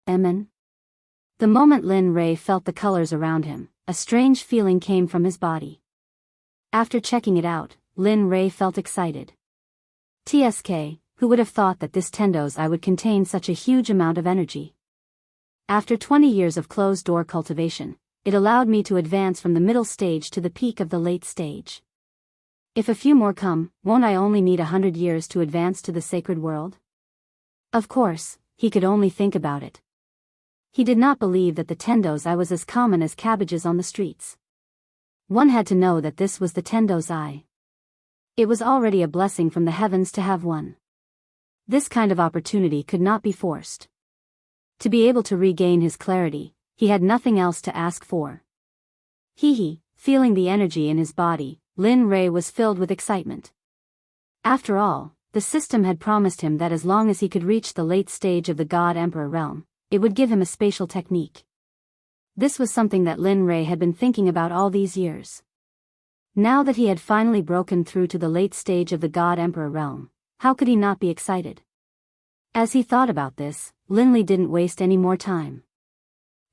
Amen. The moment Lin Rei felt the colors around him, a strange feeling came from his body. After checking it out, Lin Rei felt excited. TSK, who would have thought that this Tendo's eye would contain such a huge amount of energy? After 20 years of closed-door cultivation, it allowed me to advance from the middle stage to the peak of the late stage. If a few more come, won't I only need 100 years to advance to the sacred world? Of course, he could only think about it. He did not believe that the Tendo's eye was as common as cabbages on the streets. One had to know that this was the Tendo's eye. It was already a blessing from the heavens to have one. This kind of opportunity could not be forced. To be able to regain his clarity, he had nothing else to ask for. Feeling the energy in his body, Lin Rei was filled with excitement. After all, the system had promised him that as long as he could reach the late stage of the God-Emperor realm, it would give him a spatial technique. This was something that Lin Rei had been thinking about all these years. Now that he had finally broken through to the late stage of the God-Emperor realm, how could he not be excited? As he thought about this, Linley didn't waste any more time.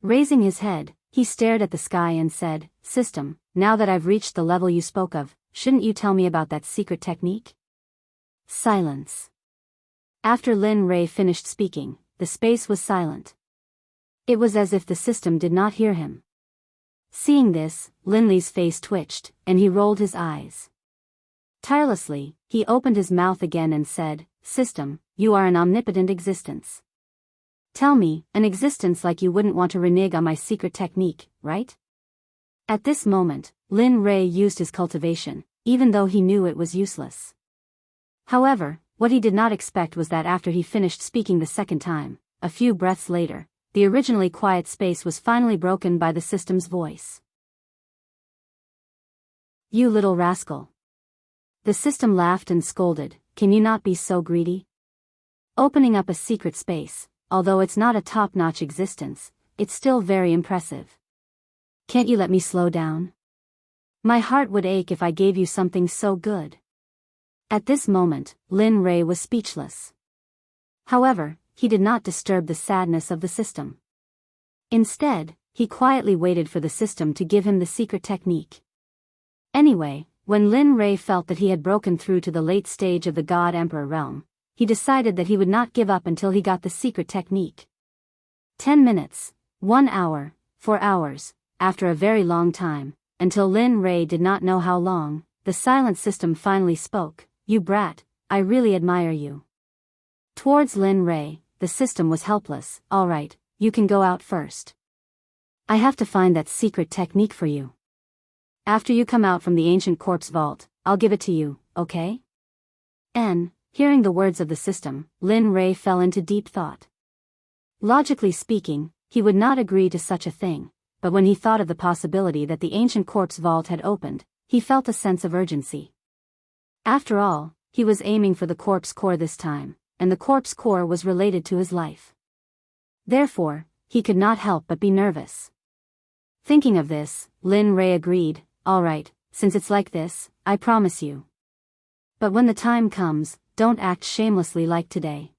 Raising his head, he stared at the sky and said, "System, now that I've reached the level you spoke of, shouldn't you tell me about that secret technique?" Silence. After Lin Rei finished speaking, the space was silent. It was as if the system did not hear him. Seeing this, Linley's face twitched, and he rolled his eyes. Tirelessly, he opened his mouth again and said, "System, you are an omnipotent existence. Tell me, an existence like you wouldn't want to renege on my secret technique, right?" At this moment, Lin Rei used his cultivation, even though he knew it was useless. However, What he did not expect was that after he finished speaking the second time, a few breaths later, the originally quiet space was finally broken by the system's voice. "You little rascal." The system laughed and scolded, "Can you not be so greedy? Opening up a secret space, although it's not a top-notch existence, it's still very impressive. Can't you let me slow down? My heart would ache if I gave you something so good." At this moment, Lin Rei was speechless. However, he did not disturb the sadness of the system. Instead, he quietly waited for the system to give him the secret technique. Anyway, when Lin Rei felt that he had broken through to the late stage of the God Emperor realm, he decided that he would not give up until he got the secret technique. 10 minutes, 1 hour, 4 hours, after a very long time, until Lin Rei did not know how long, the silent system finally spoke, "You brat, I really admire you." Towards Lin Rei, the system was helpless. "All right, you can go out first. I have to find that secret technique for you. After you come out from the ancient corpse vault, I'll give it to you, okay?" Hearing the words of the system, Lin Rei fell into deep thought. Logically speaking, he would not agree to such a thing, but when he thought of the possibility that the ancient corpse vault had opened, he felt a sense of urgency. After all, he was aiming for the corpse core this time, and the corpse core was related to his life. Therefore, he could not help but be nervous. Thinking of this, Lin Rei agreed, "All right, since it's like this, I promise you. But when the time comes, don't act shamelessly like today.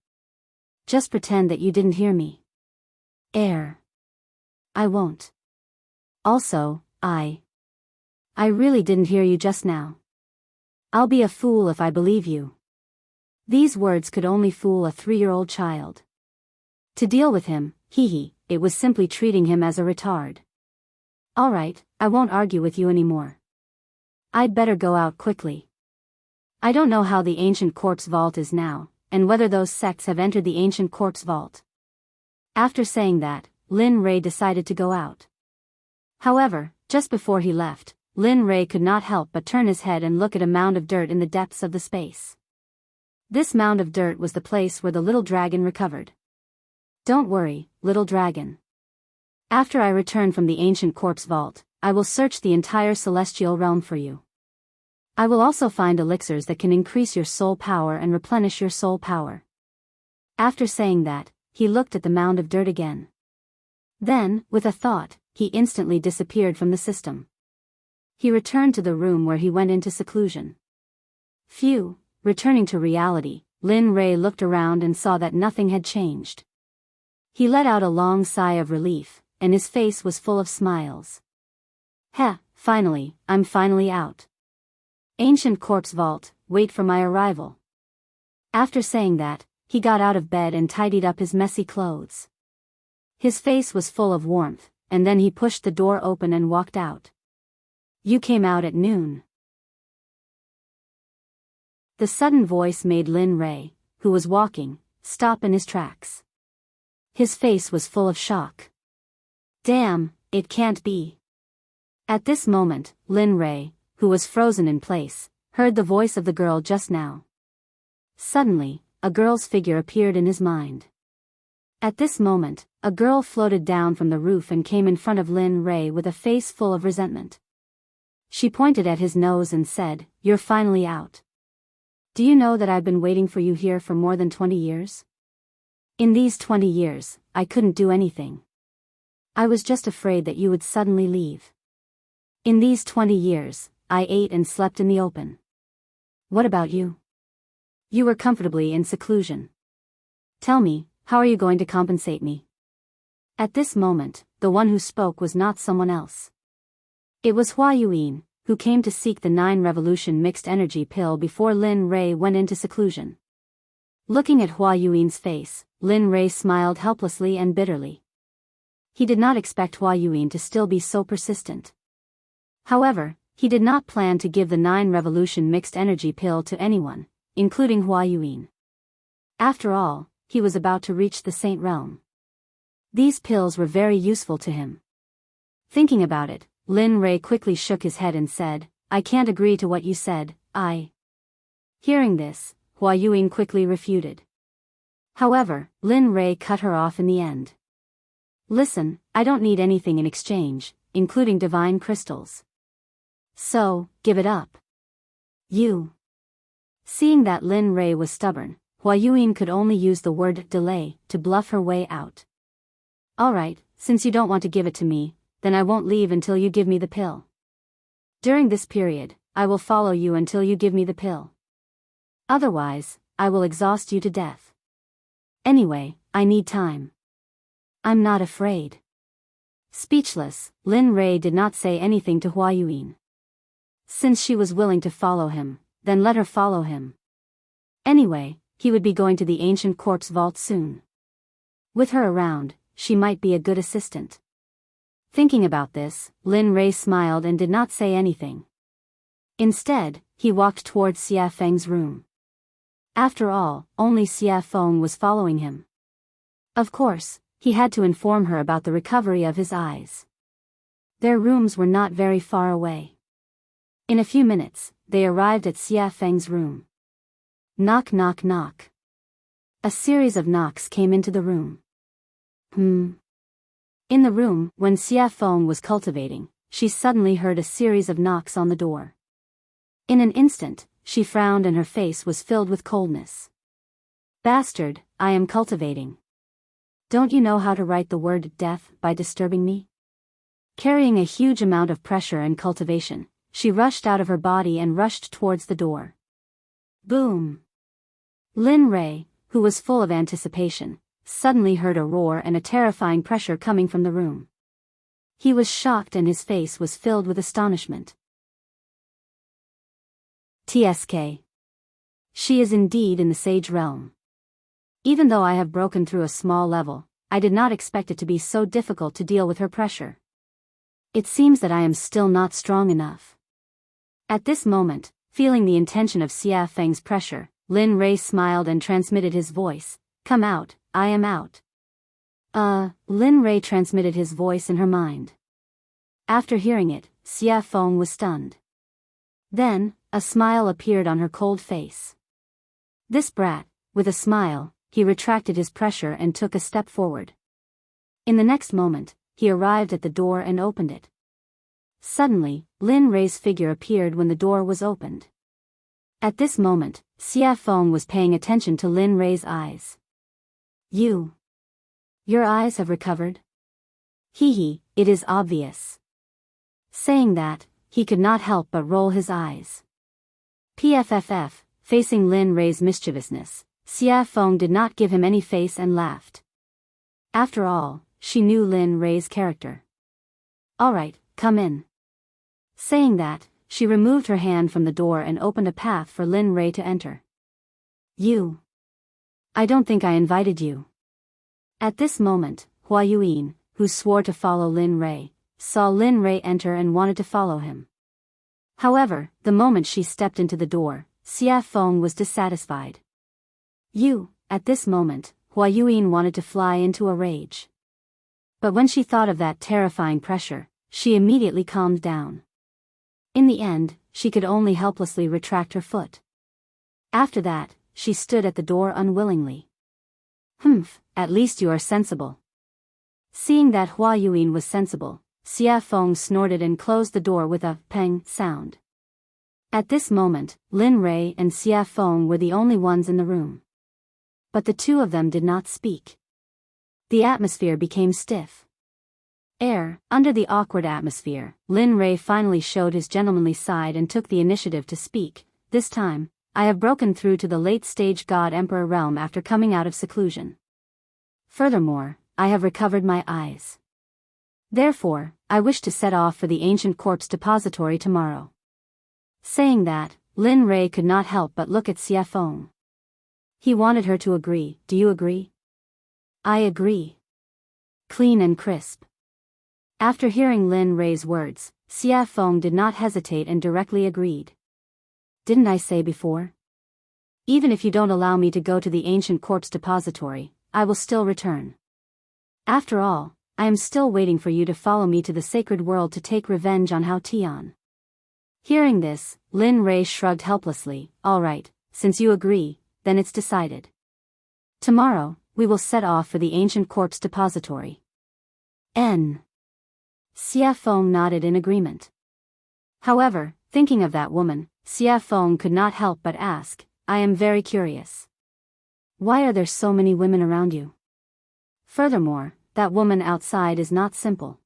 Just pretend that you didn't hear me." "I won't. Also, I really didn't hear you just now. I'll be a fool if I believe you." These words could only fool a 3-year-old child. To deal with him, it was simply treating him as a retard. "All right, I won't argue with you anymore. I'd better go out quickly. I don't know how the ancient corpse vault is now, and whether those sects have entered the ancient corpse vault." After saying that, Lin Rei decided to go out. However, just before he left, Lin Rei could not help but turn his head and look at a mound of dirt in the depths of the space. This mound of dirt was the place where the little dragon recovered. "Don't worry, little dragon. After I return from the ancient corpse vault, I will search the entire celestial realm for you. I will also find elixirs that can increase your soul power and replenish your soul power." After saying that, he looked at the mound of dirt again. Then, with a thought, he instantly disappeared from the system. He returned to the room where he went into seclusion. Phew, returning to reality, Lin Rei looked around and saw that nothing had changed. He let out a long sigh of relief, and his face was full of smiles. Finally, I'm finally out. Ancient corpse vault, wait for my arrival." After saying that, he got out of bed and tidied up his messy clothes. His face was full of warmth, and then he pushed the door open and walked out. "You came out at noon." The sudden voice made Lin Rei, who was walking, stop in his tracks. His face was full of shock. "Damn, it can't be." At this moment, Lin Rei, who was frozen in place, heard the voice of the girl just now. Suddenly, a girl's figure appeared in his mind. At this moment, a girl floated down from the roof and came in front of Lin Rei with a face full of resentment. She pointed at his nose and said, "You're finally out. Do you know that I've been waiting for you here for more than 20 years? In these 20 years, I couldn't do anything. I was just afraid that you would suddenly leave. In these 20 years, I ate and slept in the open. What about you? You were comfortably in seclusion. Tell me, how are you going to compensate me?" At this moment, the one who spoke was not someone else. It was Hua Yuan, who came to seek the 9-revolution mixed energy pill before Lin Rei went into seclusion. Looking at Hua Yuan's face, Lin Rei smiled helplessly and bitterly. He did not expect Hua Yuan to still be so persistent. However, he did not plan to give the 9-revolution mixed energy pill to anyone, including Hua Yuan. After all, he was about to reach the Saint Realm. These pills were very useful to him. Thinking about it, Lin Rei quickly shook his head and said, "I can't agree to what you said, I." Hearing this, Hua Yuan quickly refuted. However, Lin Rei cut her off in the end. Listen, I don't need anything in exchange, including divine crystals. So, give it up. You. Seeing that Lin Rei was stubborn, Hua Yuan could only use the word delay to bluff her way out. Alright, since you don't want to give it to me, then I won't leave until you give me the pill. During this period, I will follow you until you give me the pill. Otherwise, I will exhaust you to death. Anyway, I need time. I'm not afraid. Speechless, Lin Rei did not say anything to Hua Yuan. Since she was willing to follow him, then let her follow him. Anyway, he would be going to the ancient corpse vault soon. With her around, she might be a good assistant. Thinking about this, Lin Rei smiled and did not say anything. Instead, he walked towards Xia Feng's room. After all, only Xia Feng was following him. Of course, he had to inform her about the recovery of his eyes. Their rooms were not very far away. In a few minutes, they arrived at Xia Feng's room. Knock knock knock. A series of knocks came into the room. In the room, when Xia Feng was cultivating, she suddenly heard a series of knocks on the door. In an instant, she frowned and her face was filled with coldness. Bastard, I am cultivating. Don't you know how to write the word death by disturbing me? Carrying a huge amount of pressure and cultivation, she rushed out of her body and rushed towards the door. Boom! Lin Rei, who was full of anticipation, suddenly heard a roar and a terrifying pressure coming from the room. He was shocked and his face was filled with astonishment. TSK. She is indeed in the sage realm. Even though I have broken through a small level, I did not expect it to be so difficult to deal with her pressure. It seems that I am still not strong enough. At this moment, feeling the intention of Xia Feng's pressure, Lin Rei smiled and transmitted his voice, "Come out, I am out." Lin Rei transmitted his voice in her mind. After hearing it, Xia Feng was stunned. Then, a smile appeared on her cold face. This brat, with a smile, he retracted his pressure and took a step forward. In the next moment, he arrived at the door and opened it. Suddenly, Lin Rei's figure appeared when the door was opened. At this moment, Xia Feng was paying attention to Lin Rei's eyes. Your eyes have recovered? Hee, it is obvious. Saying that, he could not help but roll his eyes. PFFF, facing Lin Rei's mischievousness, Xia Feng did not give him any face and laughed. After all, she knew Lin Rei's character. Alright, come in. Saying that, she removed her hand from the door and opened a path for Lin Rei to enter. I don't think I invited you. At this moment, Hua Yuan, who swore to follow Lin Rei, saw Lin Rei enter and wanted to follow him. However, the moment she stepped into the door, Xia Feng was dissatisfied. At this moment, Hua Yuan wanted to fly into a rage. But when she thought of that terrifying pressure, she immediately calmed down. In the end, she could only helplessly retract her foot. After that, she stood at the door unwillingly. At least you are sensible. Seeing that Hua Yuan was sensible, Xia Feng snorted and closed the door with a peng sound. At this moment, Lin Rei and Xia Feng were the only ones in the room. But the two of them did not speak. The atmosphere became stiff. Under the awkward atmosphere, Lin Rei finally showed his gentlemanly side and took the initiative to speak. This time, I have broken through to the late-stage God-Emperor realm after coming out of seclusion. Furthermore, I have recovered my eyes. Therefore, I wish to set off for the ancient corpse depository tomorrow. Saying that, Lin Rei could not help but look at Xia Feng. He wanted her to agree. Do you agree? I agree. Clean and crisp. After hearing Lin Rei's words, Xia Feng did not hesitate and directly agreed. Didn't I say before? Even if you don't allow me to go to the ancient corpse depository, I will still return. After all, I am still waiting for you to follow me to the sacred world to take revenge on Hao Tian. Hearing this, Lin Rei shrugged helplessly. Alright, since you agree, then it's decided. Tomorrow, we will set off for the ancient corpse depository. N. Xia Feng nodded in agreement. However, thinking of that woman, Xia Feng could not help but ask, I am very curious. Why are there so many women around you? Furthermore, that woman outside is not simple.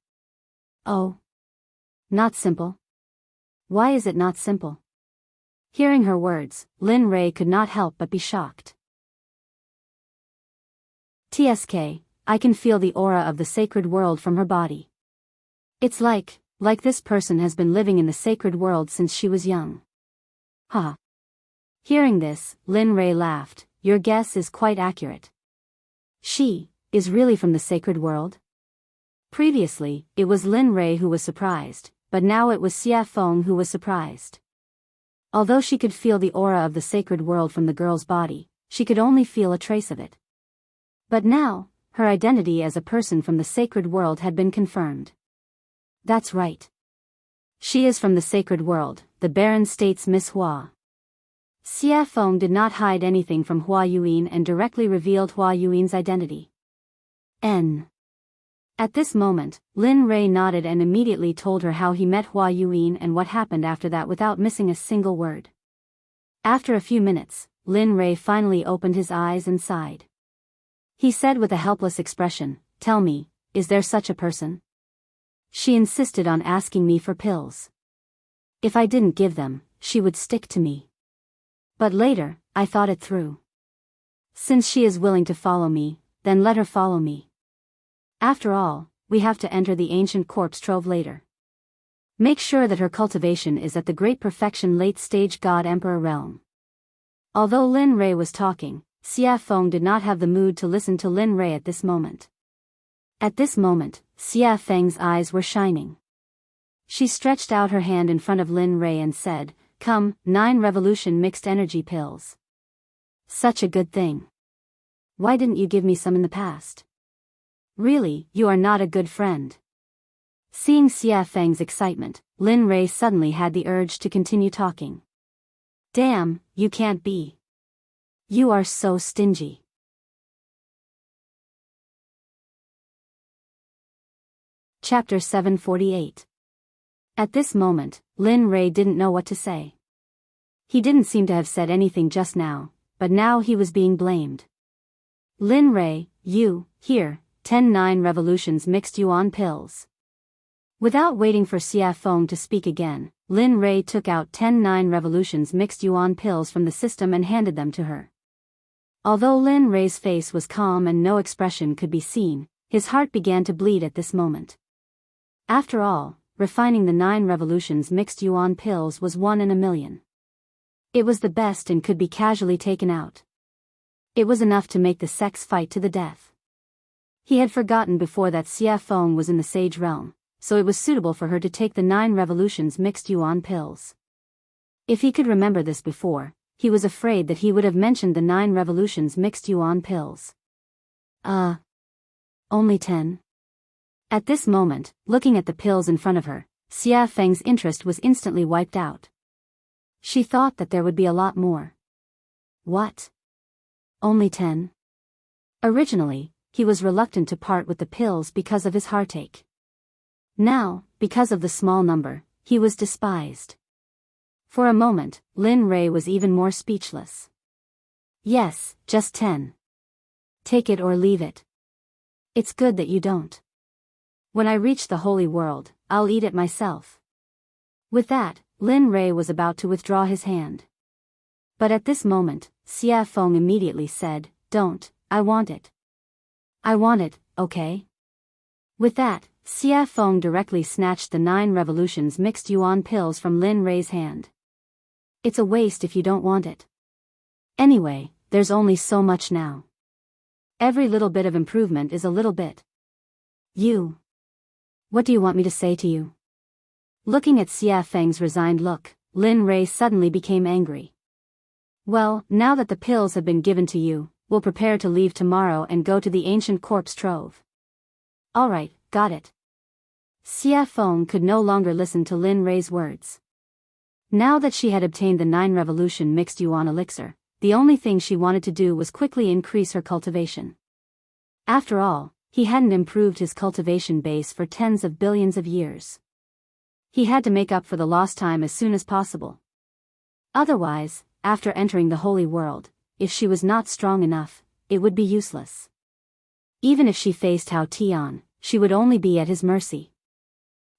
Oh. Not simple? Why is it not simple? Hearing her words, Lin Rei could not help but be shocked. TSK, I can feel the aura of the sacred world from her body. It's like this person has been living in the sacred world since she was young. Ha. Hearing this, Lin Rei laughed, your guess is quite accurate. She is really from the sacred world? Previously, it was Lin Rei who was surprised, but now it was Xia Feng who was surprised. Although she could feel the aura of the sacred world from the girl's body, she could only feel a trace of it. But now, her identity as a person from the sacred world had been confirmed. That's right. She is from the sacred world, the Baron states Miss Hua. Xia Feng did not hide anything from Hua Yuan and directly revealed Hua Yuan's identity. N. At this moment, Lin Rei nodded and immediately told her how he met Hua Yuan and what happened after that without missing a single word. After a few minutes, Lin Rei finally opened his eyes and sighed. He said with a helpless expression, tell me, is there such a person? She insisted on asking me for pills. If I didn't give them, she would stick to me. But later, I thought it through. Since she is willing to follow me, then let her follow me. After all, we have to enter the ancient corpse trove later. Make sure that her cultivation is at the great perfection late-stage God-Emperor realm. Although Lin Rei was talking, Xia Feng did not have the mood to listen to Lin Rei at this moment. At this moment, Xia Feng's eyes were shining. She stretched out her hand in front of Lin Rei and said, come, 9 revolution mixed energy pills. Such a good thing. Why didn't you give me some in the past? Really, you are not a good friend. Seeing Xia Feng's excitement, Lin Rei suddenly had the urge to continue talking. Damn, you can't be. You are so stingy. Chapter 748. At this moment, Lin Rei didn't know what to say. He didn't seem to have said anything just now, but now he was being blamed. Lin Rei, you, here, 10 revolutions mixed yuan pills. Without waiting for Xia Feng to speak again, Lin Rei took out 10 revolutions mixed yuan pills from the system and handed them to her. Although Lin Rei's face was calm and no expression could be seen, his heart began to bleed at this moment. After all, refining the 9 revolutions mixed yuan pills was 1 in a million. It was the best and could be casually taken out. It was enough to make the Sects fight to the death. He had forgotten before that Xia Feng was in the sage realm, so it was suitable for her to take the 9 revolutions mixed yuan pills. If he could remember this before, he was afraid that he would have mentioned the 9 revolutions mixed yuan pills. Only 10? At this moment, looking at the pills in front of her, Xia Feng's interest was instantly wiped out. She thought that there would be a lot more. What? Only 10? Originally, he was reluctant to part with the pills because of his heartache. Now, because of the small number, he was despised. For a moment, Lin Rei was even more speechless. Yes, just 10. Take it or leave it. It's good that you don't. When I reach the holy world, I'll eat it myself. With that, Lin Rei was about to withdraw his hand. But at this moment, Xia Feng immediately said, don't, I want it. I want it, okay? With that, Xia Feng directly snatched the 9 revolutions mixed yuan pills from Lin Rei's hand. It's a waste if you don't want it. Anyway, there's only so much now. Every little bit of improvement is a little bit. You. What do you want me to say to you? Looking at Xia Feng's resigned look, Lin Rei suddenly became angry. Well, now that the pills have been given to you, we'll prepare to leave tomorrow and go to the ancient corpse trove. Alright, got it. Xia Feng could no longer listen to Lin Rei's words. Now that she had obtained the 9 revolution mixed yuan elixir, the only thing she wanted to do was quickly increase her cultivation. After all, he hadn't improved his cultivation base for tens of billions of years. He had to make up for the lost time as soon as possible. Otherwise, after entering the holy world, if she was not strong enough, it would be useless. Even if she faced Hao Tian, she would only be at his mercy.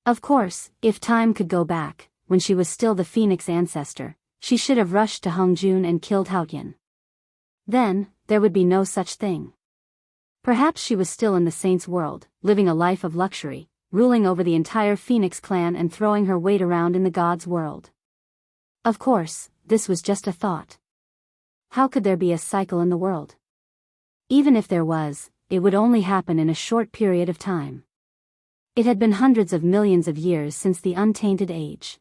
Of course, if time could go back, when she was still the Phoenix ancestor, she should have rushed to Hongjun and killed Haotian. Then, there would be no such thing. Perhaps she was still in the saint's world, living a life of luxury, ruling over the entire Phoenix clan and throwing her weight around in the gods' world. Of course, this was just a thought. How could there be a cycle in the world? Even if there was, it would only happen in a short period of time. It had been hundreds of millions of years since the untainted age.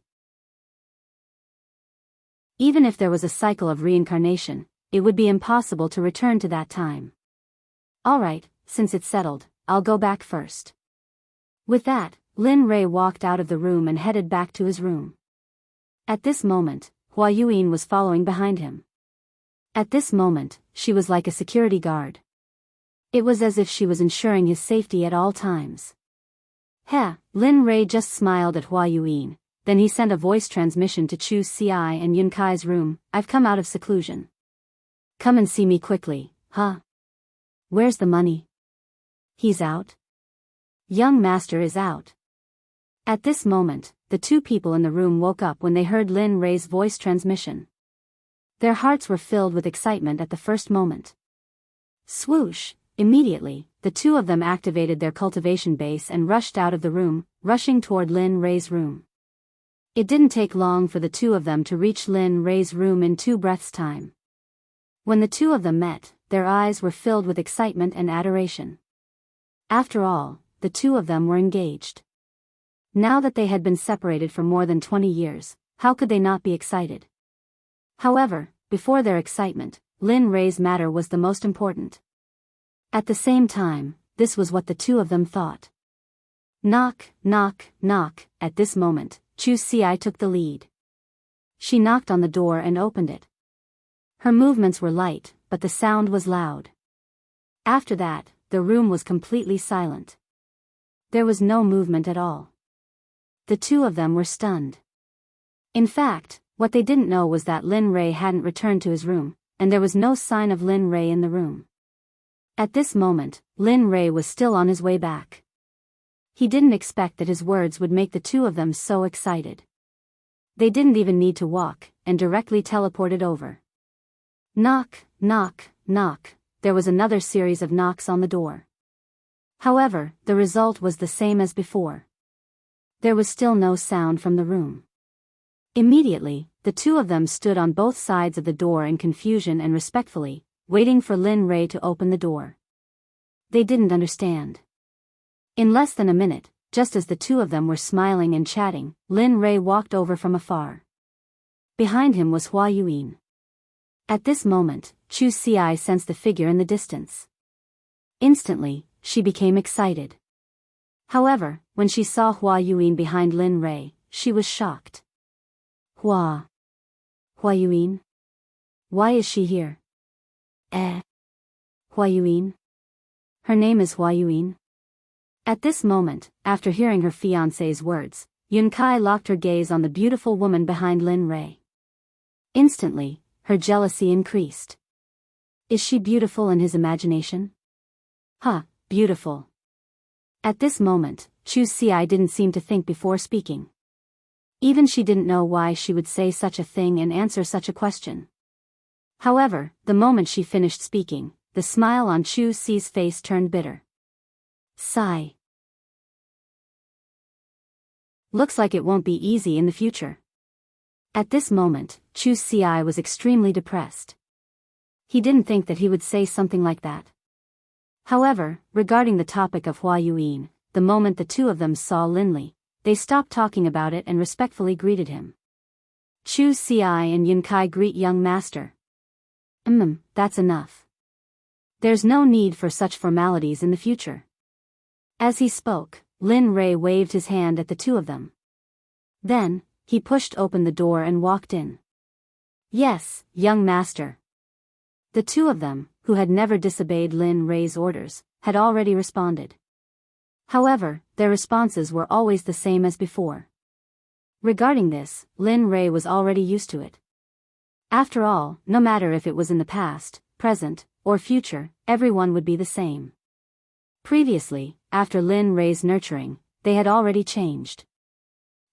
Even if there was a cycle of reincarnation, it would be impossible to return to that time. Alright, since it's settled, I'll go back first. With that, Lin Rei walked out of the room and headed back to his room. At this moment, Hua Yuan was following behind him. At this moment, she was like a security guard. It was as if she was ensuring his safety at all times. Lin Rei just smiled at Hua Yuan, then he sent a voice transmission to Chu Ci and Yun Kai's room. I've come out of seclusion. Come and see me quickly, huh? Where's the money? He's out? Young master is out. At this moment, the two people in the room woke up when they heard Lin Rei's voice transmission. Their hearts were filled with excitement at the first moment. Swoosh! Immediately, the two of them activated their cultivation base and rushed out of the room, rushing toward Lin Rei's room. It didn't take long for the two of them to reach Lin Rei's room in 2 breaths' time. When the two of them met, their eyes were filled with excitement and adoration. After all, the two of them were engaged. Now that they had been separated for more than 20 years, how could they not be excited? However, before their excitement, Lin Rei's matter was the most important. At the same time, this was what the two of them thought. Knock, knock, knock. At this moment, Chu Ci took the lead. She knocked on the door and opened it. Her movements were light, but the sound was loud. After that, the room was completely silent. There was no movement at all. The two of them were stunned. In fact, what they didn't know was that Lin Rei hadn't returned to his room, and there was no sign of Lin Rei in the room. At this moment, Lin Rei was still on his way back. He didn't expect that his words would make the two of them so excited. They didn't even need to walk, and directly teleported over. Knock, knock, knock. There was another series of knocks on the door. However, the result was the same as before. There was still no sound from the room. Immediately, the two of them stood on both sides of the door in confusion and respectfully, waiting for Lin Rei to open the door. They didn't understand. In less than a minute, just as the two of them were smiling and chatting, Lin Rei walked over from afar. Behind him was Hua Yuan. At this moment, Chu Ci sensed the figure in the distance. Instantly, she became excited. However, when she saw Hua Yuan behind Lin Rei, she was shocked. Hua Yuan? Why is she here? Hua Yuan? Her name is Hua Yuan. At this moment, after hearing her fiancé's words, Yun Kai locked her gaze on the beautiful woman behind Lin Rei. Instantly, her jealousy increased. Is she beautiful in his imagination? Beautiful. At this moment, Chu Ci didn't seem to think before speaking. Even she didn't know why she would say such a thing and answer such a question. However, the moment she finished speaking, the smile on Chu Ci's face turned bitter. Sigh. Looks like it won't be easy in the future. At this moment, Chu Ci was extremely depressed. He didn't think that he would say something like that. However, regarding the topic of Hua Yuan, the moment the two of them saw Lin Li, they stopped talking about it and respectfully greeted him. Chu Ci and Yun Kai greet young master. That's enough. There's no need for such formalities in the future. As he spoke, Lin Rei waved his hand at the two of them. Then, he pushed open the door and walked in. Yes, young master. The two of them, who had never disobeyed Lin Rei's orders, had already responded. However, their responses were always the same as before. Regarding this, Lin Rei was already used to it. After all, no matter if it was in the past, present, or future, everyone would be the same. Previously, after Lin Rei's nurturing, they had already changed.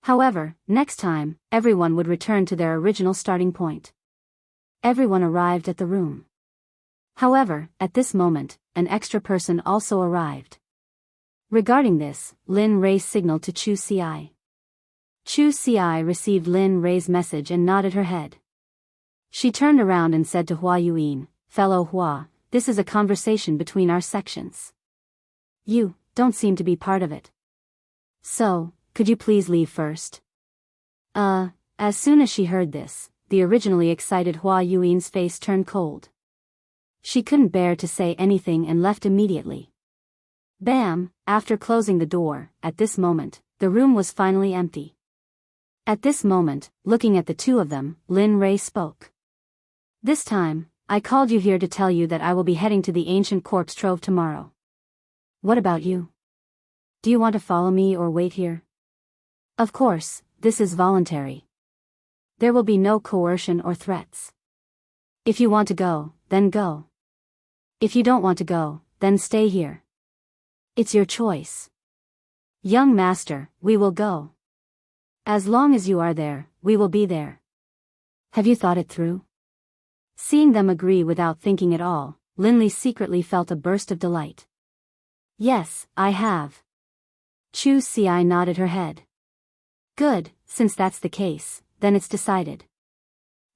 However, next time, everyone would return to their original starting point. Everyone arrived at the room. However, at this moment, an extra person also arrived. Regarding this, Lin Rei signaled to Chu Xi. Chu Xi received Lin Rei's message and nodded her head. She turned around and said to Hua Yuan, "Fellow Hua, this is a conversation between our sections. You don't seem to be part of it. So, could you please leave first?" As soon as she heard this, the originally excited Hua Yuan's face turned cold. She couldn't bear to say anything and left immediately. Bam! After closing the door, at this moment, the room was finally empty. At this moment, looking at the two of them, Lin Rei spoke. "This time, I called you here to tell you that I will be heading to the ancient corpse trove tomorrow. What about you? Do you want to follow me or wait here? Of course, this is voluntary. There will be no coercion or threats. If you want to go, then go. If you don't want to go, then stay here. It's your choice. Young master, we will go. As long as you are there, we will be there. Have you thought it through?" Seeing them agree without thinking at all, Linley secretly felt a burst of delight. "Yes, I have." Chu Xi nodded her head. "Good, since that's the case, then it's decided.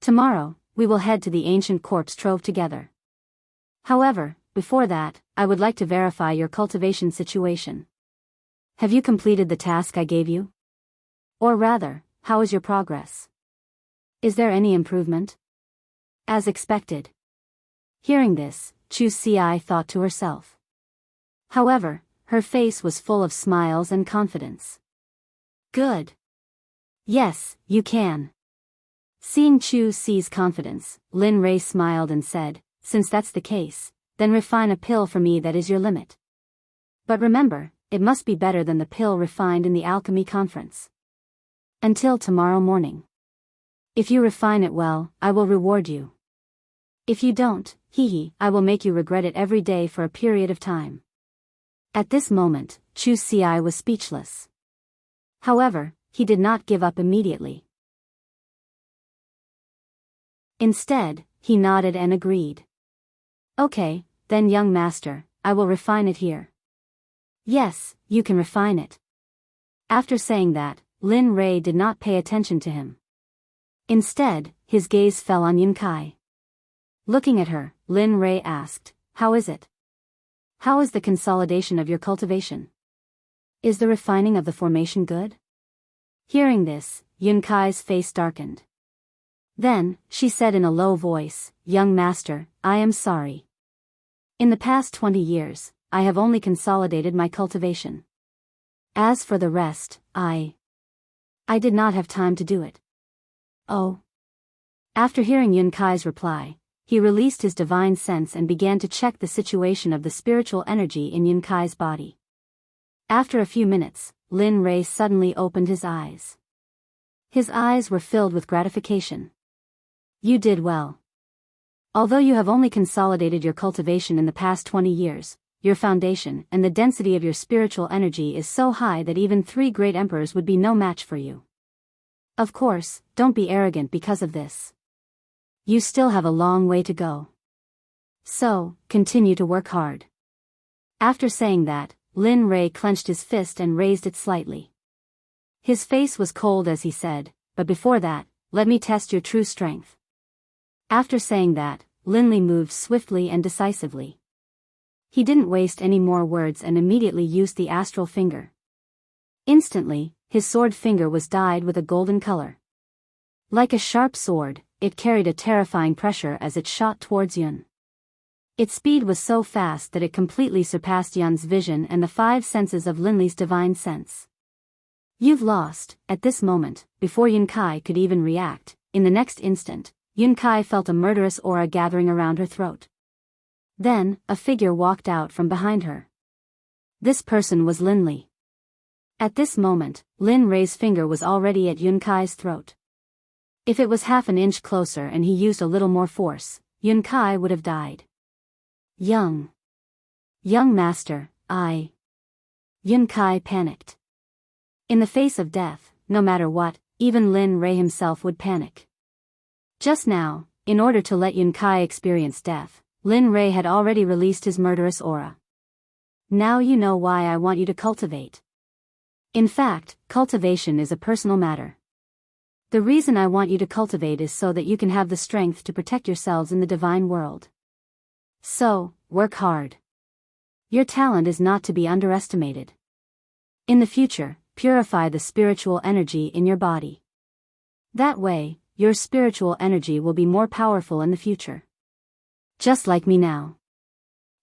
Tomorrow, we will head to the ancient corpse trove together. However, before that, I would like to verify your cultivation situation. Have you completed the task I gave you? Or rather, how is your progress? Is there any improvement?" As expected. Hearing this, Chu Xi thought to herself. However, her face was full of smiles and confidence. "Good. Yes, you can." Seeing Chu Xi's confidence, Lin Rei smiled and said, "Since that's the case, then refine a pill for me that is your limit. But remember, it must be better than the pill refined in the alchemy conference. Until tomorrow morning. If you refine it well, I will reward you. If you don't, I will make you regret it every day for a period of time." At this moment, Chu Xi was speechless. However, he did not give up immediately. Instead, he nodded and agreed. "Okay, then young master, I will refine it here." "Yes, you can refine it." After saying that, Lin Rei did not pay attention to him. Instead, his gaze fell on Yunkai. Looking at her, Lin Rei asked, "How is it? How is the consolidation of your cultivation? Is the refining of the formation good?" Hearing this, Yunkai's face darkened. Then, she said in a low voice, "Young master, I am sorry. In the past 20 years, I have only consolidated my cultivation. As for the rest, I did not have time to do it." "Oh." After hearing Yunkai's reply, he released his divine sense and began to check the situation of the spiritual energy in Yunkai's body. After a few minutes, Lin Rei suddenly opened his eyes. His eyes were filled with gratification. "You did well. Although you have only consolidated your cultivation in the past 20 years, your foundation and the density of your spiritual energy is so high that even 3 great emperors would be no match for you. Of course, don't be arrogant because of this. You still have a long way to go. So, continue to work hard." After saying that, Lin Rei clenched his fist and raised it slightly. His face was cold as he said, "But before that, let me test your true strength." After saying that, Linley moved swiftly and decisively. He didn't waste any more words and immediately used the astral finger. Instantly, his sword finger was dyed with a golden color. Like a sharp sword, it carried a terrifying pressure as it shot towards Yun. Its speed was so fast that it completely surpassed Yun's vision and the 5 senses of Linley's divine sense. "You've lost." At this moment, before Yunkai could even react, in the next instant, Yun Kai felt a murderous aura gathering around her throat. Then, a figure walked out from behind her. This person was Lin Li. At this moment, Lin Rei's finger was already at Yun Kai's throat. If it was half an inch closer and he used a little more force, Yun Kai would have died. Young master, Yun Kai panicked. In the face of death, no matter what, even Lin Rei himself would panic. Just now, in order to let Yun Kai experience death, Lin Rei had already released his murderous aura. Now you know why I want you to cultivate. In fact, cultivation is a personal matter. The reason I want you to cultivate is so that you can have the strength to protect yourselves in the divine world. So, work hard. Your talent is not to be underestimated. In the future, purify the spiritual energy in your body. That way, your spiritual energy will be more powerful in the future. Just like me now.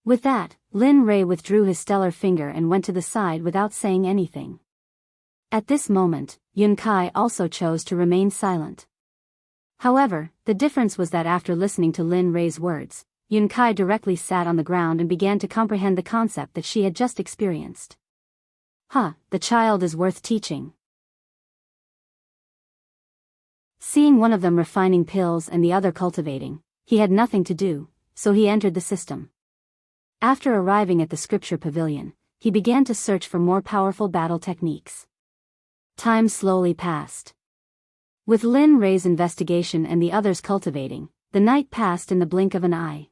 With that, Lin Rei withdrew his stellar finger and went to the side without saying anything. At this moment, Yun Kai also chose to remain silent. However, the difference was that after listening to Lin Rei's words, Yun Kai directly sat on the ground and began to comprehend the concept that she had just experienced. The child is worth teaching. Seeing one of them refining pills and the other cultivating, he had nothing to do, so he entered the system. After arriving at the scripture pavilion, he began to search for more powerful battle techniques. Time slowly passed. With Lin Rei's investigation and the others cultivating, the night passed in the blink of an eye.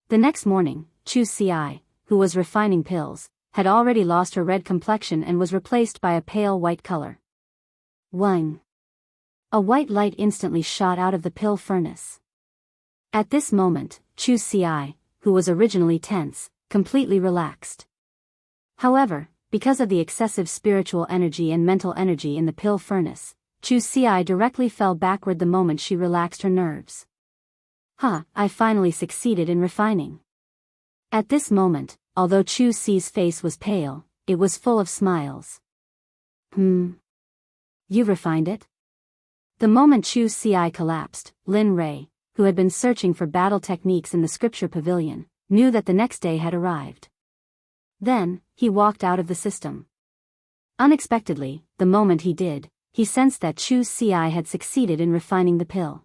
The next morning, Chu Ci, who was refining pills, had already lost her red complexion and was replaced by a pale white color. Wang! A white light instantly shot out of the pill furnace. At this moment, Chu Ci, who was originally tense, completely relaxed. However, because of the excessive spiritual energy and mental energy in the pill furnace, Chu Ci directly fell backward the moment she relaxed her nerves. I finally succeeded in refining. At this moment, although Chu Ci's face was pale, it was full of smiles. You refined it? The moment Chu Ci collapsed, Lin Rei, who had been searching for battle techniques in the scripture pavilion, knew that the next day had arrived. Then, he walked out of the system. Unexpectedly, the moment he did, he sensed that Chu Ci had succeeded in refining the pill.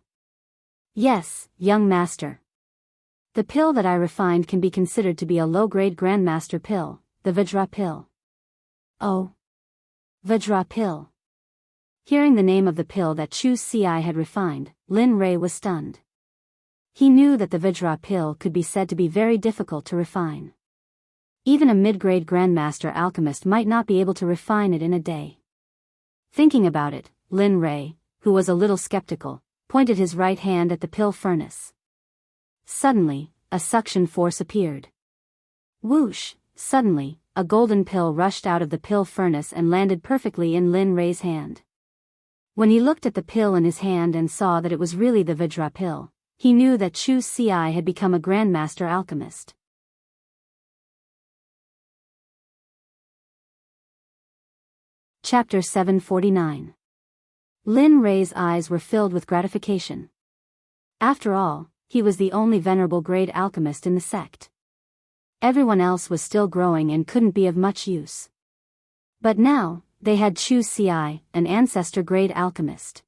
Yes, young master. The pill that I refined can be considered to be a low-grade grandmaster pill, the Vajra pill. Oh. Vajra pill. Hearing the name of the pill that Chu Ci had refined, Lin Rei was stunned. He knew that the Vajra pill could be said to be very difficult to refine. Even a mid-grade grandmaster alchemist might not be able to refine it in a day. Thinking about it, Lin Rei, who was a little skeptical, pointed his right hand at the pill furnace. Suddenly, a suction force appeared. Whoosh! Suddenly, a golden pill rushed out of the pill furnace and landed perfectly in Lin Rei's hand. When he looked at the pill in his hand and saw that it was really the Vajra pill, he knew that Chu Ci had become a grandmaster alchemist. Chapter 749. Lin Rei's eyes were filled with gratification. After all, he was the only venerable grade alchemist in the sect. Everyone else was still growing and couldn't be of much use. But now, they had Chu Ci, an ancestor grade alchemist.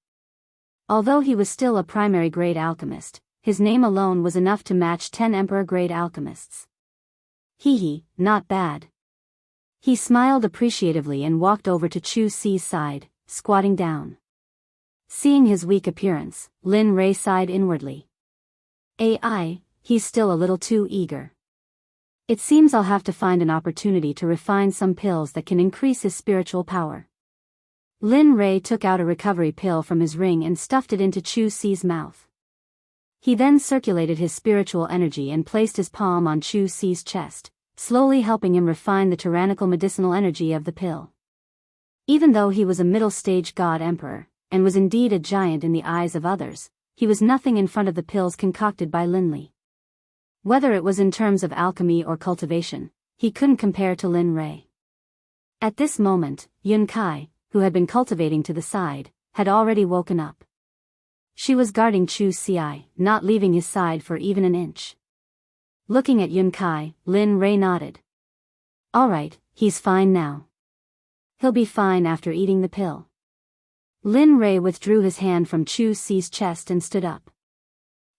Although he was still a primary grade alchemist, his name alone was enough to match 10 emperor grade alchemists. Not bad. He smiled appreciatively and walked over to Chu Ci's side, squatting down. Seeing his weak appearance, Lin Rei sighed inwardly. He's still a little too eager. It seems I'll have to find an opportunity to refine some pills that can increase his spiritual power. Lin Rei took out a recovery pill from his ring and stuffed it into Chu Ci's mouth. He then circulated his spiritual energy and placed his palm on Chu Ci's chest, slowly helping him refine the tyrannical medicinal energy of the pill. Even though he was a middle-stage god emperor, and was indeed a giant in the eyes of others, he was nothing in front of the pills concocted by Lin Li. Whether it was in terms of alchemy or cultivation, he couldn't compare to Lin Rei. At this moment, Yun Kai, who had been cultivating to the side, had already woken up. She was guarding Chu Xi, not leaving his side for even an inch. Looking at Yun Kai, Lin Rei nodded. All right, he's fine now. He'll be fine after eating the pill. Lin Rei withdrew his hand from Chu Xi's chest and stood up.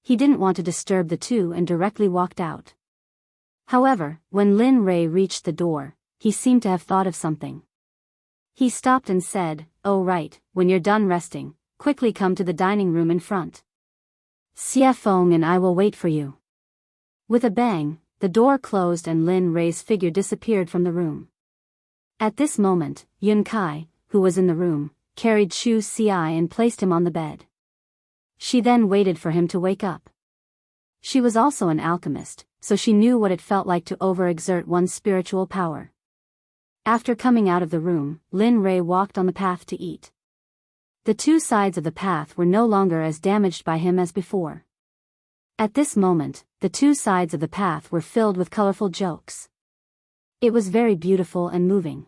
He didn't want to disturb the two and directly walked out. However, when Lin Rei reached the door, he seemed to have thought of something. He stopped and said, "Oh right, when you're done resting, quickly come to the dining room in front. Xie Feng and I will wait for you." With a bang, the door closed and Lin Rei's figure disappeared from the room. At this moment, Yun Kai, who was in the room, carried Chu Xi and placed him on the bed. She then waited for him to wake up. She was also an alchemist, so she knew what it felt like to overexert one's spiritual power. After coming out of the room, Lin Rei walked on the path to eat. The two sides of the path were no longer as damaged by him as before. At this moment, the two sides of the path were filled with colorful jokes. It was very beautiful and moving.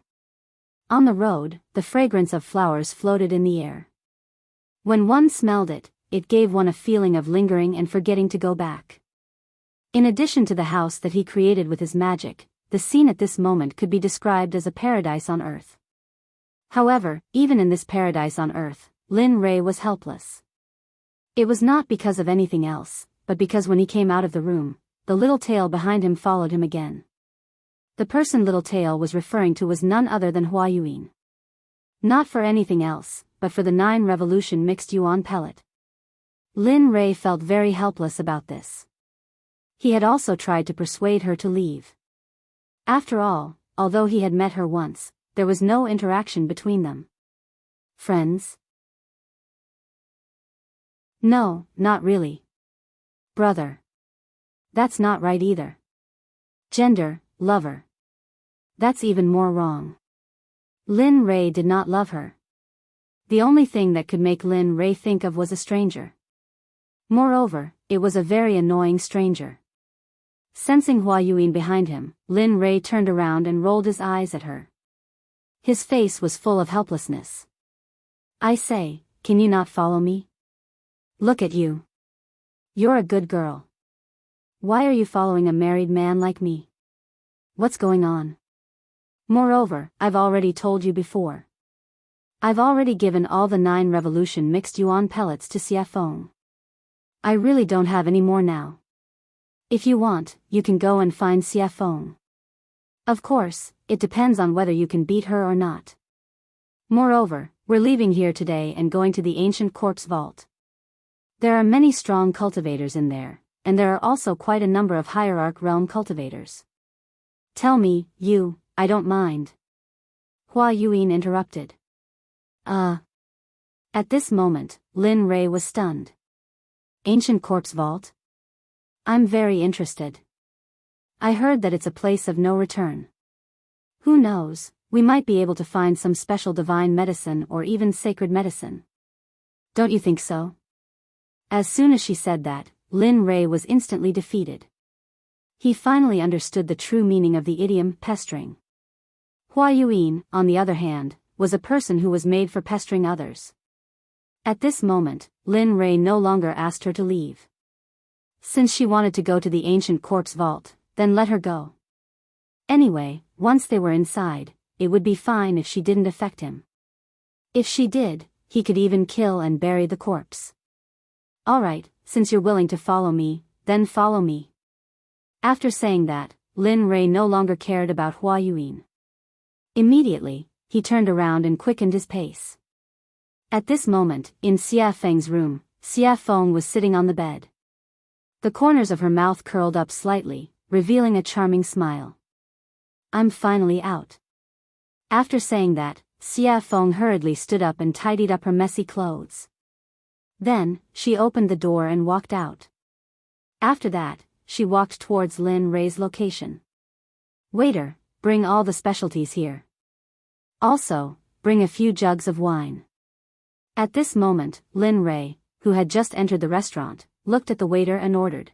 On the road, the fragrance of flowers floated in the air. When one smelled it, it gave one a feeling of lingering and forgetting to go back. In addition to the house that he created with his magic, the scene at this moment could be described as a paradise on earth. However, even in this paradise on earth, Lin Rei was helpless. It was not because of anything else, but because when he came out of the room, the little tail behind him followed him again. The person Little Tail was referring to was none other than Hua Yuan. Not for anything else, but for the 9 revolution mixed yuan pellet. Lin Rei felt very helpless about this. He had also tried to persuade her to leave. After all, although he had met her once, there was no interaction between them. Friends? No, not really. Brother. That's not right either. Gender, lover. That's even more wrong. Lin Rei did not love her. The only thing that could make Lin Rei think of was a stranger. Moreover, it was a very annoying stranger. Sensing Hua Yuan behind him, Lin Rei turned around and rolled his eyes at her. His face was full of helplessness. I say, can you not follow me? Look at you. You're a good girl. Why are you following a married man like me? What's going on? Moreover, I've already told you before. I've already given all the 9 revolution mixed yuan pellets to Xie Feng. I really don't have any more now. If you want, you can go and find Xie Feng. Of course, it depends on whether you can beat her or not. Moreover, we're leaving here today and going to the ancient corpse vault. There are many strong cultivators in there, and there are also quite a number of hierarch realm cultivators. Tell me, I don't mind. Hua Yuan interrupted. At this moment, Lin Rei was stunned. Ancient corpse vault? I'm very interested. I heard that it's a place of no return. Who knows, we might be able to find some special divine medicine or even sacred medicine. Don't you think so? As soon as she said that, Lin Rei was instantly defeated. He finally understood the true meaning of the idiom pestering. Hua Yuan, on the other hand, was a person who was made for pestering others. At this moment, Lin Rei no longer asked her to leave. Since she wanted to go to the ancient corpse vault, then let her go. Anyway, once they were inside, it would be fine if she didn't affect him. If she did, he could even kill and bury the corpse. Alright, since you're willing to follow me, then follow me. After saying that, Lin Rei no longer cared about Hua Yuan. Immediately, he turned around and quickened his pace. At this moment, in Xie Feng's room, Xie Feng was sitting on the bed. The corners of her mouth curled up slightly, revealing a charming smile. I'm finally out. After saying that, Xie Feng hurriedly stood up and tidied up her messy clothes. Then, she opened the door and walked out. After that, she walked towards Lin Rei's location. Waiter, bring all the specialties here. Also, bring a few jugs of wine. At this moment, Lin Rei, who had just entered the restaurant, looked at the waiter and ordered.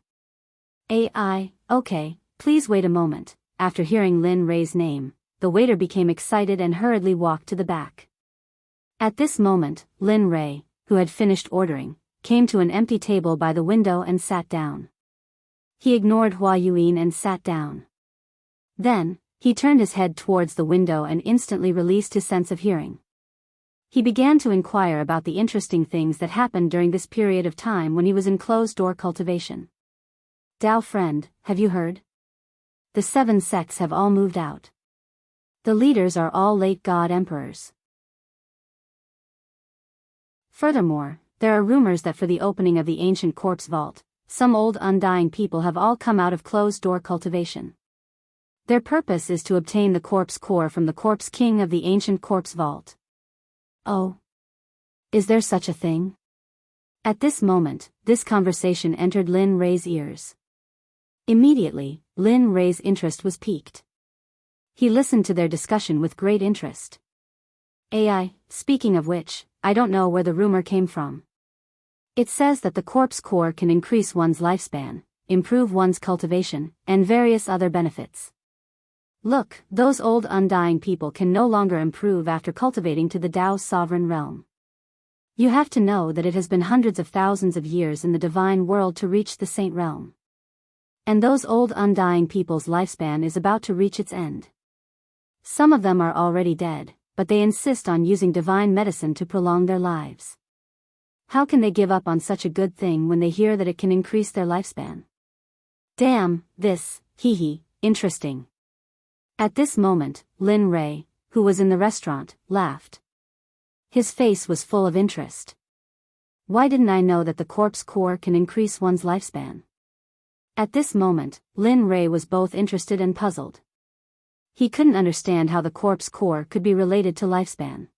Okay, please wait a moment. After hearing Lin Rei's name, the waiter became excited and hurriedly walked to the back. At this moment, Lin Rei, who had finished ordering, came to an empty table by the window and sat down. He ignored Hua Yuan and sat down. Then, he turned his head towards the window and instantly released his sense of hearing. He began to inquire about the interesting things that happened during this period of time when he was in closed-door cultivation. Dao friend, have you heard? The 7 sects have all moved out. The leaders are all late god emperors. Furthermore, there are rumors that for the opening of the ancient corpse vault, some old undying people have all come out of closed-door cultivation. Their purpose is to obtain the corpse core from the corpse king of the ancient corpse vault. Oh. Is there such a thing? At this moment, this conversation entered Lin Rei's ears. Immediately, Lin Rei's interest was piqued. He listened to their discussion with great interest. AI, speaking of which, I don't know where the rumor came from. It says that the corpse core can increase one's lifespan, improve one's cultivation, and various other benefits. Look, those old undying people can no longer improve after cultivating to the Dao's sovereign realm. You have to know that it has been hundreds of thousands of years in the divine world to reach the saint realm. And those old undying people's lifespan is about to reach its end. Some of them are already dead, but they insist on using divine medicine to prolong their lives. How can they give up on such a good thing when they hear that it can increase their lifespan? Damn, this, interesting. At this moment, Lin Rei, who was in the restaurant, laughed. His face was full of interest. Why didn't I know that the corpse core can increase one's lifespan? At this moment, Lin Rei was both interested and puzzled. He couldn't understand how the corpse core could be related to lifespan.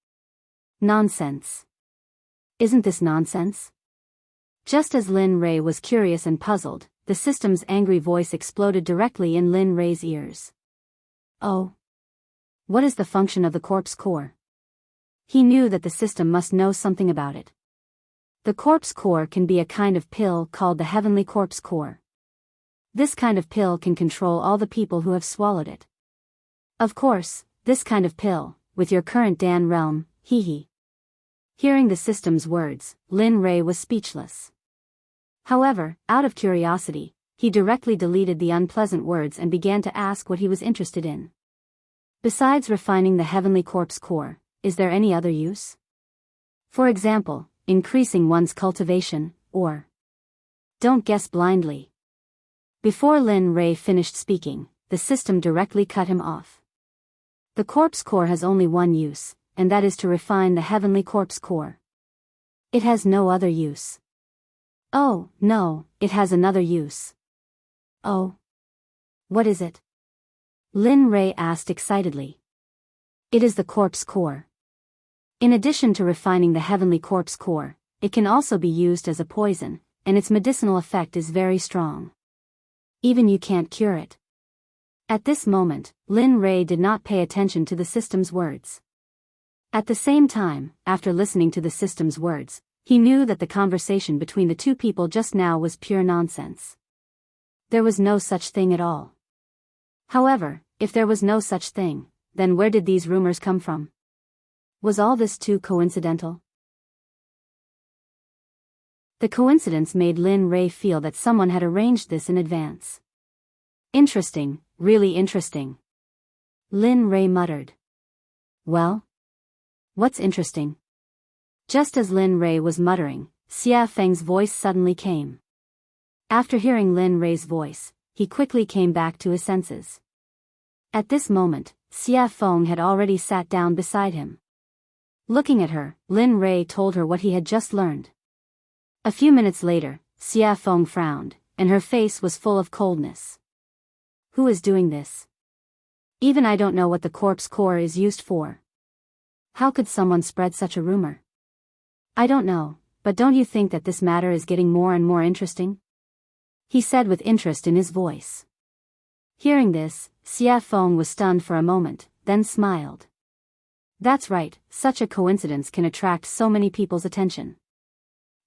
Nonsense. Isn't this nonsense? Just as Lin Rei was curious and puzzled, the system's angry voice exploded directly in Lin Rei's ears. Oh. What is the function of the corpse core? He knew that the system must know something about it. The corpse core can be a kind of pill called the heavenly corpse core. This kind of pill can control all the people who have swallowed it. Of course, this kind of pill, with your current Dan realm, Hearing the system's words, Lin Rei was speechless. However, out of curiosity, he directly deleted the unpleasant words and began to ask what he was interested in. Besides refining the heavenly corpse core, is there any other use? For example, increasing one's cultivation, or... Don't guess blindly. Before Lin Rei finished speaking, the system directly cut him off. The corpse core has only one use, and that is to refine the heavenly corpse core. It has no other use. Oh, no, it has another use. Oh. What is it? Lin Rei asked excitedly. It is the corpse core. In addition to refining the heavenly corpse core, it can also be used as a poison, and its medicinal effect is very strong. Even you can't cure it. At this moment, Lin Rei did not pay attention to the system's words. At the same time, after listening to the system's words, he knew that the conversation between the two people just now was pure nonsense. There was no such thing at all. However, if there was no such thing, then where did these rumors come from? Was all this too coincidental? The coincidence made Lin Rei feel that someone had arranged this in advance. Interesting, really interesting. Lin Rei muttered. Well? What's interesting? Just as Lin Rei was muttering, Xia Feng's voice suddenly came. After hearing Lin Rei's voice, he quickly came back to his senses. At this moment, Xia Feng had already sat down beside him. Looking at her, Lin Rei told her what he had just learned. A few minutes later, Xia Feng frowned, and her face was full of coldness. Who is doing this? Even I don't know what the corpse core is used for. How could someone spread such a rumor? I don't know, but don't you think that this matter is getting more and more interesting? He said with interest in his voice. Hearing this, Xia Feng was stunned for a moment, then smiled. That's right, such a coincidence can attract so many people's attention.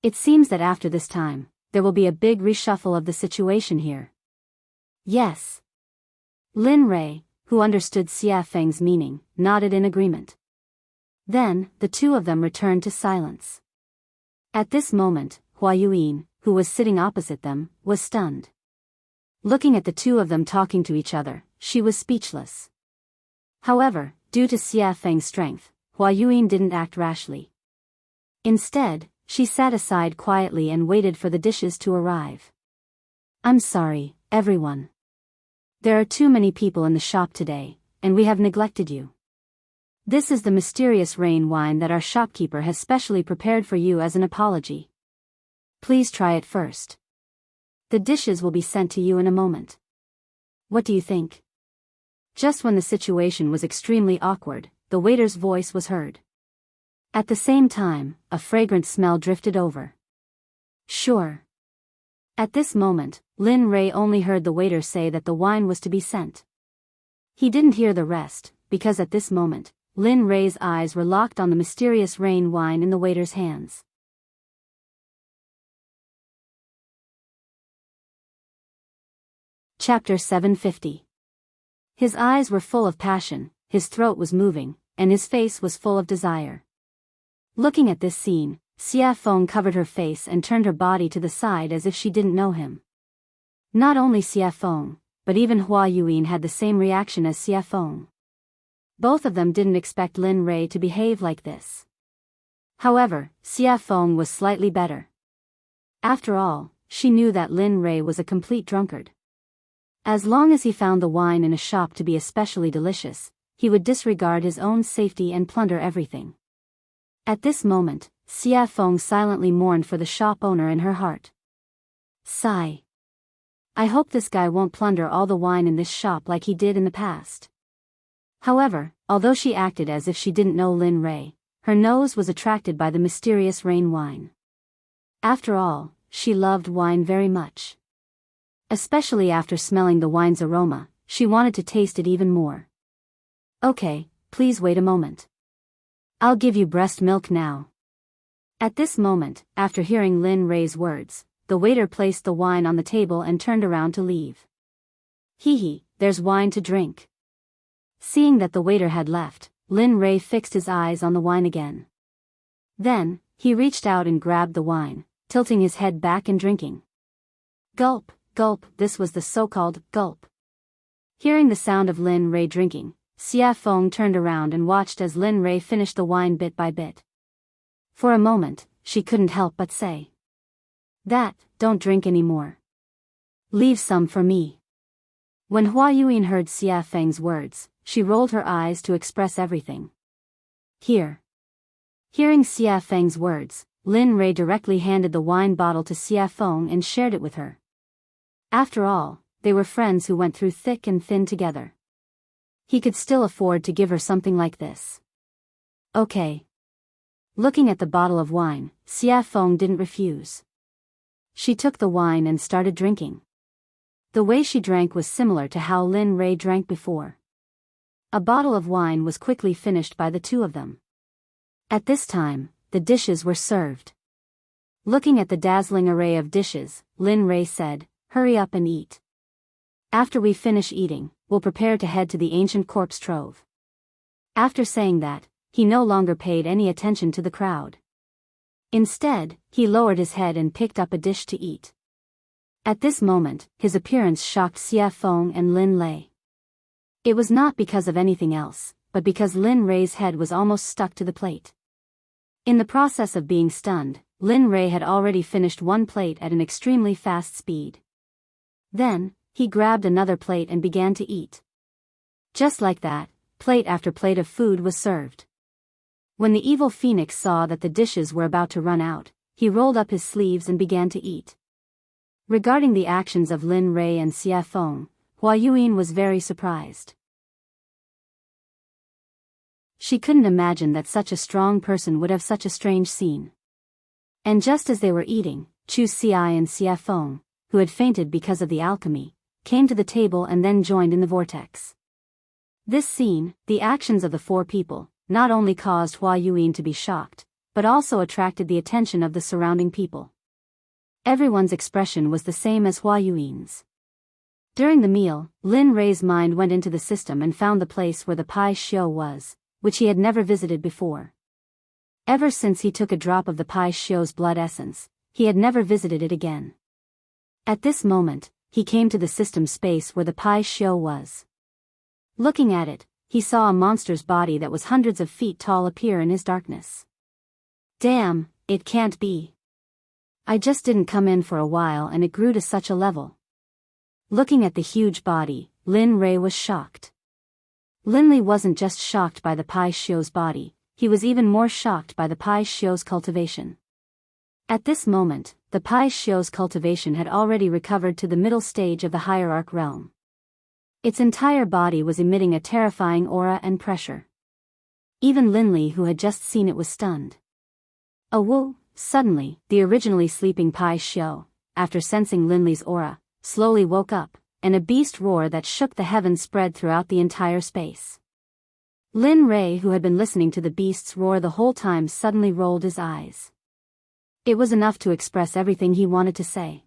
It seems that after this time, there will be a big reshuffle of the situation here. Yes. Lin Rei, who understood Xia Feng's meaning, nodded in agreement. Then, the two of them returned to silence. At this moment, Hua Yuyin, who was sitting opposite them, was stunned. Looking at the two of them talking to each other, she was speechless. However, due to Xia Feng's strength, Hua Yuyin didn't act rashly. Instead, she sat aside quietly and waited for the dishes to arrive. "I'm sorry, everyone. There are too many people in the shop today, and we have neglected you. This is the mysterious rain wine that our shopkeeper has specially prepared for you as an apology. Please try it first. The dishes will be sent to you in a moment. What do you think?" Just when the situation was extremely awkward, the waiter's voice was heard. At the same time, a fragrant smell drifted over. "Sure." At this moment, Lin Rei only heard the waiter say that the wine was to be sent. He didn't hear the rest, because at this moment, Lin Rei's eyes were locked on the mysterious rain wine in the waiter's hands. Chapter 750. His eyes were full of passion, his throat was moving, and his face was full of desire. Looking at this scene, Xia Feng covered her face and turned her body to the side as if she didn't know him. Not only Xia Feng, but even Hua Yuyin had the same reaction as Xia Feng. Both of them didn't expect Lin Rei to behave like this. However, Xia Feng was slightly better. After all, she knew that Lin Rei was a complete drunkard. As long as he found the wine in a shop to be especially delicious, he would disregard his own safety and plunder everything. At this moment, Xia Feng silently mourned for the shop owner in her heart. Sigh. I hope this guy won't plunder all the wine in this shop like he did in the past. However, although she acted as if she didn't know Lin Rei, her nose was attracted by the mysterious rain wine. After all, she loved wine very much. Especially after smelling the wine's aroma, she wanted to taste it even more. Okay, please wait a moment. I'll give you breast milk now. At this moment, after hearing Lin Rei's words, the waiter placed the wine on the table and turned around to leave. Hee, there's wine to drink. Seeing that the waiter had left, Lin Rei fixed his eyes on the wine again. Then, he reached out and grabbed the wine, tilting his head back and drinking. Gulp, gulp, this was the so-called gulp. Hearing the sound of Lin Rei drinking, Xia Feng turned around and watched as Lin Rei finished the wine bit by bit. For a moment, she couldn't help but say. That, don't drink anymore. Leave some for me. When Hua Yuyin heard Xia Feng's words, she rolled her eyes to express everything. Here. Hearing Xia Feng's words, Lin Rei directly handed the wine bottle to Xia Feng and shared it with her. After all, they were friends who went through thick and thin together. He could still afford to give her something like this. Okay. Looking at the bottle of wine, Xia Feng didn't refuse. She took the wine and started drinking. The way she drank was similar to how Lin Rei drank before. A bottle of wine was quickly finished by the two of them. At this time, the dishes were served. Looking at the dazzling array of dishes, Lin Rei said, "Hurry up and eat. After we finish eating, we'll prepare to head to the ancient corpse trove." After saying that, he no longer paid any attention to the crowd. Instead, he lowered his head and picked up a dish to eat. At this moment, his appearance shocked Xia Feng and Lin Lei. It was not because of anything else, but because Lin Rei's head was almost stuck to the plate. In the process of being stunned, Lin Rei had already finished one plate at an extremely fast speed. Then, he grabbed another plate and began to eat. Just like that, plate after plate of food was served. When the evil phoenix saw that the dishes were about to run out, he rolled up his sleeves and began to eat. Regarding the actions of Lin Rei and Xia Feng, Hua Yuyin was very surprised. She couldn't imagine that such a strong person would have such a strange scene. And just as they were eating, Chu Xi and Xia Feng, who had fainted because of the alchemy, came to the table and then joined in the vortex. This scene, the actions of the four people, not only caused Hua Yuyin to be shocked, but also attracted the attention of the surrounding people. Everyone's expression was the same as Hua Yuyin's. During the meal, Lin Rei's mind went into the system and found the place where the Pai Xiu was, which he had never visited before. Ever since he took a drop of the Pai Xiu's blood essence, he had never visited it again. At this moment, he came to the system space where the Pai Xiu was. Looking at it, he saw a monster's body that was hundreds of feet tall appear in his darkness. Damn, it can't be. I just didn't come in for a while and it grew to such a level. Looking at the huge body, Lin Rei was shocked. Linley wasn't just shocked by the Pai Xiu's body, he was even more shocked by the Pai Xiu's cultivation. At this moment, the Pai Xiu's cultivation had already recovered to the middle stage of the hierarch realm. Its entire body was emitting a terrifying aura and pressure. Even Linley, who had just seen it, was stunned. Whoa! Suddenly, the originally sleeping Pai Xiu, after sensing Linley's aura, slowly woke up, and a beast roar that shook the heavens spread throughout the entire space. Lin Rei, who had been listening to the beast's roar the whole time, suddenly rolled his eyes. It was enough to express everything he wanted to say.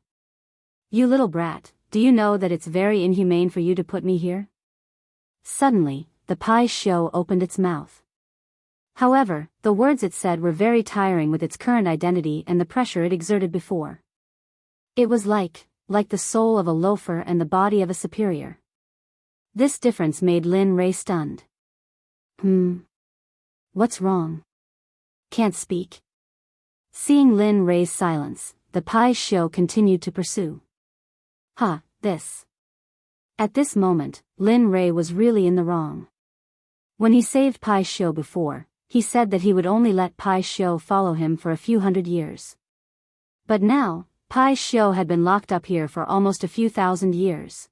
You little brat, do you know that it's very inhumane for you to put me here? Suddenly, the Pai Xiu opened its mouth. However, the words it said were very tiring with its current identity and the pressure it exerted before. It was like the soul of a loafer and the body of a superior. This difference made Lin Rei stunned. What's wrong? Can't speak? Seeing Lin Rei's silence, the Pai Xiu continued to pursue. This. At this moment, Lin Rei was really in the wrong. When he saved Pai Xiu before, he said that he would only let Pai Xiu follow him for a few hundred years. But now, Pai Xiu had been locked up here for almost a few thousand years.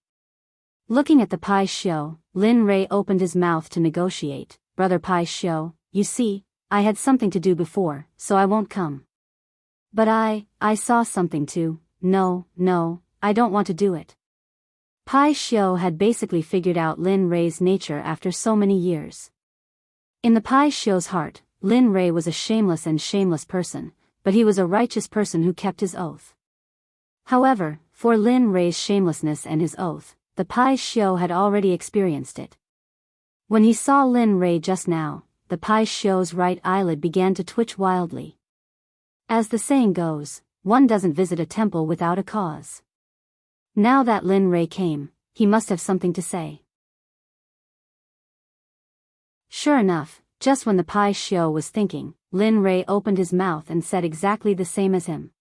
Looking at the Pai Xiu, Lin Rei opened his mouth to negotiate. Brother Pai Xiu, you see, I had something to do before, so I won't come. But I saw something too. No, I don't want to do it. Pai Xiu had basically figured out Lin Rei's nature after so many years. In the Pai Xiu's heart, Lin Rei was a shameless person, but he was a righteous person who kept his oath. However, for Lin Rei's shamelessness and his oath, the Pai Xiu had already experienced it. When he saw Lin Rei just now, the Pai Xiu's right eyelid began to twitch wildly. As the saying goes, one doesn't visit a temple without a cause. Now that Lin Rei came, he must have something to say. Sure enough, just when the Pai Xiu was thinking, Lin Rei opened his mouth and said exactly the same as him.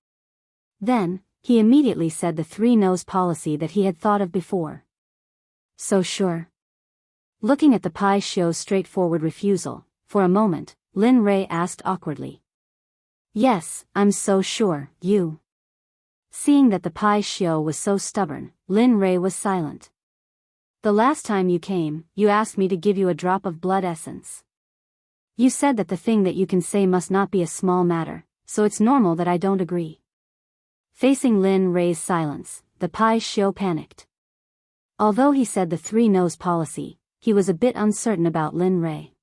Then, he immediately said the three-nose policy that he had thought of before. So sure. Looking at the Pai Xiu's straightforward refusal, for a moment, Lin Rei asked awkwardly. Yes, I'm so sure, you. Seeing that the Pai Xiu was so stubborn, Lin Rei was silent. The last time you came, you asked me to give you a drop of blood essence. You said that the thing that you can say must not be a small matter, so it's normal that I don't agree. Facing Lin Rei's silence, the Pai Xiu panicked. Although he said the three-nose policy, he was a bit uncertain about Lin Rei.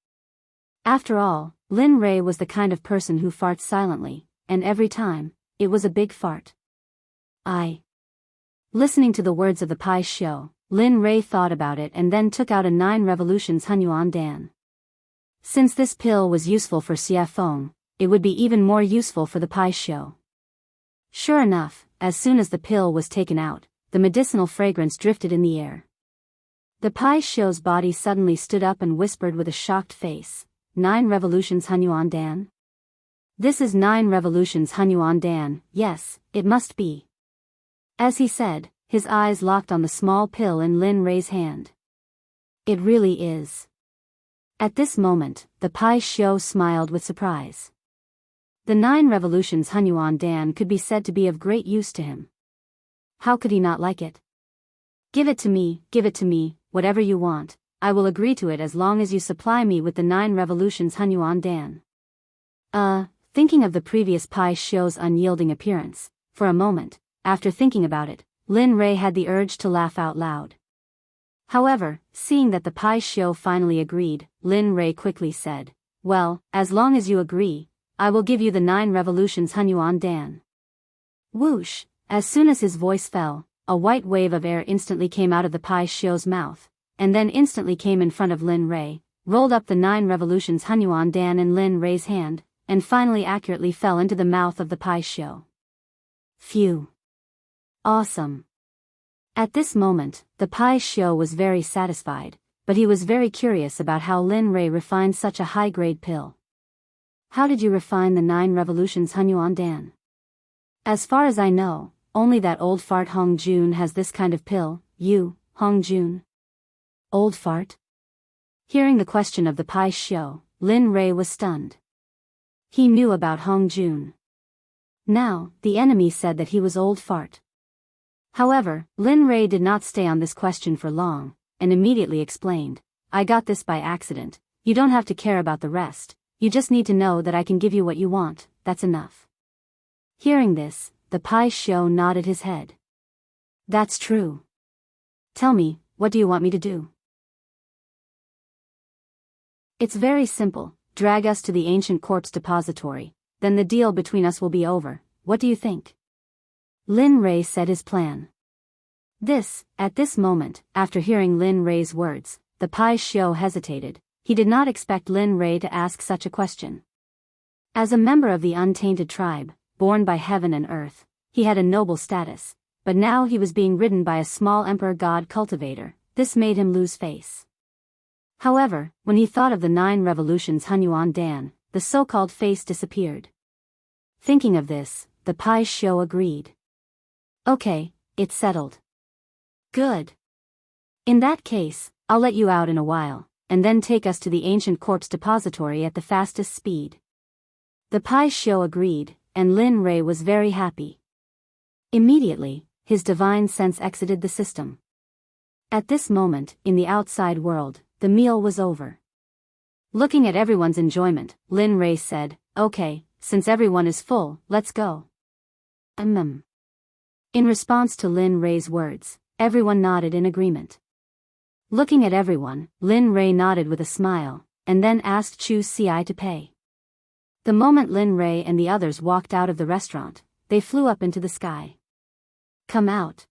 After all, Lin Rei was the kind of person who farts silently, and every time, it was a big fart. Listening to the words of the Pai Xiu, Lin Rei thought about it and then took out a 9 revolutions Hunyuan Dan. Since this pill was useful for Xie Feng, it would be even more useful for the Pai Xiu. Sure enough, as soon as the pill was taken out, the medicinal fragrance drifted in the air. The Pai Xiu's body suddenly stood up and whispered with a shocked face, 9 revolutions Hunyuan Dan? This is 9 revolutions Hunyuan Dan, yes, it must be. As he said, his eyes locked on the small pill in Lin Rei's hand. It really is. At this moment, the Pai Xiu smiled with surprise. The 9 revolutions Hunyuan Dan could be said to be of great use to him. How could he not like it? Give it to me, whatever you want, I will agree to it as long as you supply me with the 9 revolutions Hunyuan Dan. Thinking of the previous Pai Xiu's unyielding appearance, for a moment, after thinking about it, Lin Rei had the urge to laugh out loud. However, seeing that the Pai Xiu finally agreed, Lin Rei quickly said, well, as long as you agree, I will give you the 9 revolutions Hunyuan Dan. Whoosh! As soon as his voice fell, a white wave of air instantly came out of the Pai Xiu's mouth, and then instantly came in front of Lin Rei, rolled up the 9 revolutions Hunyuan Dan in Lin Rei's hand, and finally accurately fell into the mouth of the Pai Xiu. Phew. Awesome. At this moment, the Pai Xiu was very satisfied, but he was very curious about how Lin Rei refined such a high-grade pill. How did you refine the 9 revolutions Hunyuan Dan? As far as I know, only that old fart Hong Jun has this kind of pill. You, Hong Jun? Old fart? Hearing the question of the Pai Xiu, Lin Rei was stunned. He knew about Hong Jun. Now, the enemy said that he was old fart. However, Lin Rei did not stay on this question for long, and immediately explained, I got this by accident, you don't have to care about the rest, you just need to know that I can give you what you want, that's enough. Hearing this, the Pai Xiu nodded his head. That's true. Tell me, what do you want me to do? It's very simple, drag us to the ancient corpse depository, then the deal between us will be over, what do you think? Lin Rei said his plan. At this moment, after hearing Lin Rei's words, the Pai Xiu hesitated. He did not expect Lin Rei to ask such a question. As a member of the untainted tribe, born by heaven and earth, he had a noble status, but now he was being ridden by a small emperor god cultivator. This made him lose face. However, when he thought of the 9 revolutions Hunyuan Dan, the so-called face disappeared. Thinking of this, the Pai Xiu agreed. Okay, it's settled. Good. In that case, I'll let you out in a while, and then take us to the ancient corpse depository at the fastest speed. The Pai Xiu agreed, and Lin Rei was very happy. Immediately, his divine sense exited the system. At this moment, in the outside world, the meal was over. Looking at everyone's enjoyment, Lin Rei said, okay, since everyone is full, let's go. In response to Lin Rei's words, everyone nodded in agreement. Looking at everyone, Lin Rei nodded with a smile, and then asked Chu Ci to pay. The moment Lin Rei and the others walked out of the restaurant, they flew up into the sky. Come out.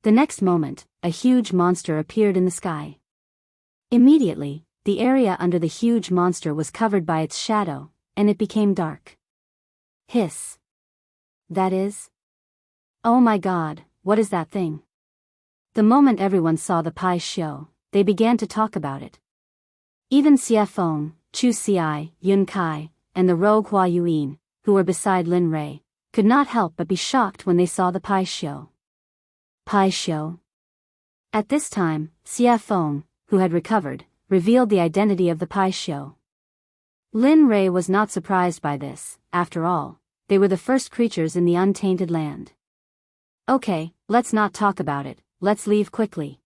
The next moment, a huge monster appeared in the sky. Immediately, the area under the huge monster was covered by its shadow, and it became dark. Hiss. That is? Oh my God, what is that thing? The moment everyone saw the Pai Xiu, they began to talk about it. Even Xie Feng, Chu Ci, Yun Kai, and the rogue Hua Yuan, who were beside Lin Rei, could not help but be shocked when they saw the Pai Xiu. Pai Xiu. At this time, Xie Feng, who had recovered, revealed the identity of the Pai Xiu. Lin Rei was not surprised by this. After all, they were the first creatures in the untainted land. Okay, let's not talk about it, let's leave quickly.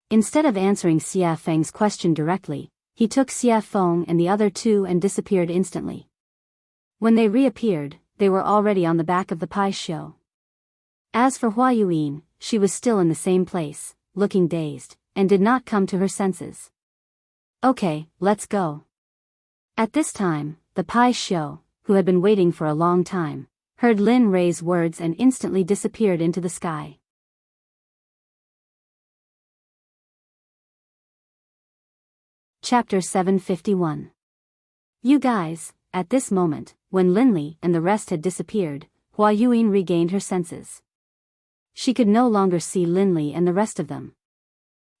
Instead of answering Xie Feng's question directly, he took Xie Feng and the other 2 and disappeared instantly. When they reappeared, they were already on the back of the Pai Xiu. As for Hua Yuan, she was still in the same place, looking dazed, and did not come to her senses. Okay, let's go. At this time, the Pai Xiu, who had been waiting for a long time, heard Lin Rei's words and instantly disappeared into the sky. Chapter 751. You guys, at this moment, when Linli and the rest had disappeared, Hua Yuan regained her senses. She could no longer see Linli and the rest of them.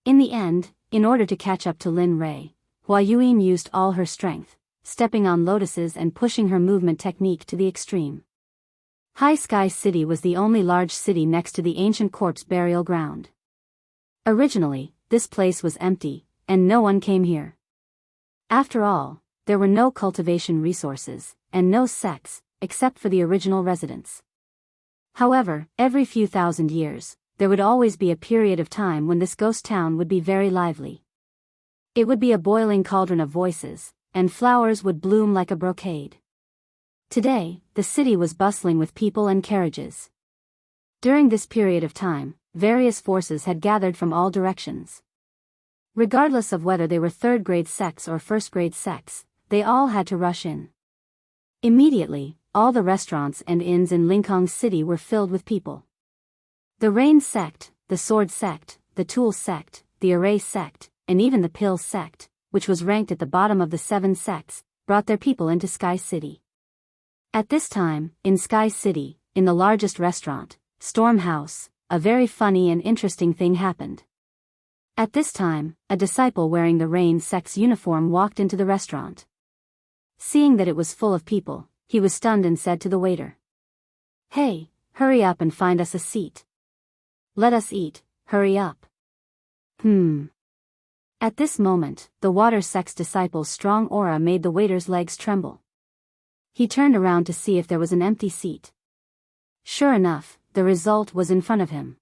In the end, in order to catch up to Lin Rei, Hua Yuan used all her strength, stepping on lotuses and pushing her movement technique to the extreme. High Sky City was the only large city next to the ancient corpse burial ground. Originally, this place was empty, and no one came here. After all, there were no cultivation resources, and no sects, except for the original residents. However, every few thousand years, there would always be a period of time when this ghost town would be very lively. It would be a boiling cauldron of voices, and flowers would bloom like a brocade. Today, the city was bustling with people and carriages. During this period of time, various forces had gathered from all directions. Regardless of whether they were third-grade sects or first-grade sects, they all had to rush in. Immediately, all the restaurants and inns in Linkhong City were filled with people. The Rain Sect, the Sword Sect, the Tool Sect, the Array Sect, and even the Pill Sect, which was ranked at the bottom of the 7 sects, brought their people into Sky City. At this time, in Sky City, in the largest restaurant, Storm House, a very funny and interesting thing happened. At this time, a disciple wearing the Rain Sect's uniform walked into the restaurant. Seeing that it was full of people, he was stunned and said to the waiter, "Hey, hurry up and find us a seat. Let us eat, hurry up." At this moment, the Water Sect's disciple's strong aura made the waiter's legs tremble. He turned around to see if there was an empty seat. Sure enough, the result was in front of him.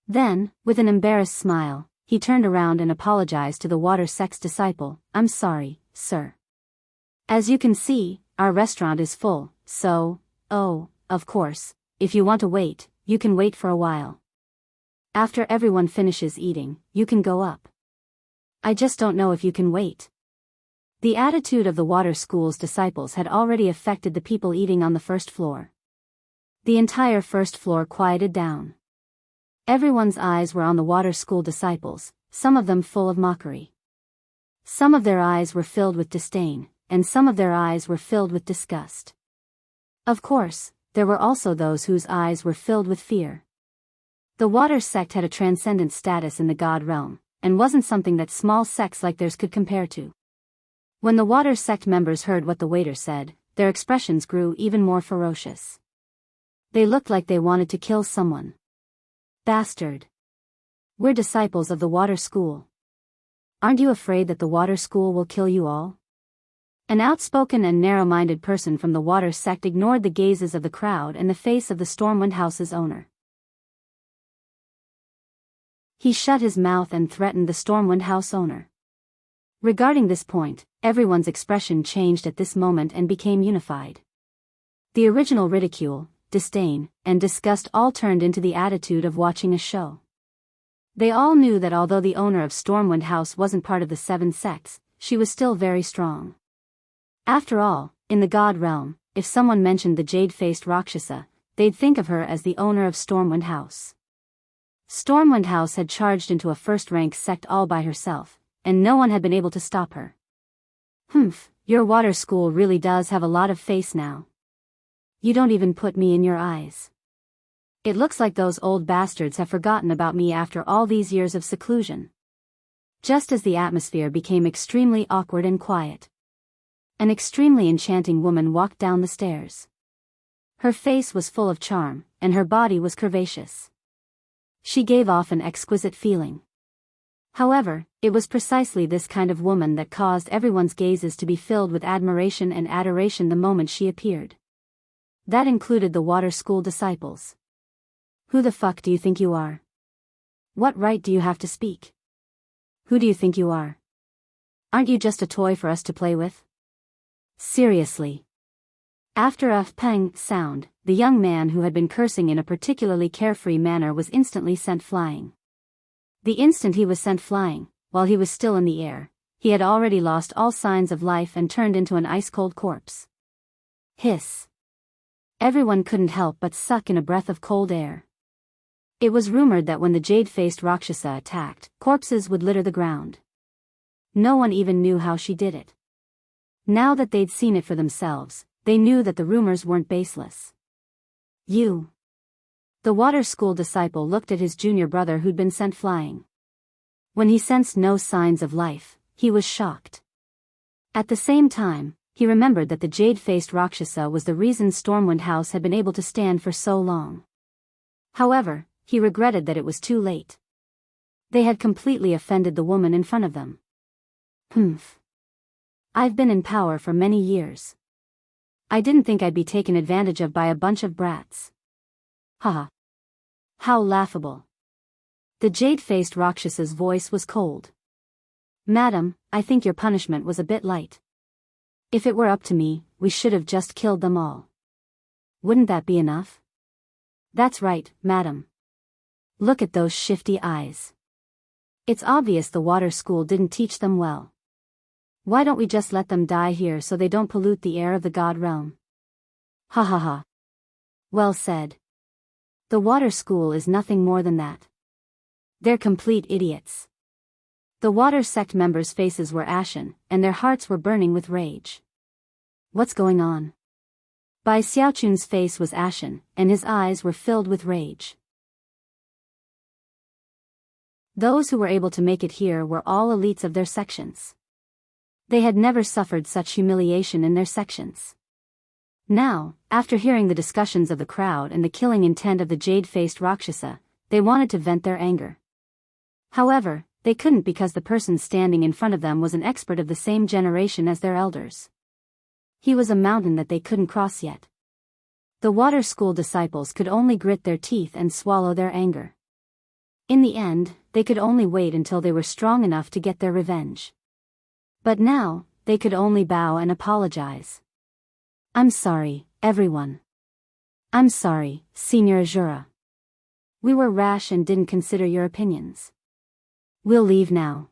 Then, with an embarrassed smile, he turned around and apologized to the Water Sect's disciple, "I'm sorry, sir. As you can see, our restaurant is full, so, of course, if you want to wait, you can wait for a while. After everyone finishes eating, you can go up. I just don't know if you can wait." The attitude of the Water School's disciples had already affected the people eating on the first floor. The entire first floor quieted down. Everyone's eyes were on the Water School disciples, some of them full of mockery. Some of their eyes were filled with disdain, and some of their eyes were filled with disgust. Of course, there were also those whose eyes were filled with fear. The Water Sect had a transcendent status in the God realm, and wasn't something that small sects like theirs could compare to. When the Water Sect members heard what the waiter said, their expressions grew even more ferocious. They looked like they wanted to kill someone. "Bastard. We're disciples of the Water School. Aren't you afraid that the Water School will kill you all?" An outspoken and narrow-minded person from the Water Sect ignored the gazes of the crowd and the face of the Stormwind House's owner. He shut his mouth and threatened the Stormwind House owner. Regarding this point, everyone's expression changed at this moment and became unified. The original ridicule, disdain, and disgust all turned into the attitude of watching a show. They all knew that although the owner of Stormwind House wasn't part of the 7 sects, she was still very strong. After all, in the God realm, if someone mentioned the jade-faced Rakshasa, they'd think of her as the owner of Stormwind House. Stormwind House had charged into a first-rank sect all by herself, and no one had been able to stop her. Your Water School really does have a lot of face now. You don't even put me in your eyes. It looks like those old bastards have forgotten about me after all these years of seclusion." Just as the atmosphere became extremely awkward and quiet, an extremely enchanting woman walked down the stairs. Her face was full of charm, and her body was curvaceous. She gave off an exquisite feeling. However, it was precisely this kind of woman that caused everyone's gazes to be filled with admiration and adoration the moment she appeared. That included the Water School disciples. "Who the fuck do you think you are? What right do you have to speak? Who do you think you are? Aren't you just a toy for us to play with? Seriously." After a pang sound, the young man who had been cursing in a particularly carefree manner was instantly sent flying. The instant he was sent flying, while he was still in the air, he had already lost all signs of life and turned into an ice-cold corpse. Hiss. Everyone couldn't help but suck in a breath of cold air. It was rumored that when the jade-faced Rakshasa attacked, corpses would litter the ground. No one even knew how she did it. Now that they'd seen it for themselves, they knew that the rumors weren't baseless. "You." The Water School disciple looked at his junior brother who'd been sent flying. When he sensed no signs of life, he was shocked. At the same time, he remembered that the jade-faced Rakshasa was the reason Stormwind House had been able to stand for so long. However, he regretted that it was too late. They had completely offended the woman in front of them. I've been in power for many years. I didn't think I'd be taken advantage of by a bunch of brats. Haha. How laughable. The jade-faced Rakshasa's voice was cold. "Madam, I think your punishment was a bit light. If it were up to me, we should have just killed them all. Wouldn't that be enough?" "That's right, madam. Look at those shifty eyes. It's obvious the Water School didn't teach them well. Why don't we just let them die here so they don't pollute the air of the God realm?" Ha ha ha. Well said. The Water School is nothing more than that. They're complete idiots. The Water Sect members' faces were ashen, and their hearts were burning with rage. What's going on? Bai Xiaochun's face was ashen, and his eyes were filled with rage. Those who were able to make it here were all elites of their sections. They had never suffered such humiliation in their sections. Now, after hearing the discussions of the crowd and the killing intent of the jade-faced Rakshasa, they wanted to vent their anger. However, they couldn't because the person standing in front of them was an expert of the same generation as their elders. He was a mountain that they couldn't cross yet. The water school disciples could only grit their teeth and swallow their anger. In the end, they could only wait until they were strong enough to get their revenge. But now, they could only bow and apologize. I'm sorry, everyone. I'm sorry, Senior Azura. We were rash and didn't consider your opinions. We'll leave now.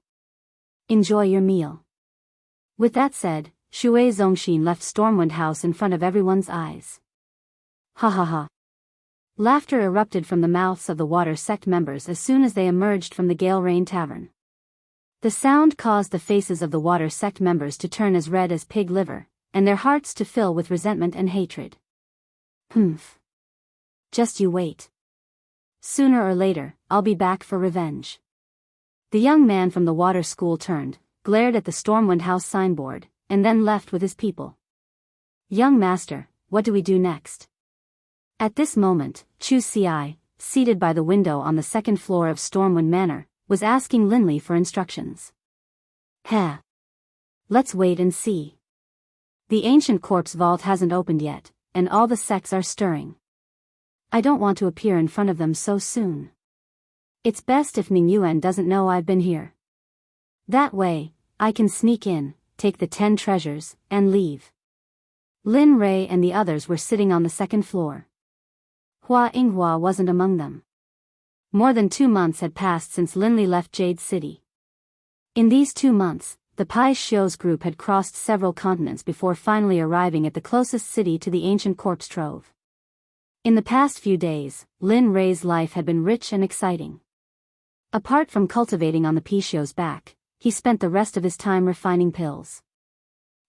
Enjoy your meal. With that said, Shui Zongxin left Stormwind House in front of everyone's eyes. Ha ha ha. Laughter erupted from the mouths of the Water Sect members as soon as they emerged from the Gale Rain Tavern. The sound caused the faces of the Water Sect members to turn as red as pig liver, and their hearts to fill with resentment and hatred. Humph. Just you wait. Sooner or later, I'll be back for revenge. The young man from the water school turned, glared at the Stormwind House signboard, and then left with his people. Young master, what do we do next? At this moment, Chu Ci, seated by the window on the second floor of Stormwind Manor, was asking Linley for instructions. Heh. Let's wait and see. The ancient corpse vault hasn't opened yet, and all the sects are stirring. I don't want to appear in front of them so soon. It's best if Ning Yuan doesn't know I've been here. That way, I can sneak in, take the 10 treasures, and leave. Lin Rei and the others were sitting on the second floor. Hua Yinghua wasn't among them. More than 2 months had passed since Linley left Jade City. In these 2 months, the Pai Xiu's group had crossed several continents before finally arriving at the closest city to the ancient corpse trove. In the past few days, Lin Rei's life had been rich and exciting. Apart from cultivating on the Pai Xiu's back, he spent the rest of his time refining pills.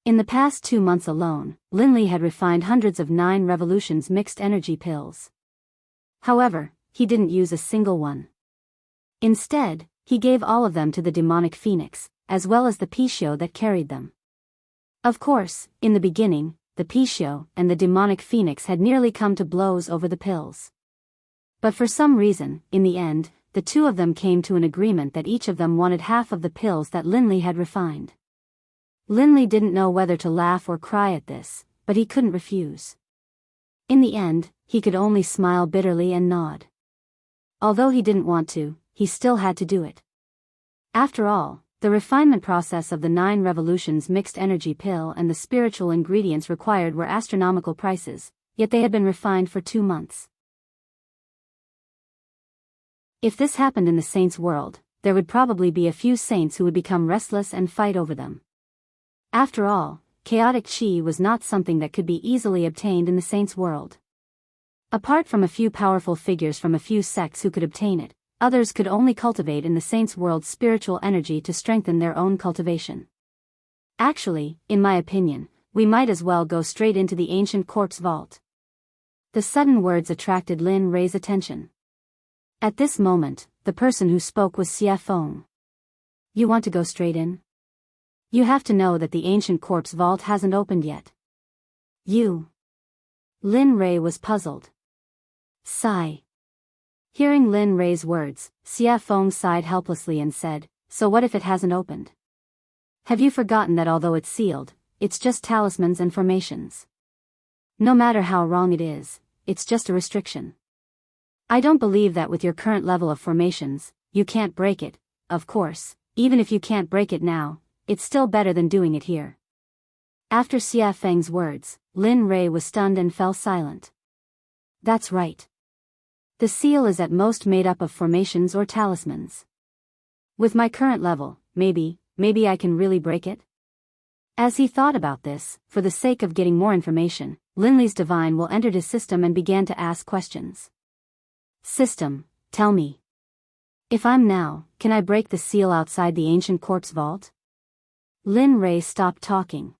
In the past 2 months alone, Linley had refined hundreds of 9 revolutions mixed energy pills. However, he didn't use a single one. Instead, he gave all of them to the demonic phoenix, as well as the Pai Xiu that carried them. Of course, in the beginning, the Pai Xiu and the demonic phoenix had nearly come to blows over the pills. But for some reason, in the end, the two of them came to an agreement that each of them wanted half of the pills that Linley had refined. Linley didn't know whether to laugh or cry at this, but he couldn't refuse. In the end, he could only smile bitterly and nod. Although he didn't want to, he still had to do it. After all, the refinement process of the 9 revolutions mixed energy pill and the spiritual ingredients required were astronomical prices, yet they had been refined for 2 months. If this happened in the saints' world, there would probably be a few saints who would become restless and fight over them. After all, chaotic chi was not something that could be easily obtained in the saints' world. Apart from a few powerful figures from a few sects who could obtain it, others could only cultivate in the saints' world spiritual energy to strengthen their own cultivation. Actually, in my opinion, we might as well go straight into the ancient corpse vault. The sudden words attracted Lin Rei's attention. At this moment, the person who spoke was Xie Feng. You want to go straight in? You have to know that the ancient corpse vault hasn't opened yet. You. Lin Rei was puzzled. Sigh. Hearing Lin Rei's words, Xie Feng sighed helplessly and said, so what if it hasn't opened? Have you forgotten that although it's sealed, it's just talismans and formations? No matter how wrong it is, it's just a restriction. I don't believe that with your current level of formations, you can't break it. Of course, even if you can't break it now, it's still better than doing it here. After Xie Feng's words, Lin Rei was stunned and fell silent. That's right. The seal is at most made up of formations or talismans. With my current level, maybe I can really break it? As he thought about this, for the sake of getting more information, Linley's divine will entered his system and began to ask questions. System, tell me. If I'm now, can I break the seal outside the ancient corpse vault? Lin Rei stopped talking.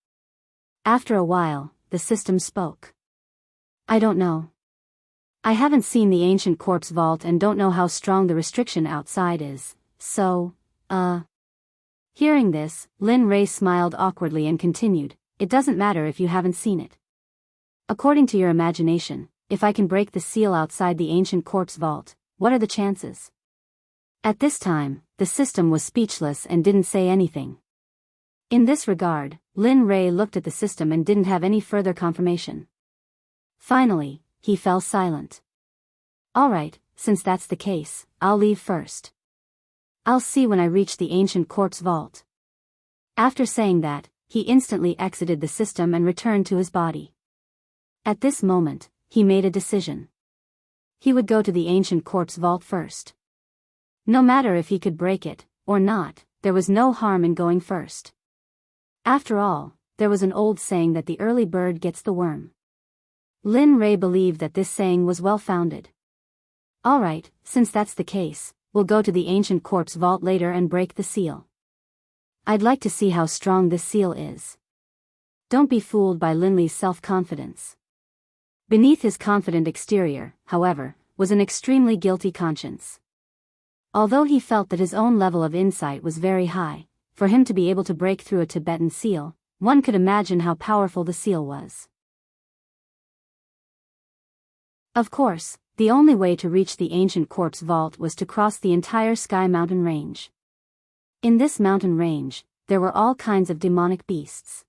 After a while, the system spoke. I don't know. I haven't seen the ancient corpse vault and don't know how strong the restriction outside is, so, Hearing this, Lin Ray smiled awkwardly and continued, it doesn't matter if you haven't seen it. According to your imagination, if I can break the seal outside the ancient corpse vault, what are the chances? At this time, the system was speechless and didn't say anything. In this regard, Lin Ray looked at the system and didn't have any further confirmation. Finally, he fell silent. Alright, since that's the case, I'll leave first. I'll see when I reach the ancient corpse vault. After saying that, he instantly exited the system and returned to his body. At this moment, he made a decision. He would go to the ancient corpse vault first. No matter if he could break it, or not, there was no harm in going first. After all, there was an old saying that the early bird gets the worm. Lin Ray believed that this saying was well-founded. Alright, since that's the case, we'll go to the ancient corpse vault later and break the seal. I'd like to see how strong this seal is. Don't be fooled by Linley's self-confidence. Beneath his confident exterior, however, was an extremely guilty conscience. Although he felt that his own level of insight was very high, for him to be able to break through a Tibetan seal, one could imagine how powerful the seal was. Of course, the only way to reach the ancient corpse vault was to cross the entire Sky Mountain range. In this mountain range, there were all kinds of demonic beasts.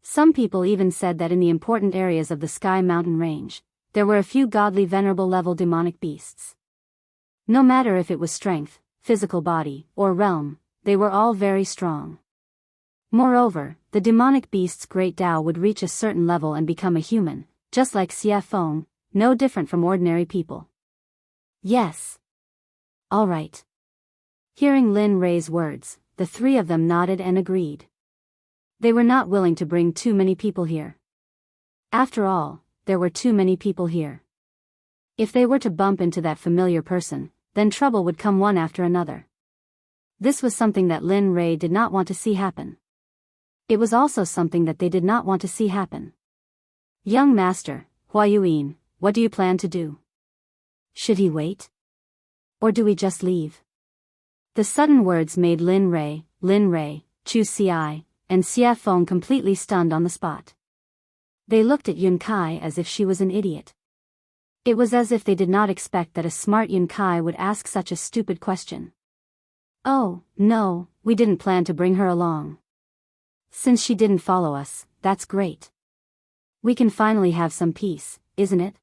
Some people even said that in the important areas of the Sky Mountain range, there were a few godly venerable level demonic beasts. No matter if it was strength, physical body, or realm, they were all very strong. Moreover, the demonic beast's great Tao would reach a certain level and become a human, just like Xie Feng, no different from ordinary people. Yes. All right. Hearing Lin Ray's words, the three of them nodded and agreed. They were not willing to bring too many people here. After all, there were too many people here. If they were to bump into that familiar person, then trouble would come one after another. This was something that Lin Ray did not want to see happen. It was also something that they did not want to see happen. Young master, Hua Yuan, what do you plan to do? Should he wait? Or do we just leave? The sudden words made Lin Ray, Chu Xi, and Xie Feng completely stunned on the spot. They looked at Yun Kai as if she was an idiot. It was as if they did not expect that a smart Yun Kai would ask such a stupid question. Oh, no, we didn't plan to bring her along. Since she didn't follow us, that's great. We can finally have some peace, isn't it?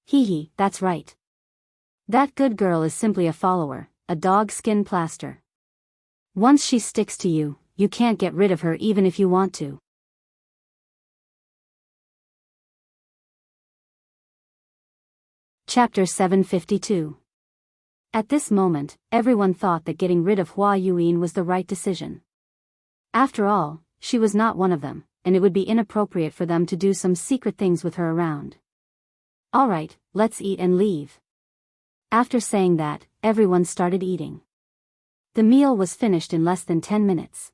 Hee, that's right. That good girl is simply a follower, a dog skin plaster. Once she sticks to you, you can't get rid of her even if you want to. Chapter 752. At this moment, everyone thought that getting rid of Hua Yuan was the right decision. After all, she was not one of them, and it would be inappropriate for them to do some secret things with her around. Alright, let's eat and leave. After saying that, everyone started eating. The meal was finished in less than 10 minutes.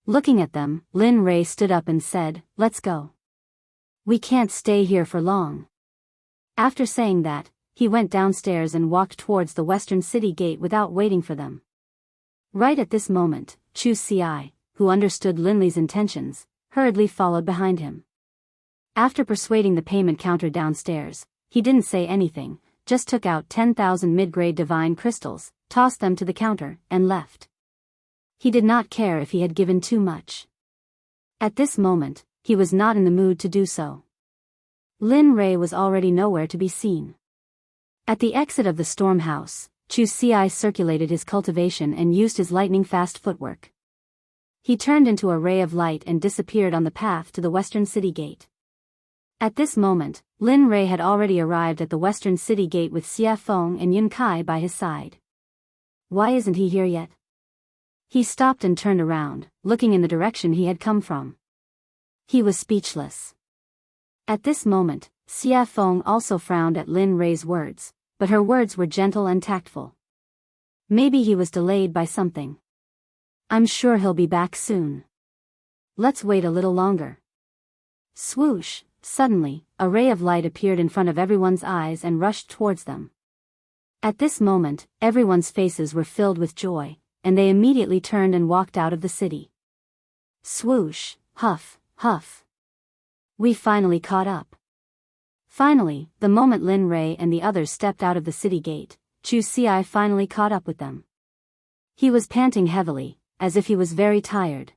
Looking at them, Lin Ray stood up and said, let's go. We can't stay here for long. After saying that, he went downstairs and walked towards the western city gate without waiting for them. Right at this moment, Chu Xi, who understood Linley's intentions, hurriedly followed behind him. After persuading the payment counter downstairs, he didn't say anything, just took out 10,000 mid-grade divine crystals, tossed them to the counter, and left. He did not care if he had given too much. At this moment, he was not in the mood to do so. Lin Ray was already nowhere to be seen. At the exit of the storm house, Chu Xi circulated his cultivation and used his lightning-fast footwork. He turned into a ray of light and disappeared on the path to the western city gate. At this moment, Lin Ray had already arrived at the western city gate with Xie Feng and Yun Kai by his side. Why isn't he here yet? He stopped and turned around, looking in the direction he had come from. He was speechless. At this moment, Xie Feng also frowned at Lin Ray's words, but her words were gentle and tactful. Maybe he was delayed by something. I'm sure he'll be back soon. Let's wait a little longer. Swoosh, suddenly, a ray of light appeared in front of everyone's eyes and rushed towards them. At this moment, everyone's faces were filled with joy, and they immediately turned and walked out of the city. Swoosh, huff, huff. We finally caught up. Finally, the moment Lin Rei and the others stepped out of the city gate, Chu Xi finally caught up with them. He was panting heavily, as if he was very tired.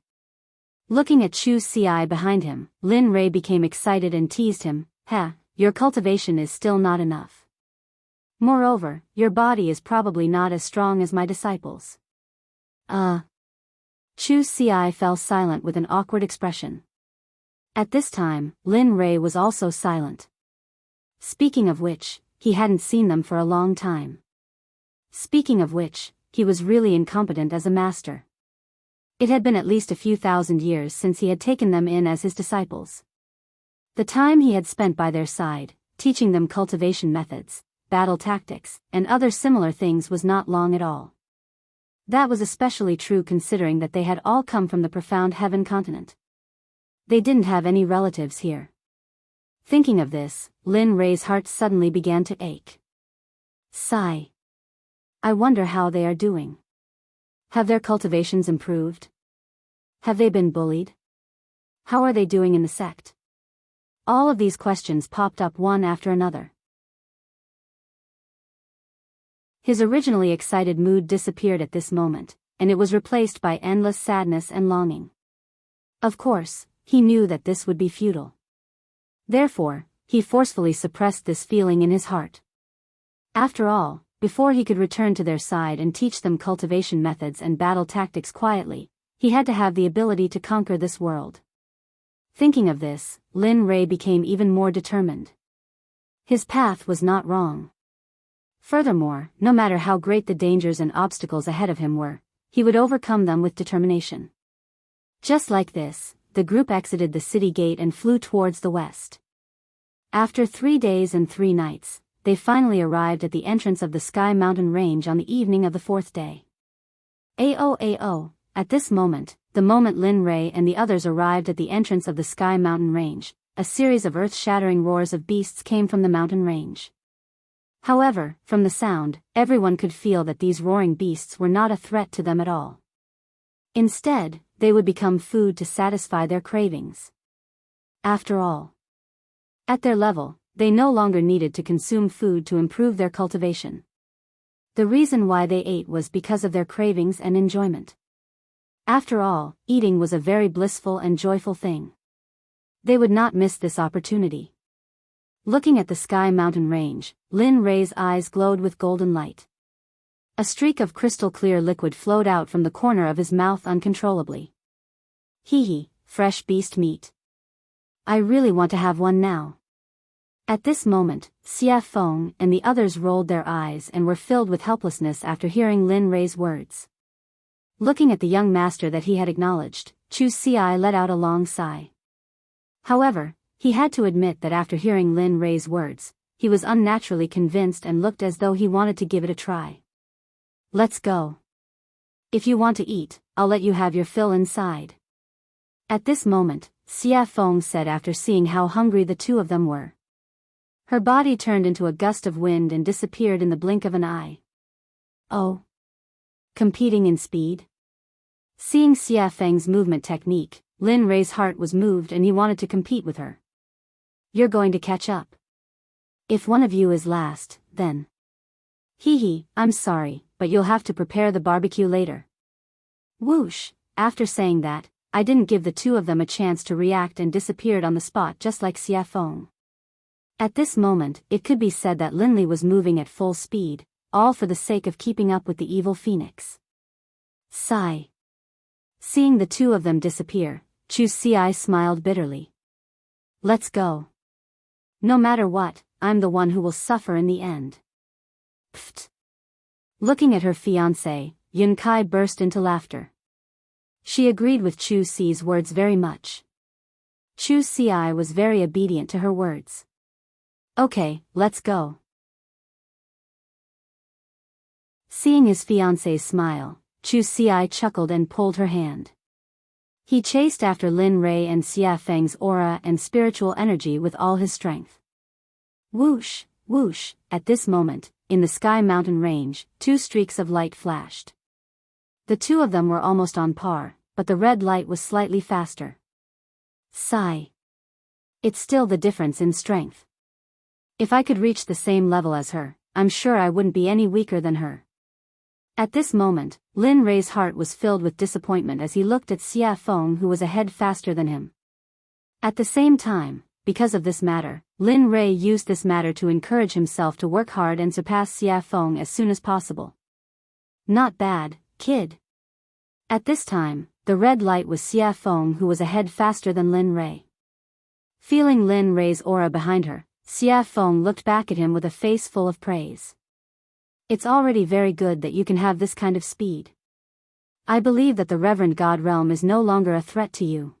Looking at Chu Xi behind him, Lin Rei became excited and teased him, your cultivation is still not enough. Moreover, your body is probably not as strong as my disciples. Chu Xi fell silent with an awkward expression. At this time, Lin Rei was also silent. Speaking of which, he hadn't seen them for a long time. Speaking of which, he was really incompetent as a master. It had been at least a few thousand years since he had taken them in as his disciples. The time he had spent by their side, teaching them cultivation methods, battle tactics, and other similar things was not long at all. That was especially true considering that they had all come from the profound heaven continent. They didn't have any relatives here. Thinking of this, Lin Rei's heart suddenly began to ache. Sigh. I wonder how they are doing. Have their cultivations improved? Have they been bullied? How are they doing in the sect? All of these questions popped up one after another. His originally excited mood disappeared at this moment, and it was replaced by endless sadness and longing. Of course, he knew that this would be futile. Therefore, he forcefully suppressed this feeling in his heart. After all, before he could return to their side and teach them cultivation methods and battle tactics quietly, he had to have the ability to conquer this world. Thinking of this, Lin Rei became even more determined. His path was not wrong. Furthermore, no matter how great the dangers and obstacles ahead of him were, he would overcome them with determination. Just like this, the group exited the city gate and flew towards the west. After 3 days and 3 nights, they finally arrived at the entrance of the Sky Mountain Range on the evening of the 4th day. Ao. At this moment, the moment Lin Rei and the others arrived at the entrance of the Sky Mountain Range, a series of earth-shattering roars of beasts came from the mountain range. However, from the sound, everyone could feel that these roaring beasts were not a threat to them at all. Instead, they would become food to satisfy their cravings. After all, at their level, they no longer needed to consume food to improve their cultivation. The reason why they ate was because of their cravings and enjoyment. After all, eating was a very blissful and joyful thing. They would not miss this opportunity. Looking at the Sky Mountain Range, Lin Rei's eyes glowed with golden light. A streak of crystal-clear liquid flowed out from the corner of his mouth uncontrollably. Fresh beast meat. I really want to have one now. At this moment, Xia Feng and the others rolled their eyes and were filled with helplessness after hearing Lin Rei's words. Looking at the young master that he had acknowledged, Chu Xi let out a long sigh. However, he had to admit that after hearing Lin Rei's words, he was unnaturally convinced and looked as though he wanted to give it a try. Let's go. If you want to eat, I'll let you have your fill inside. At this moment, Xia Feng said after seeing how hungry the two of them were. Her body turned into a gust of wind and disappeared in the blink of an eye. Oh. Competing in speed? Seeing Xia Feng's movement technique, Lin Rei's heart was moved and he wanted to compete with her. You're going to catch up. If one of you is last, then. I'm sorry, but you'll have to prepare the barbecue later. Whoosh, after saying that, I didn't give the two of them a chance to react and disappeared on the spot just like Xia Feng. At this moment, it could be said that Lin Li was moving at full speed, all for the sake of keeping up with the evil phoenix. Sigh. Seeing the two of them disappear, Chu Xi smiled bitterly. Let's go. No matter what, I'm the one who will suffer in the end. Pfft. Looking at her fiancé, Yun Kai burst into laughter. She agreed with Chu Xi's words very much. Chu Xi was very obedient to her words. Okay, let's go. Seeing his fiancé's smile, Chu Xi chuckled and pulled her hand. He chased after Lin Rei and Xia Feng's aura and spiritual energy with all his strength. Whoosh, whoosh, at this moment, in the sky mountain range, two streaks of light flashed. The two of them were almost on par, but the red light was slightly faster. Sigh. It's still the difference in strength. If I could reach the same level as her, I'm sure I wouldn't be any weaker than her. At this moment, Lin Rei's heart was filled with disappointment as he looked at Xia Feng, who was a head faster than him. At the same time, because of this matter, Lin Rei used this matter to encourage himself to work hard and surpass Xia Feng as soon as possible. Not bad, kid. At this time, the red light was Xia Feng, who was a head faster than Lin Rei. Feeling Lin Rei's aura behind her, Xia Feng looked back at him with a face full of praise. It's already very good that you can have this kind of speed. I believe that the Reverend God Realm is no longer a threat to you.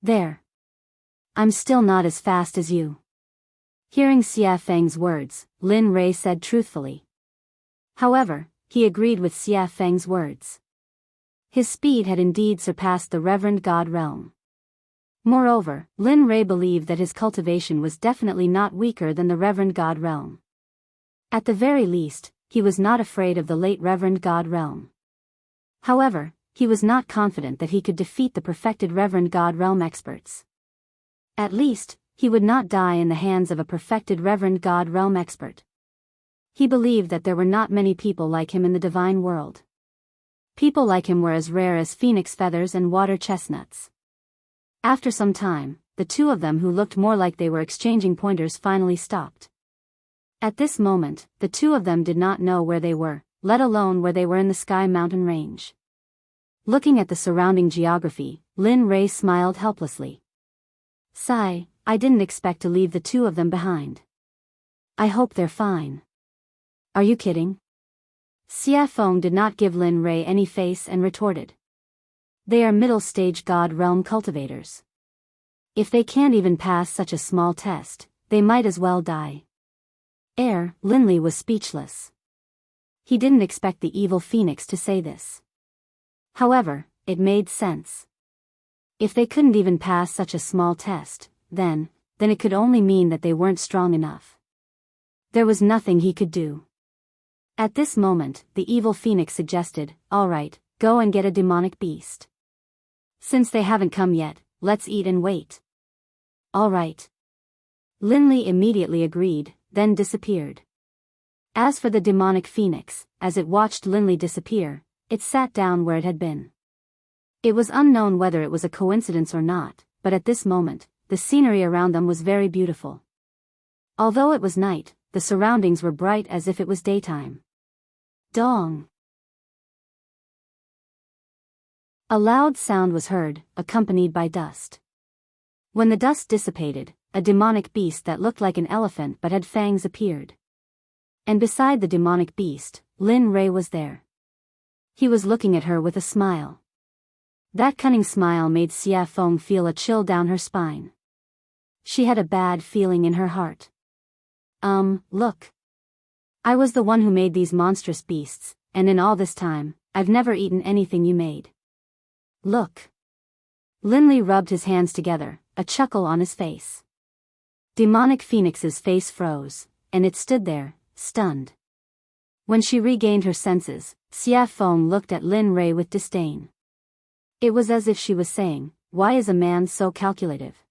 There. I'm still not as fast as you. Hearing Xia Feng's words, Lin Rei said truthfully. However, he agreed with Xia Feng's words. His speed had indeed surpassed the Reverend God Realm. Moreover, Lin Rei believed that his cultivation was definitely not weaker than the Reverend God Realm. At the very least, he was not afraid of the late Reverend God Realm. However, he was not confident that he could defeat the perfected Reverend God Realm experts. At least, he would not die in the hands of a perfected Reverend God Realm expert. He believed that there were not many people like him in the divine world. People like him were as rare as phoenix feathers and water chestnuts. After some time, the two of them who looked more like they were exchanging pointers finally stopped. At this moment, the two of them did not know where they were, let alone where they were in the sky mountain range. Looking at the surrounding geography, Lin Rei smiled helplessly. Sigh, I didn't expect to leave the two of them behind. I hope they're fine. Are you kidding? Xia Feng did not give Lin Rei any face and retorted. They are middle-stage God Realm cultivators. If they can't even pass such a small test, they might as well die. Linley was speechless. He didn't expect the evil phoenix to say this. However, it made sense. If they couldn't even pass such a small test, then it could only mean that they weren't strong enough. There was nothing he could do. At this moment, the evil phoenix suggested, "All right, go and get a demonic beast. Since they haven't come yet, let's eat and wait." All right. Linley immediately agreed, then disappeared. As for the demonic phoenix, as it watched Linley disappear, it sat down where it had been. It was unknown whether it was a coincidence or not, but at this moment, the scenery around them was very beautiful. Although it was night, the surroundings were bright as if it was daytime. Dong! A loud sound was heard, accompanied by dust. When the dust dissipated, a demonic beast that looked like an elephant but had fangs appeared. And beside the demonic beast, Lin Rei was there. He was looking at her with a smile. That cunning smile made Xia Feng feel a chill down her spine. She had a bad feeling in her heart. Look. I was the one who made these monstrous beasts, and in all this time, I've never eaten anything you made. Look. Linley rubbed his hands together, a chuckle on his face. Demonic Phoenix's face froze, and it stood there, stunned. When she regained her senses, Xia Feng looked at Lin Rei with disdain. It was as if she was saying, "Why is a man so calculative?"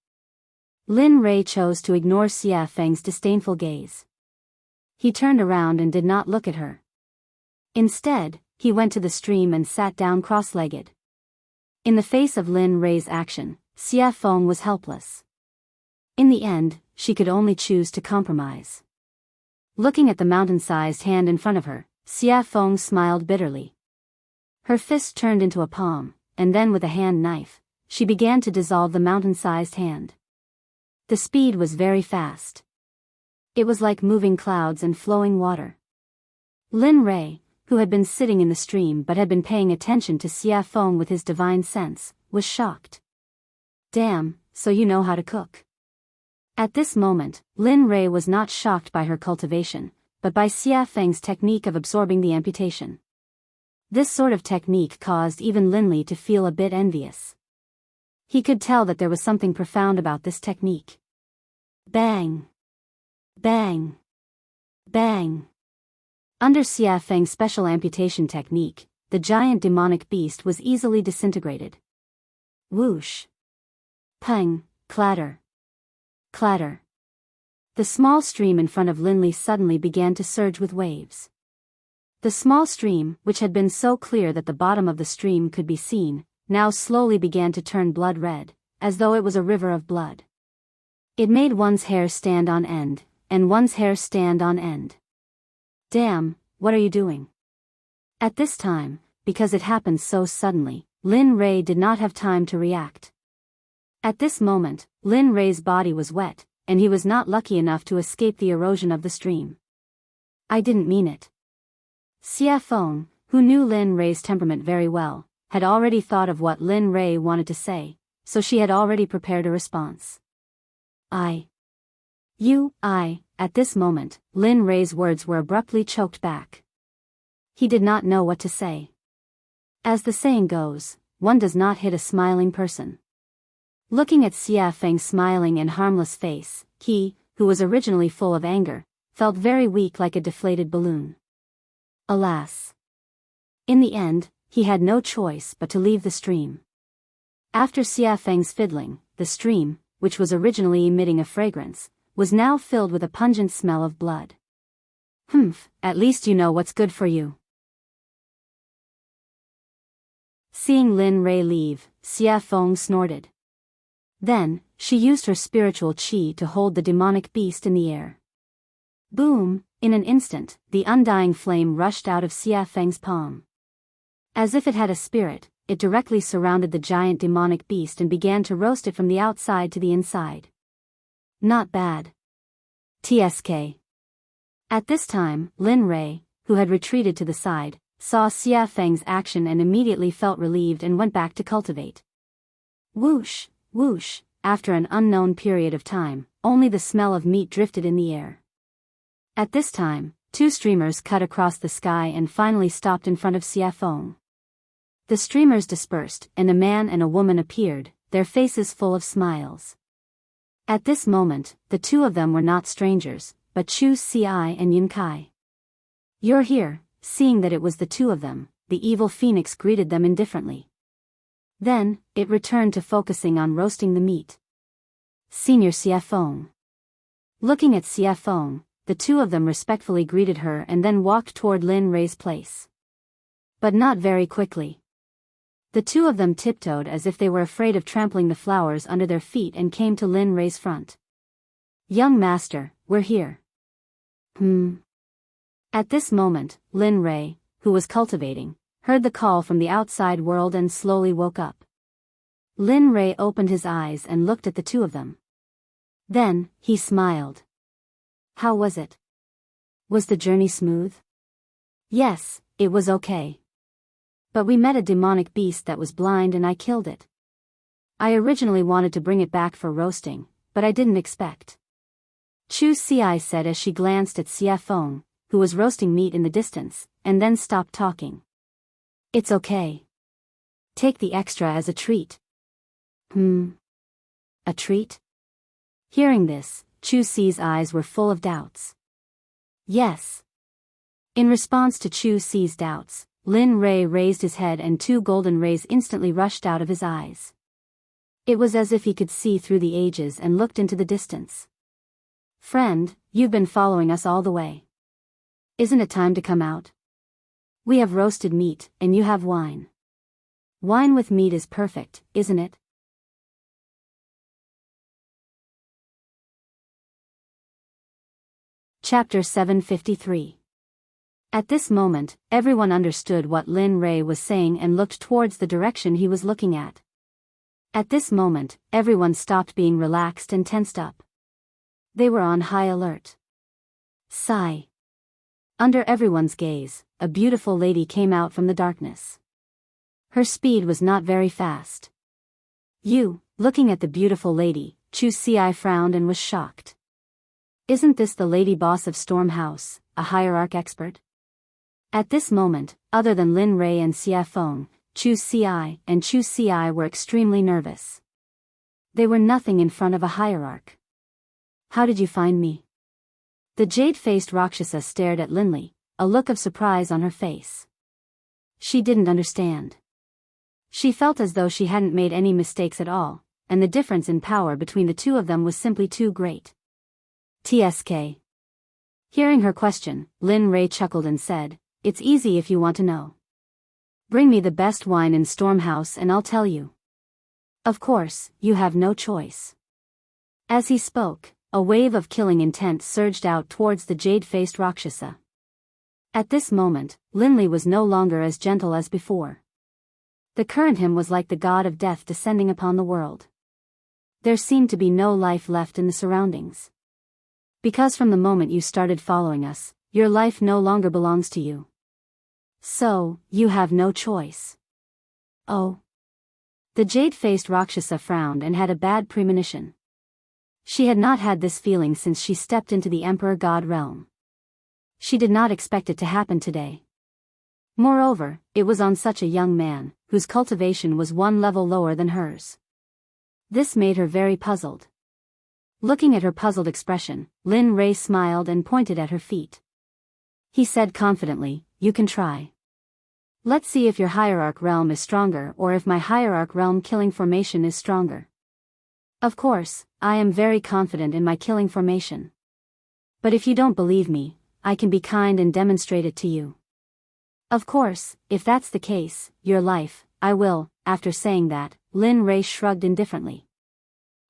Lin Rei chose to ignore Xia Feng's disdainful gaze. He turned around and did not look at her. Instead, he went to the stream and sat down cross-legged. In the face of Lin Rei's action, Xia Feng was helpless. In the end, she could only choose to compromise. Looking at the mountain-sized hand in front of her, Xia Feng smiled bitterly. Her fist turned into a palm, and then with a hand knife, she began to dissolve the mountain-sized hand. The speed was very fast. It was like moving clouds and flowing water. Lin Rei, who had been sitting in the stream but had been paying attention to Xia Feng with his divine sense, was shocked. Damn, so you know how to cook. At this moment, Lin Rei was not shocked by her cultivation, but by Xia Feng's technique of absorbing the amputation. This sort of technique caused even Linley to feel a bit envious. He could tell that there was something profound about this technique. Bang! Bang! Bang! Under Xia Feng's special amputation technique, the giant demonic beast was easily disintegrated. Whoosh! Pang! Clatter! Clatter! The small stream in front of Linley suddenly began to surge with waves. The small stream, which had been so clear that the bottom of the stream could be seen, now slowly began to turn blood red, as though it was a river of blood. It made one's hair stand on end, and one's hair stand on end. Damn, what are you doing? At this time, because it happened so suddenly, Lin Rei did not have time to react. At this moment, Lin Rei's body was wet, and he was not lucky enough to escape the erosion of the stream. I didn't mean it. Xia Feng, who knew Lin Rei's temperament very well, had already thought of what Lin Rei wanted to say, so she had already prepared a response. At this moment, Lin Rei's words were abruptly choked back. He did not know what to say. As the saying goes, one does not hit a smiling person. Looking at Xia Feng's smiling and harmless face, he, who was originally full of anger, felt very weak like a deflated balloon. Alas! In the end, he had no choice but to leave the stream. After Xia Feng's fiddling, the stream, which was originally emitting a fragrance, was now filled with a pungent smell of blood. At least you know what's good for you. Seeing Lin Rei leave, Xia Feng snorted. Then, she used her spiritual qi to hold the demonic beast in the air. Boom! In an instant, the undying flame rushed out of Xia Feng's palm. As if it had a spirit, it directly surrounded the giant demonic beast and began to roast it from the outside to the inside. Not bad. TSK. At this time, Lin Rei, who had retreated to the side, saw Xia Feng's action and immediately felt relieved and went back to cultivate. Whoosh, whoosh, after an unknown period of time, only the smell of meat drifted in the air. At this time, two streamers cut across the sky and finally stopped in front of Xia Feng. The streamers dispersed, and a man and a woman appeared, their faces full of smiles. At this moment, the two of them were not strangers, but Chu Xi and Yun Kai. You're here. Seeing that it was the two of them, the evil phoenix greeted them indifferently. Then, it returned to focusing on roasting the meat. Senior Xia Feng. Looking at Xia Feng, the two of them respectfully greeted her and then walked toward Lin Rei's place. But not very quickly. The two of them tiptoed as if they were afraid of trampling the flowers under their feet and came to Lin Rei's front. Young master, we're here. At this moment, Lin Rei, who was cultivating, heard the call from the outside world and slowly woke up. Lin Rei opened his eyes and looked at the two of them. Then, he smiled. How was it? Was the journey smooth? Yes, it was okay. But we met a demonic beast that was blind and I killed it. I originally wanted to bring it back for roasting, but I didn't expect. Chu Xi said as she glanced at Xia Feng, who was roasting meat in the distance, and then stopped talking. It's okay. Take the extra as a treat. A treat? Hearing this, Chu Xi's eyes were full of doubts. Yes. In response to Chu Xi's doubts, Lin Rei raised his head and two golden rays instantly rushed out of his eyes. It was as if he could see through the ages and looked into the distance. Friend, you've been following us all the way. Isn't it time to come out? We have roasted meat, and you have wine. Wine with meat is perfect, isn't it? Chapter 753. At this moment, everyone understood what Lin Rei was saying and looked towards the direction he was looking at. At this moment, everyone stopped being relaxed and tensed up. They were on high alert. Sigh. Under everyone's gaze, a beautiful lady came out from the darkness. Her speed was not very fast. Looking at the beautiful lady, Chu Xi frowned and was shocked. Isn't this the lady boss of Storm House, a hierarch expert? At this moment, other than Lin Rei and Xia Feng, Chu Xi and Chu Xi were extremely nervous. They were nothing in front of a hierarch. How did you find me? The jade-faced Rakshasa stared at Linley, a look of surprise on her face. She didn't understand. She felt as though she hadn't made any mistakes at all, and the difference in power between the two of them was simply too great. TSK. Hearing her question, Lin Ray chuckled and said, "It's easy if you want to know. Bring me the best wine in Stormhouse and I'll tell you. Of course, you have no choice." As he spoke, a wave of killing intent surged out towards the jade-faced Rakshasa. At this moment, Linley was no longer as gentle as before. The current him was like the god of death descending upon the world. There seemed to be no life left in the surroundings. Because from the moment you started following us, your life no longer belongs to you. So, you have no choice. Oh. The jade-faced Rakshasa frowned and had a bad premonition. She had not had this feeling since she stepped into the Emperor God realm. She did not expect it to happen today. Moreover, it was on such a young man, whose cultivation was one level lower than hers. This made her very puzzled. Looking at her puzzled expression, Lin Ray smiled and pointed at her feet. He said confidently, "You can try. Let's see if your hierarch realm is stronger or if my hierarch realm killing formation is stronger. Of course, I am very confident in my killing formation. But if you don't believe me, I can be kind and demonstrate it to you. Of course, if that's the case, your life, I will." After saying that, Lin Ray shrugged indifferently.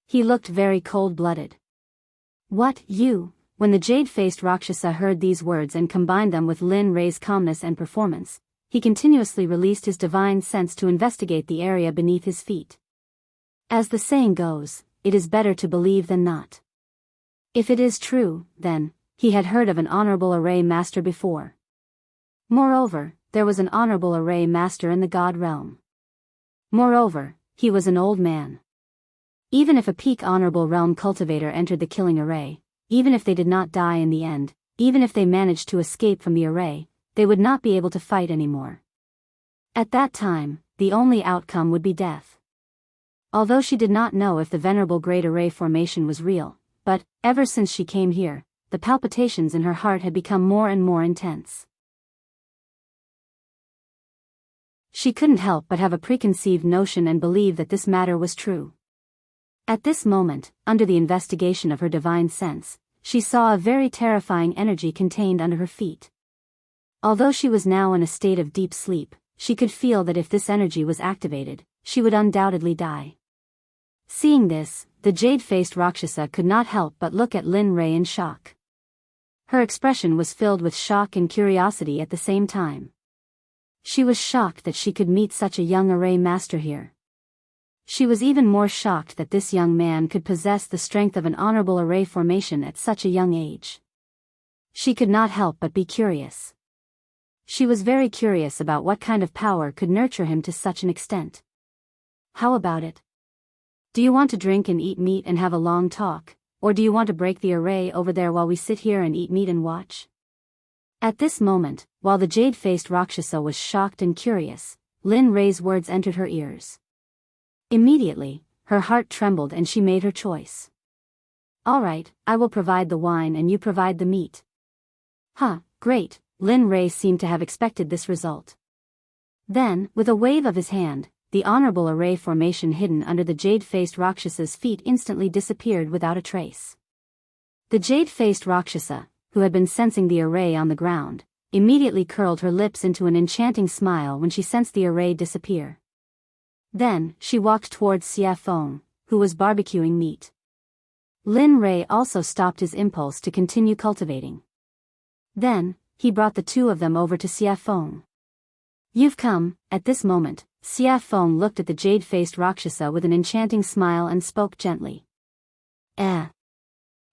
He looked very cold-blooded. "What, you?" When the jade-faced Rakshasa heard these words and combined them with Lin Ray's calmness and performance, he continuously released his divine sense to investigate the area beneath his feet. As the saying goes, it is better to believe than not. If it is true, then, he had heard of an honorable array master before. Moreover, there was an honorable array master in the god realm. Moreover, he was an old man. Even if a peak honorable realm cultivator entered the killing array, even if they did not die in the end, even if they managed to escape from the array, they would not be able to fight anymore. At that time, the only outcome would be death. Although she did not know if the venerable great array formation was real, but, ever since she came here, the palpitations in her heart had become more and more intense. She couldn't help but have a preconceived notion and believe that this matter was true. At this moment, under the investigation of her divine sense, she saw a very terrifying energy contained under her feet. Although she was now in a state of deep sleep, she could feel that if this energy was activated, she would undoubtedly die. Seeing this, the jade-faced Rakshasa could not help but look at Lin Ray in shock. Her expression was filled with shock and curiosity at the same time. She was shocked that she could meet such a young array master here. She was even more shocked that this young man could possess the strength of an honorable array formation at such a young age. She could not help but be curious. She was very curious about what kind of power could nurture him to such an extent. "How about it? Do you want to drink and eat meat and have a long talk, or do you want to break the array over there while we sit here and eat meat and watch?" At this moment, while the jade-faced Rakshasa was shocked and curious, Lin Ray's words entered her ears. Immediately, her heart trembled and she made her choice. "All right, I will provide the wine and you provide the meat." "Huh, great." Lin Ray seemed to have expected this result. Then, with a wave of his hand, the honorable array formation hidden under the jade-faced Rakshasa's feet instantly disappeared without a trace. The jade-faced Rakshasa, who had been sensing the array on the ground, immediately curled her lips into an enchanting smile when she sensed the array disappear. Then, she walked towards Xia Feng, who was barbecuing meat. Lin Ray also stopped his impulse to continue cultivating. Then, he brought the two of them over to Xia Feng. "You've come." At this moment, Xia Feng looked at the jade-faced Rakshasa with an enchanting smile and spoke gently.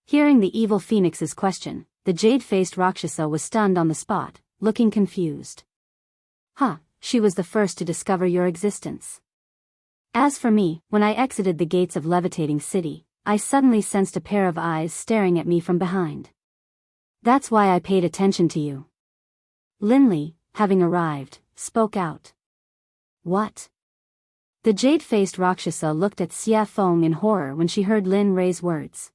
Hearing the evil phoenix's question, the jade-faced Rakshasa was stunned on the spot, looking confused. "Huh, she was the first to discover your existence. As for me, when I exited the gates of Levitating City, I suddenly sensed a pair of eyes staring at me from behind. That's why I paid attention to you." Linley, having arrived, spoke out. "What?" The jade-faced Rakshasa looked at Xia Feng in horror when she heard Lin Rei's words.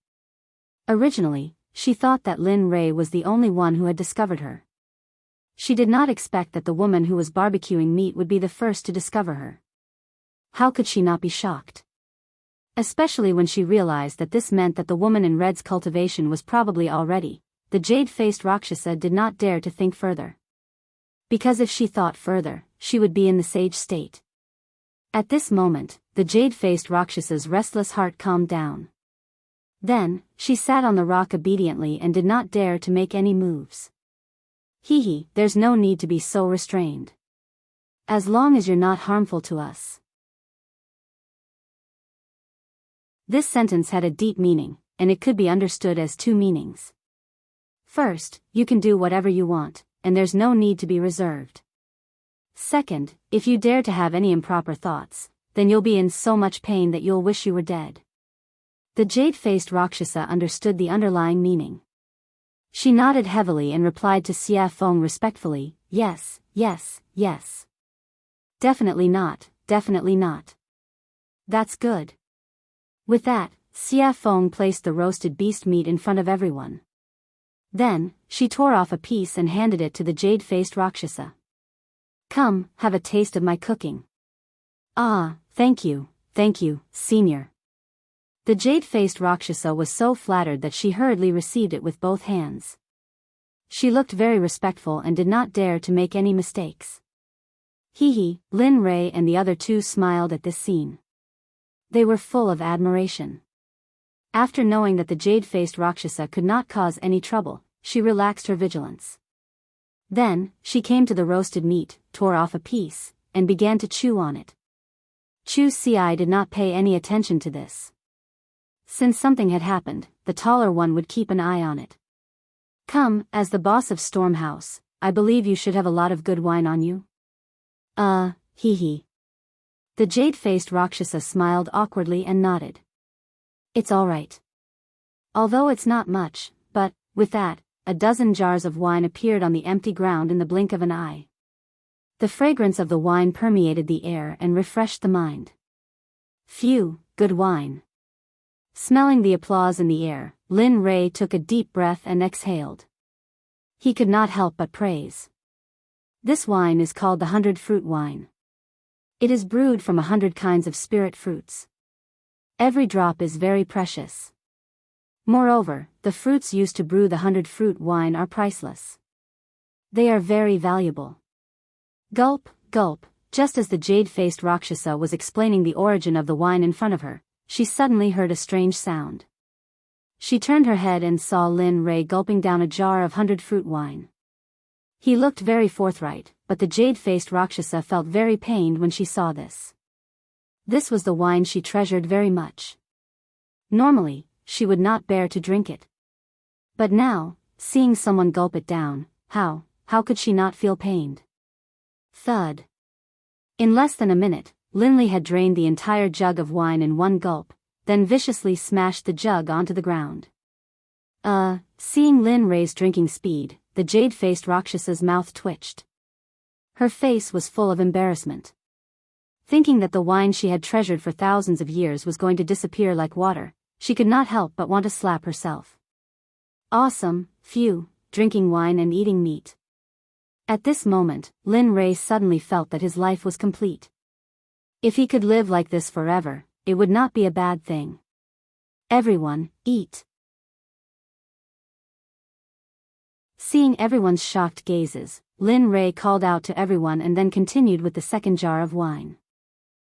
Originally, she thought that Lin Rei was the only one who had discovered her. She did not expect that the woman who was barbecuing meat would be the first to discover her. How could she not be shocked? Especially when she realized that this meant that the woman in red's cultivation was probably already. The jade-faced Rakshasa did not dare to think further. Because if she thought further, she would be in the sage state. At this moment, the jade-faced Rakshasa's restless heart calmed down. Then, she sat on the rock obediently and did not dare to make any moves. Hee, there's no need to be so restrained. As long as you're not harmful to us. This sentence had a deep meaning, and it could be understood as two meanings. First, you can do whatever you want, and there's no need to be reserved. Second, if you dare to have any improper thoughts, then you'll be in so much pain that you'll wish you were dead. The jade-faced Rakshasa understood the underlying meaning. She nodded heavily and replied to Xia Feng respectfully, yes, yes, yes. Definitely not, definitely not. That's good. With that, Xia Feng placed the roasted beast meat in front of everyone. Then, she tore off a piece and handed it to the jade-faced Rakshasa. Come, have a taste of my cooking. Ah, thank you, senior. The jade-faced Rakshasa was so flattered that she hurriedly received it with both hands. She looked very respectful and did not dare to make any mistakes. Lin Rei and the other two smiled at this scene. They were full of admiration. After knowing that the jade-faced Rakshasa could not cause any trouble, she relaxed her vigilance. Then, she came to the roasted meat, tore off a piece, and began to chew on it. Chu Ci did not pay any attention to this. Since something had happened, the taller one would keep an eye on it. Come, as the boss of Storm House, I believe you should have a lot of good wine on you. The jade-faced Rakshasa smiled awkwardly and nodded. It's all right. Although it's not much, but, with that, a dozen jars of wine appeared on the empty ground in the blink of an eye. The fragrance of the wine permeated the air and refreshed the mind. Phew, good wine. Smelling the applause in the air, Lin Rei took a deep breath and exhaled. He could not help but praise. This wine is called the 100-fruit wine. It is brewed from 100 kinds of spirit fruits. Every drop is very precious. Moreover, the fruits used to brew the 100-fruit wine are priceless. They are very valuable. Gulp, gulp, just as the jade-faced Rakshasa was explaining the origin of the wine in front of her, she suddenly heard a strange sound. She turned her head and saw Lin Rei gulping down a jar of 100-fruit wine. He looked very forthright, but the jade-faced Rakshasa felt very pained when she saw this. This was the wine she treasured very much. Normally, she would not bear to drink it. But now, seeing someone gulp it down, how could she not feel pained? Thud. In less than a minute, Linley had drained the entire jug of wine in one gulp, then viciously smashed the jug onto the ground. Seeing Lin Rei's drinking speed, the jade-faced Rakshasa's mouth twitched. Her face was full of embarrassment. Thinking that the wine she had treasured for thousands of years was going to disappear like water, she could not help but want to slap herself. Awesome, phew, drinking wine and eating meat. At this moment, Lin Rei suddenly felt that his life was complete. If he could live like this forever, it would not be a bad thing. Everyone, eat. Seeing everyone's shocked gazes, Lin Rei called out to everyone and then continued with the second jar of wine.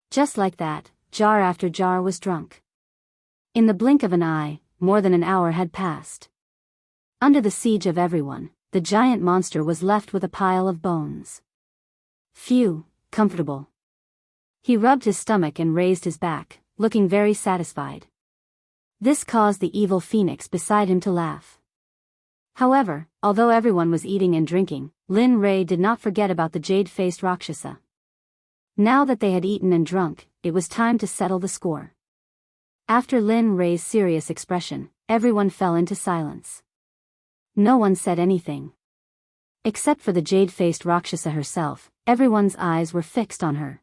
Just like that, jar after jar was drunk. In the blink of an eye, more than an hour had passed. Under the siege of everyone, the giant monster was left with a pile of bones. Phew, comfortable. He rubbed his stomach and raised his back, looking very satisfied. This caused the evil phoenix beside him to laugh. However, although everyone was eating and drinking, Lin Rei did not forget about the jade-faced Rakshasa. Now that they had eaten and drunk, it was time to settle the score. After Lin Rei's serious expression, everyone fell into silence. No one said anything. Except for the jade-faced Rakshasa herself, everyone's eyes were fixed on her.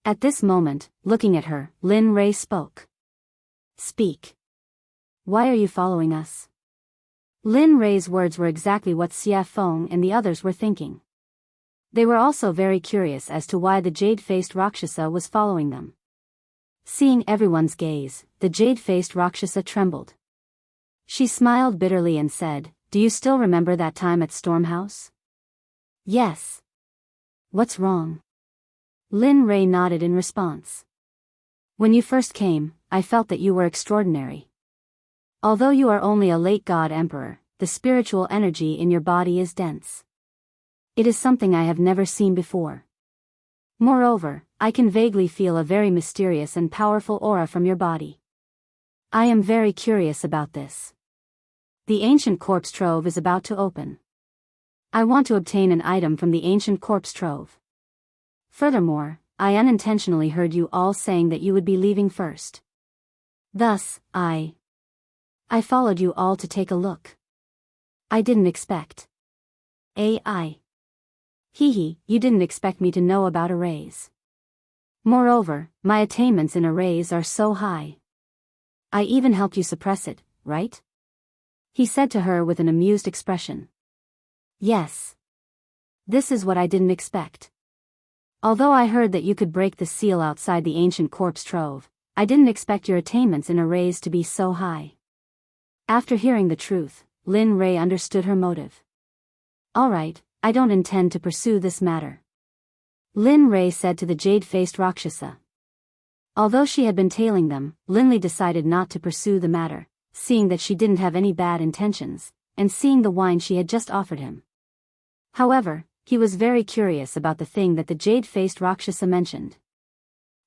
At this moment, looking at her, Lin Rei spoke. Speak. Why are you following us? Lin Rei's words were exactly what Xia Feng and the others were thinking. They were also very curious as to why the jade-faced Rakshasa was following them. Seeing everyone's gaze, the jade-faced Rakshasa trembled. She smiled bitterly and said, "Do you still remember that time at Stormhouse?" "Yes." "What's wrong?" Lin Rei nodded in response. "When you first came, I felt that you were extraordinary. Although you are only a late god emperor, the spiritual energy in your body is dense. It is something I have never seen before. Moreover, I can vaguely feel a very mysterious and powerful aura from your body. I am very curious about this. The ancient corpse trove is about to open. I want to obtain an item from the ancient corpse trove. Furthermore, I unintentionally heard you all saying that you would be leaving first. Thus, I followed you all to take a look. I didn't expect. AI. Hee, you didn't expect me to know about arrays. Moreover, my attainments in arrays are so high. I even helped you suppress it, right?" He said to her with an amused expression. "Yes. This is what I didn't expect. Although I heard that you could break the seal outside the ancient corpse trove, I didn't expect your attainments in arrays to be so high." After hearing the truth, Lin Rei understood her motive. "Alright, I don't intend to pursue this matter," Lin Rei said to the jade-faced Rakshasa. Although she had been tailing them, Linley decided not to pursue the matter, seeing that she didn't have any bad intentions, and seeing the wine she had just offered him. However, he was very curious about the thing that the jade-faced Rakshasa mentioned.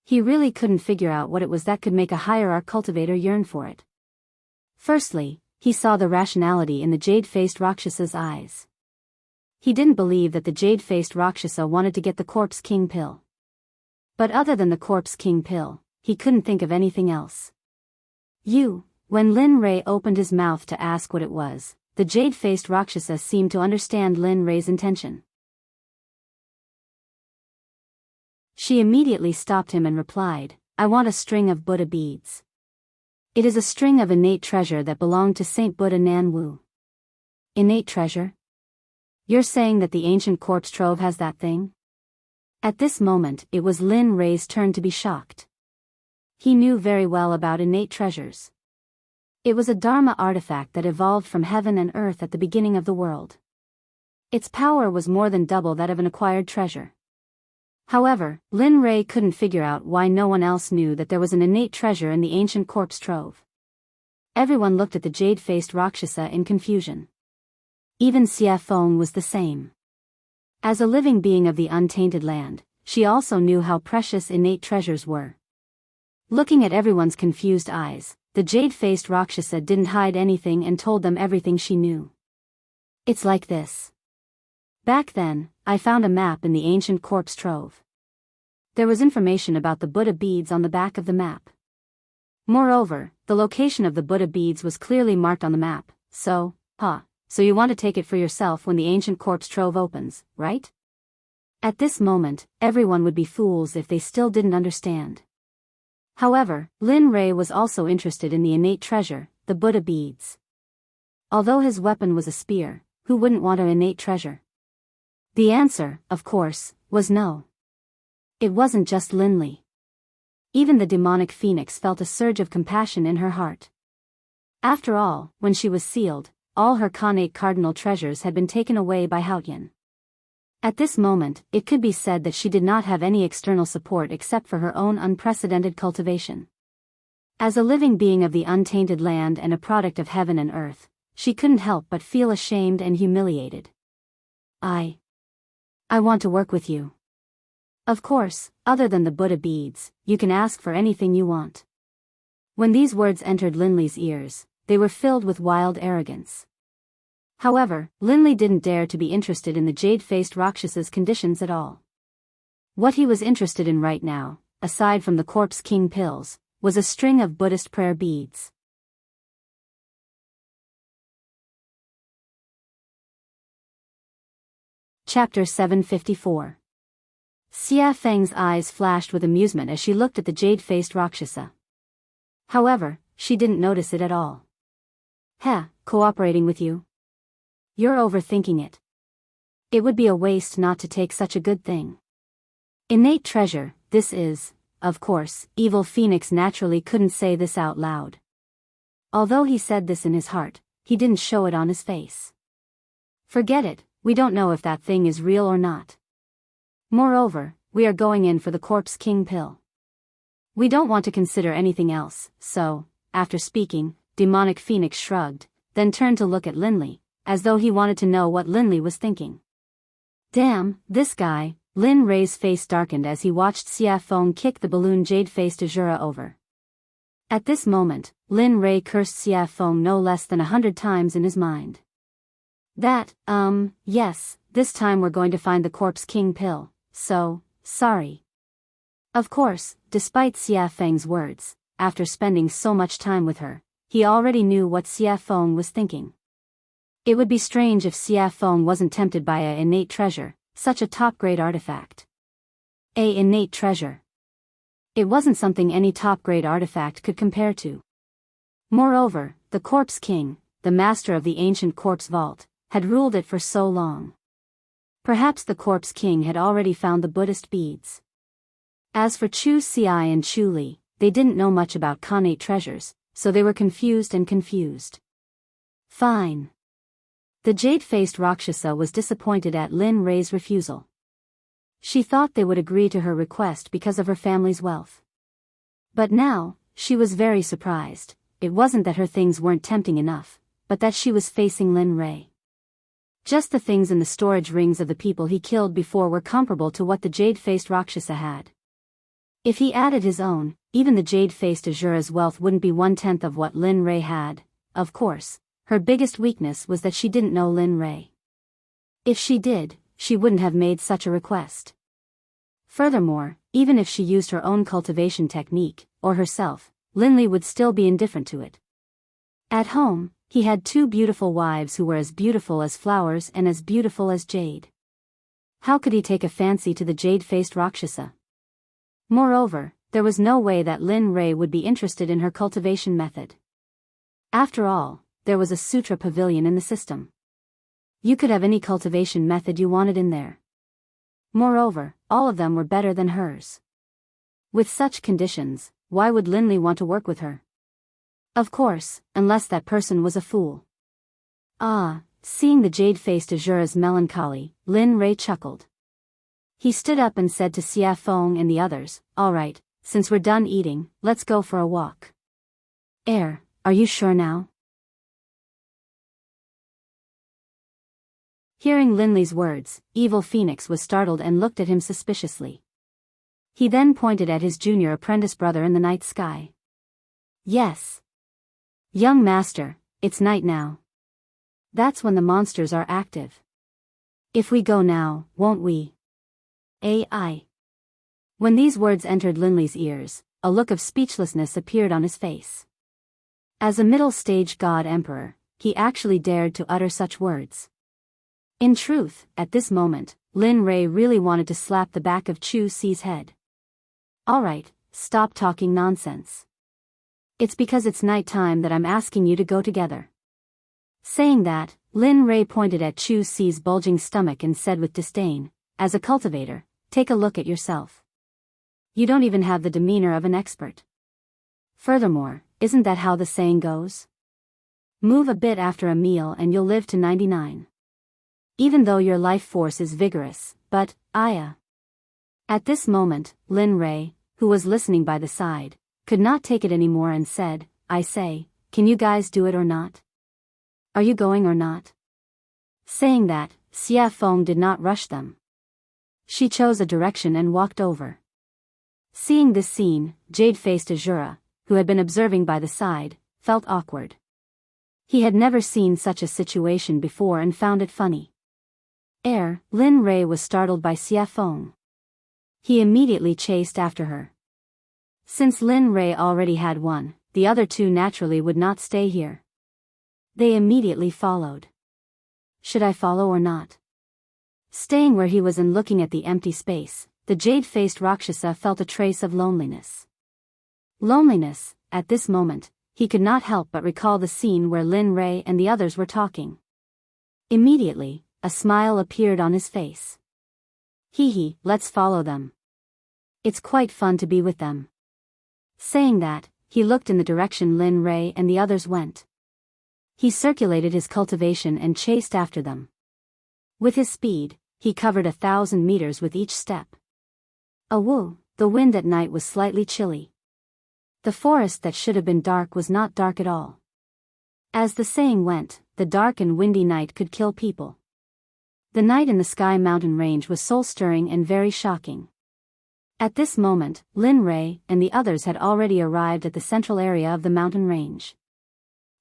He really couldn't figure out what it was that could make a hierarch cultivator yearn for it. Firstly, he saw the rationality in the jade-faced Rakshasa's eyes. He didn't believe that the jade-faced Rakshasa wanted to get the Corpse King pill. But other than the Corpse King pill, he couldn't think of anything else. When Lin Rei opened his mouth to ask what it was, the jade-faced Rakshasa seemed to understand Lin Rei's intention. She immediately stopped him and replied, "I want a string of Buddha beads. It is a string of innate treasure that belonged to Saint Buddha Nan Wu." "Innate treasure? You're saying that the ancient corpse trove has that thing?" At this moment, it was Lin Rei's turn to be shocked. He knew very well about innate treasures. It was a Dharma artifact that evolved from heaven and earth at the beginning of the world. Its power was more than double that of an acquired treasure. However, Lin Rei couldn't figure out why no one else knew that there was an innate treasure in the ancient corpse trove. Everyone looked at the jade-faced Rakshasa in confusion. Even Xia Feng was the same. As a living being of the untainted land, she also knew how precious innate treasures were. Looking at everyone's confused eyes, the jade-faced Rakshasa didn't hide anything and told them everything she knew. "It's like this. Back then, I found a map in the ancient corpse trove. There was information about the Buddha beads on the back of the map. Moreover, the location of the Buddha beads was clearly marked on the map, so you want to take it for yourself when the ancient corpse trove opens, right?" At this moment, everyone would be fools if they still didn't understand. However, Lin Rei was also interested in the innate treasure, the Buddha beads. Although his weapon was a spear, who wouldn't want an innate treasure? The answer, of course, was no. It wasn't just Linley. Even the demonic phoenix felt a surge of compassion in her heart. After all, when she was sealed, all her Khanate cardinal treasures had been taken away by Haotian. At this moment, it could be said that she did not have any external support except for her own unprecedented cultivation. As a living being of the untainted land and a product of heaven and earth, she couldn't help but feel ashamed and humiliated. I want to work with you. Of course, other than the Buddha beads, you can ask for anything you want." When these words entered Linley's ears, they were filled with wild arrogance. However, Linley didn't dare to be interested in the jade-faced Rakshasa's conditions at all. What he was interested in right now, aside from the Corpse King pills, was a string of Buddhist prayer beads. Chapter 754. Xia Feng's eyes flashed with amusement as she looked at the jade-faced Rakshasa. However, she didn't notice it at all. Cooperating with you? You're overthinking it. It would be a waste not to take such a good thing. Innate treasure, this is, of course, Evil Phoenix naturally couldn't say this out loud. Although he said this in his heart, he didn't show it on his face. Forget it, we don't know if that thing is real or not. Moreover, we are going in for the Corpse King pill. We don't want to consider anything else, so, after speaking, Demonic Phoenix shrugged, then turned to look at Linley, as though he wanted to know what Linley was thinking. Damn, this guy. Lin Rei's face darkened as he watched Xia Feng kick the balloon jade-faced Azura over. At this moment, Lin Rei cursed Xia Feng no less than 100 times in his mind. Yes, this time we're going to find the Corpse King pill, so, sorry. Of course, despite Xia Feng's words, after spending so much time with her, he already knew what Xia Feng was thinking. It would be strange if Xia Feng wasn't tempted by a innate treasure, such a top-grade artifact. A innate treasure. It wasn't something any top-grade artifact could compare to. Moreover, the Corpse King, the master of the ancient corpse vault, had ruled it for so long. Perhaps the Corpse King had already found the Buddhist beads. As for Chu Xiai and Chu Li, they didn't know much about connate treasures, so they were confused. Fine. The jade-faced Rakshasa was disappointed at Lin Rei's refusal. She thought they would agree to her request because of her family's wealth. But now, she was very surprised. It wasn't that her things weren't tempting enough, but that she was facing Lin Rei. Just the things in the storage rings of the people he killed before were comparable to what the jade-faced Rakshasa had. If he added his own, even the jade-faced Azura's wealth wouldn't be 1/10 of what Lin Rei had. Of course, her biggest weakness was that she didn't know Lin Rei. If she did, she wouldn't have made such a request. Furthermore, even if she used her own cultivation technique, or herself, Linley would still be indifferent to it. At home, he had 2 beautiful wives who were as beautiful as flowers and as beautiful as jade. How could he take a fancy to the jade-faced Rakshasa? Moreover, there was no way that Lin Rei would be interested in her cultivation method. After all, there was a sutra pavilion in the system. You could have any cultivation method you wanted in there. Moreover, all of them were better than hers. With such conditions, why would Linley want to work with her? Of course, unless that person was a fool. Seeing the jade-faced Azura's melancholy, Lin Rei chuckled. He stood up and said to Xia Feng and the others, "All right, since we're done eating, let's go for a walk." Are you sure now? Hearing Linley's words, Evil Phoenix was startled and looked at him suspiciously. He then pointed at his junior apprentice brother in the night sky. "Yes. Young master, it's night now. That's when the monsters are active. If we go now, won't we?" When these words entered Linley's ears, a look of speechlessness appeared on his face. As a middle-stage god-emperor, he actually dared to utter such words. In truth, at this moment, Lin Rei really wanted to slap the back of Chu Xi's head. "All right, stop talking nonsense. It's because it's night time that I'm asking you to go together." Saying that, Lin Rei pointed at Chu Xi's bulging stomach and said with disdain, "As a cultivator, take a look at yourself. You don't even have the demeanor of an expert. Furthermore, isn't that how the saying goes? Move a bit after a meal and you'll live to 99. Even though your life force is vigorous, but, At this moment, Lin Rei, who was listening by the side, could not take it anymore and said, "I say, can you guys do it or not? Are you going or not?" Saying that, Xia Feng did not rush them. She chose a direction and walked over. Seeing this scene, jade-faced Azura, who had been observing by the side, felt awkward. He had never seen such a situation before and found it funny. Lin Rei was startled by Xia Feng. He immediately chased after her. Since Lin Rei already had one, the other 2 naturally would not stay here. They immediately followed. Should I follow or not? Staying where he was and looking at the empty space, the jade-faced Rakshasa felt a trace of loneliness. Loneliness, at this moment, he could not help but recall the scene where Lin Rei and the others were talking. Immediately, a smile appeared on his face. Hee, let's follow them. It's quite fun to be with them. Saying that, he looked in the direction Lin Rei and the others went. He circulated his cultivation and chased after them. With his speed, he covered 1,000 meters with each step. Awoo, the wind at night was slightly chilly. The forest that should have been dark was not dark at all. As the saying went, the dark and windy night could kill people. The night in the Sky Mountain Range was soul-stirring and very shocking. At this moment, Lin Rei and the others had already arrived at the central area of the mountain range.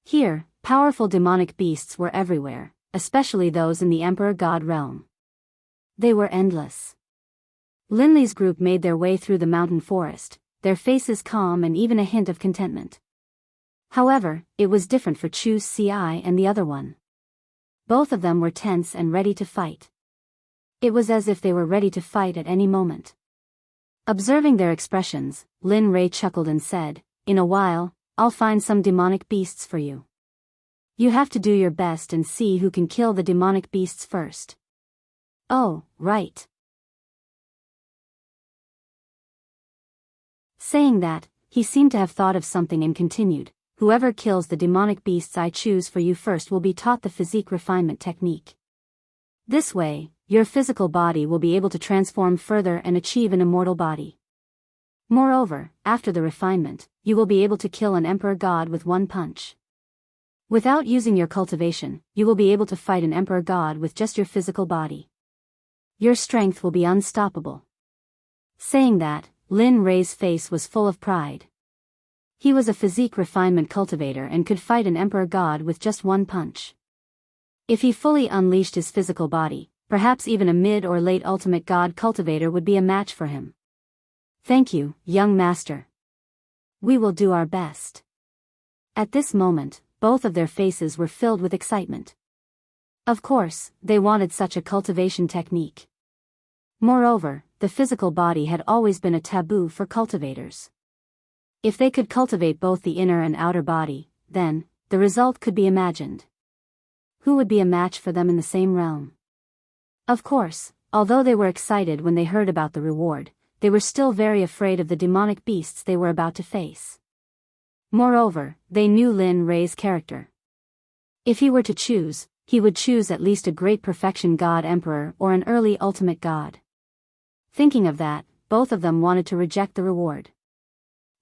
Here, powerful demonic beasts were everywhere, especially those in the Emperor God realm. They were endless. Linley's group made their way through the mountain forest, their faces calm and even a hint of contentment. However, it was different for Chu Ci and the other one. Both of them were tense and ready to fight. It was as if they were ready to fight at any moment. Observing their expressions, Lin Rei chuckled and said, "In a while, I'll find some demonic beasts for you. You have to do your best and see who can kill the demonic beasts first." "Oh, right." Saying that, he seemed to have thought of something and continued, "Whoever kills the demonic beasts I choose for you first will be taught the physique refinement technique. This way, your physical body will be able to transform further and achieve an immortal body. Moreover, after the refinement, you will be able to kill an emperor god with one punch. Without using your cultivation, you will be able to fight an emperor god with just your physical body. Your strength will be unstoppable." Saying that, Lin Rei's face was full of pride. He was a physique refinement cultivator and could fight an emperor god with just one punch. If he fully unleashed his physical body, perhaps even a mid or late ultimate god cultivator would be a match for him. "Thank you, young master. We will do our best." At this moment, both of their faces were filled with excitement. Of course, they wanted such a cultivation technique. Moreover, the physical body had always been a taboo for cultivators. If they could cultivate both the inner and outer body, then, the result could be imagined. Who would be a match for them in the same realm? Of course, although they were excited when they heard about the reward, they were still very afraid of the demonic beasts they were about to face. Moreover, they knew Lin Rei's character. If he were to choose, he would choose at least a great perfection god emperor or an early ultimate god. Thinking of that, both of them wanted to reject the reward.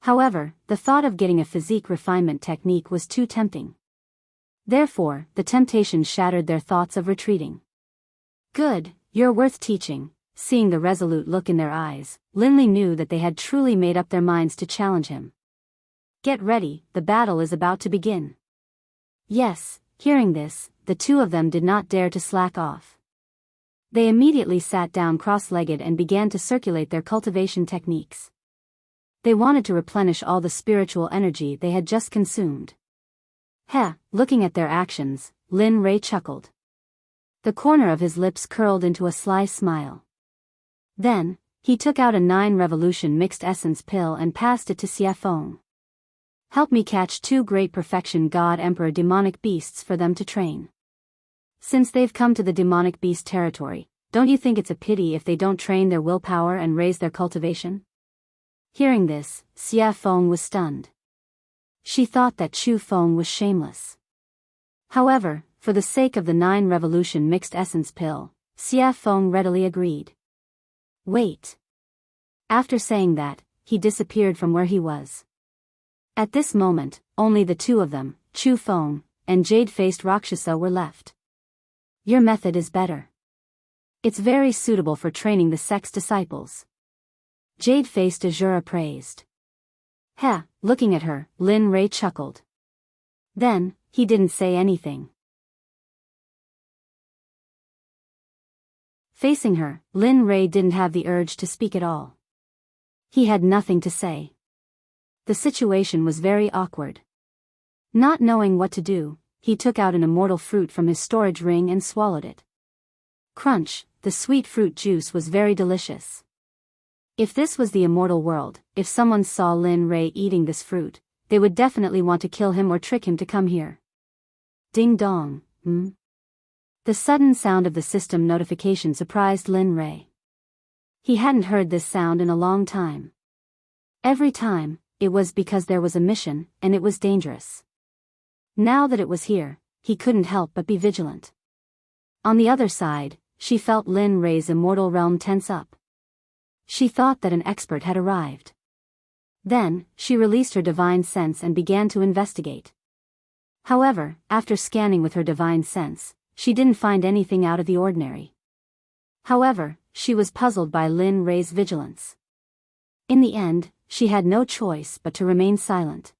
However, the thought of getting a physique refinement technique was too tempting. Therefore, the temptation shattered their thoughts of retreating. "Good, you're worth teaching." Seeing the resolute look in their eyes, Linley knew that they had truly made up their minds to challenge him. "Get ready, the battle is about to begin." Yes, hearing this, the two of them did not dare to slack off. They immediately sat down cross-legged and began to circulate their cultivation techniques. They wanted to replenish all the spiritual energy they had just consumed. Looking at their actions, Lin Rei chuckled. The corner of his lips curled into a sly smile. Then, he took out a 9-revolution mixed essence pill and passed it to Xie Feng. "Help me catch 2 great perfection god emperor demonic beasts for them to train. Since they've come to the demonic beast territory, don't you think it's a pity if they don't train their willpower and raise their cultivation?" Hearing this, Xie Feng was stunned. She thought that Chu Feng was shameless. However, for the sake of the 9-revolution mixed essence pill, Xie Feng readily agreed. "Wait." After saying that, he disappeared from where he was. At this moment, only the two of them, Chu Feng and jade-faced Rakshasa, were left. "Your method is better. It's very suitable for training the Sect's disciples." Jade-faced Azura praised. Looking at her, Lin Rei chuckled. Then, he didn't say anything. Facing her, Lin Rei didn't have the urge to speak at all. He had nothing to say. The situation was very awkward. Not knowing what to do, he took out an immortal fruit from his storage ring and swallowed it. Crunch, the sweet fruit juice was very delicious. If this was the immortal world, if someone saw Lin Rei eating this fruit, they would definitely want to kill him or trick him to come here. Ding dong, The sudden sound of the system notification surprised Lin Rei. He hadn't heard this sound in a long time. Every time, it was because there was a mission, and it was dangerous. Now that it was here, he couldn't help but be vigilant. On the other side, she felt Lin Rei's immortal realm tense up. She thought that an expert had arrived. Then, she released her divine sense and began to investigate. However, after scanning with her divine sense, she didn't find anything out of the ordinary. However, she was puzzled by Lin Rei's vigilance. In the end, she had no choice but to remain silent.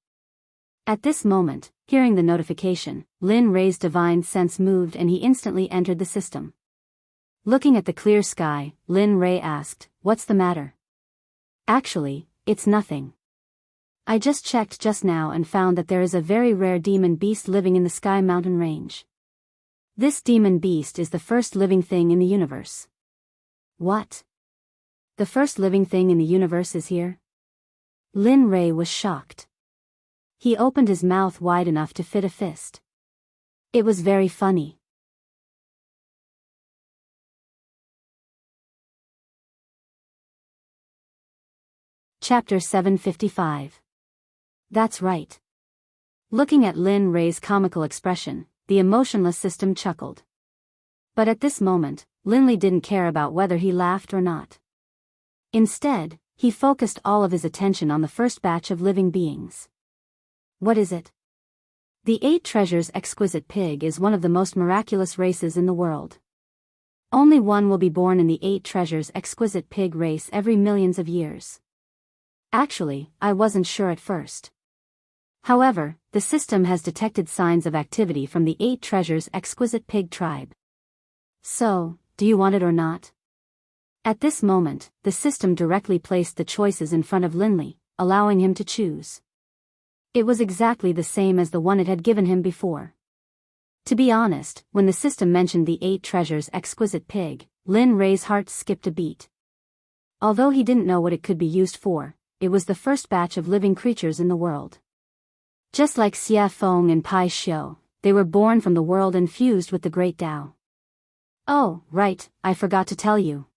At this moment, hearing the notification, Lin Rei's divine sense moved and he instantly entered the system. Looking at the clear sky, Lin Rei asked, "What's the matter?" "Actually, it's nothing. I just checked just now and found that there is a very rare demon beast living in the Sky Mountain range. This demon beast is the first living thing in the universe." "What? The first living thing in the universe is here?" Lin Rei was shocked. He opened his mouth wide enough to fit a fist. It was very funny. Chapter 755. That's right. Looking at Lin Rei's comical expression, the emotionless system chuckled. But at this moment, Lin Li didn't care about whether he laughed or not. Instead, he focused all of his attention on the first batch of living beings. What is it? The 8 Treasures Exquisite Pig is one of the most miraculous races in the world. Only one will be born in the 8 Treasures Exquisite Pig race every millions of years. Actually, I wasn't sure at first. However, the system has detected signs of activity from the 8 Treasures Exquisite Pig tribe. So, do you want it or not? At this moment, the system directly placed the choices in front of Lin Li, allowing him to choose. It was exactly the same as the one it had given him before. To be honest, when the system mentioned the 8 Treasures Exquisite Pig, Lin Rei's heart skipped a beat. Although he didn't know what it could be used for, it was the first batch of living creatures in the world. Just like Xia Feng and Pai Xiu, they were born from the world and fused with the Great Tao. Oh, right, I forgot to tell you.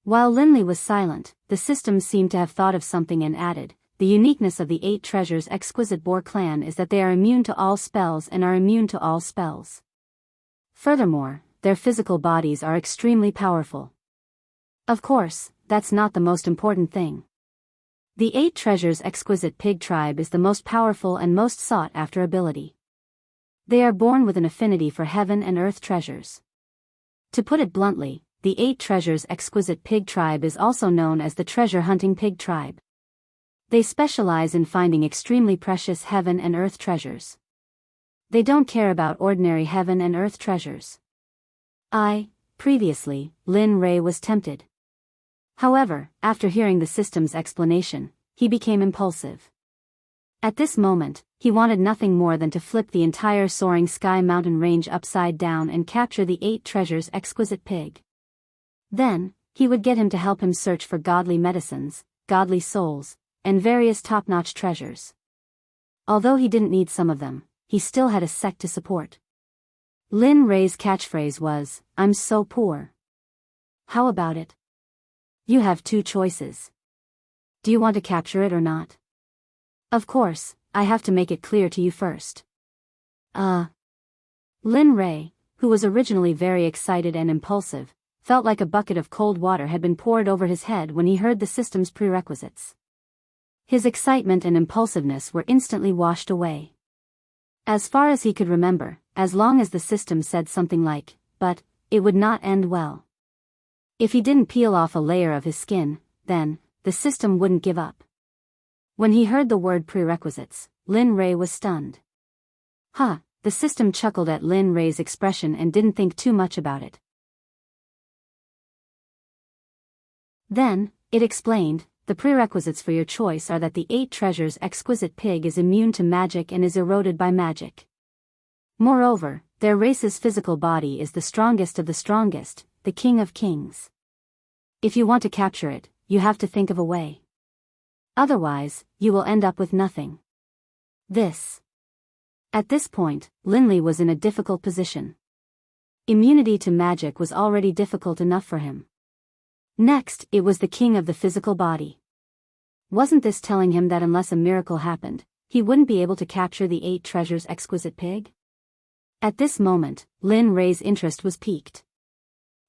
While Lin Li was silent, the system seemed to have thought of something and added, "The uniqueness of the 8 Treasures Exquisite Boar clan is that they are immune to all spells and are immune to all spells. Furthermore, their physical bodies are extremely powerful. Of course, that's not the most important thing. The 8 Treasures Exquisite Pig tribe is the most powerful and most sought-after ability. They are born with an affinity for heaven and earth treasures. To put it bluntly, the 8 Treasures Exquisite Pig tribe is also known as the treasure-hunting pig tribe. They specialize in finding extremely precious heaven and earth treasures. They don't care about ordinary heaven and earth treasures." Previously, Lin Rei was tempted. However, after hearing the system's explanation, he became impulsive. At this moment, he wanted nothing more than to flip the entire soaring Sky Mountain range upside down and capture the 8 Treasures Exquisite Pig. Then, he would get him to help him search for godly medicines, godly souls, and various top-notch treasures. Although he didn't need some of them, he still had a sect to support. Lin Rei's catchphrase was, "I'm so poor." How about it? You have 2 choices. Do you want to capture it or not? Of course, I have to make it clear to you first. Lin Rei, who was originally very excited and impulsive, felt like a bucket of cold water had been poured over his head when he heard the system's prerequisites. His excitement and impulsiveness were instantly washed away. As far as he could remember, as long as the system said something like, "but," it would not end well. If he didn't peel off a layer of his skin, then, the system wouldn't give up. When he heard the word prerequisites, Lin Rei was stunned. The system chuckled at Lin Rei's expression and didn't think too much about it. Then, it explained, "The prerequisites for your choice are that the 8 Treasures Exquisite Pig is immune to magic and is eroded by magic. Moreover, their race's physical body is the strongest of the strongest, the King of Kings. If you want to capture it, you have to think of a way. Otherwise, you will end up with nothing. At this point, Linley was in a difficult position. Immunity to magic was already difficult enough for him. Next, it was the king of the physical body. Wasn't this telling him that unless a miracle happened, he wouldn't be able to capture the 8 treasures exquisite pig? At this moment, Lin Rei's interest was piqued.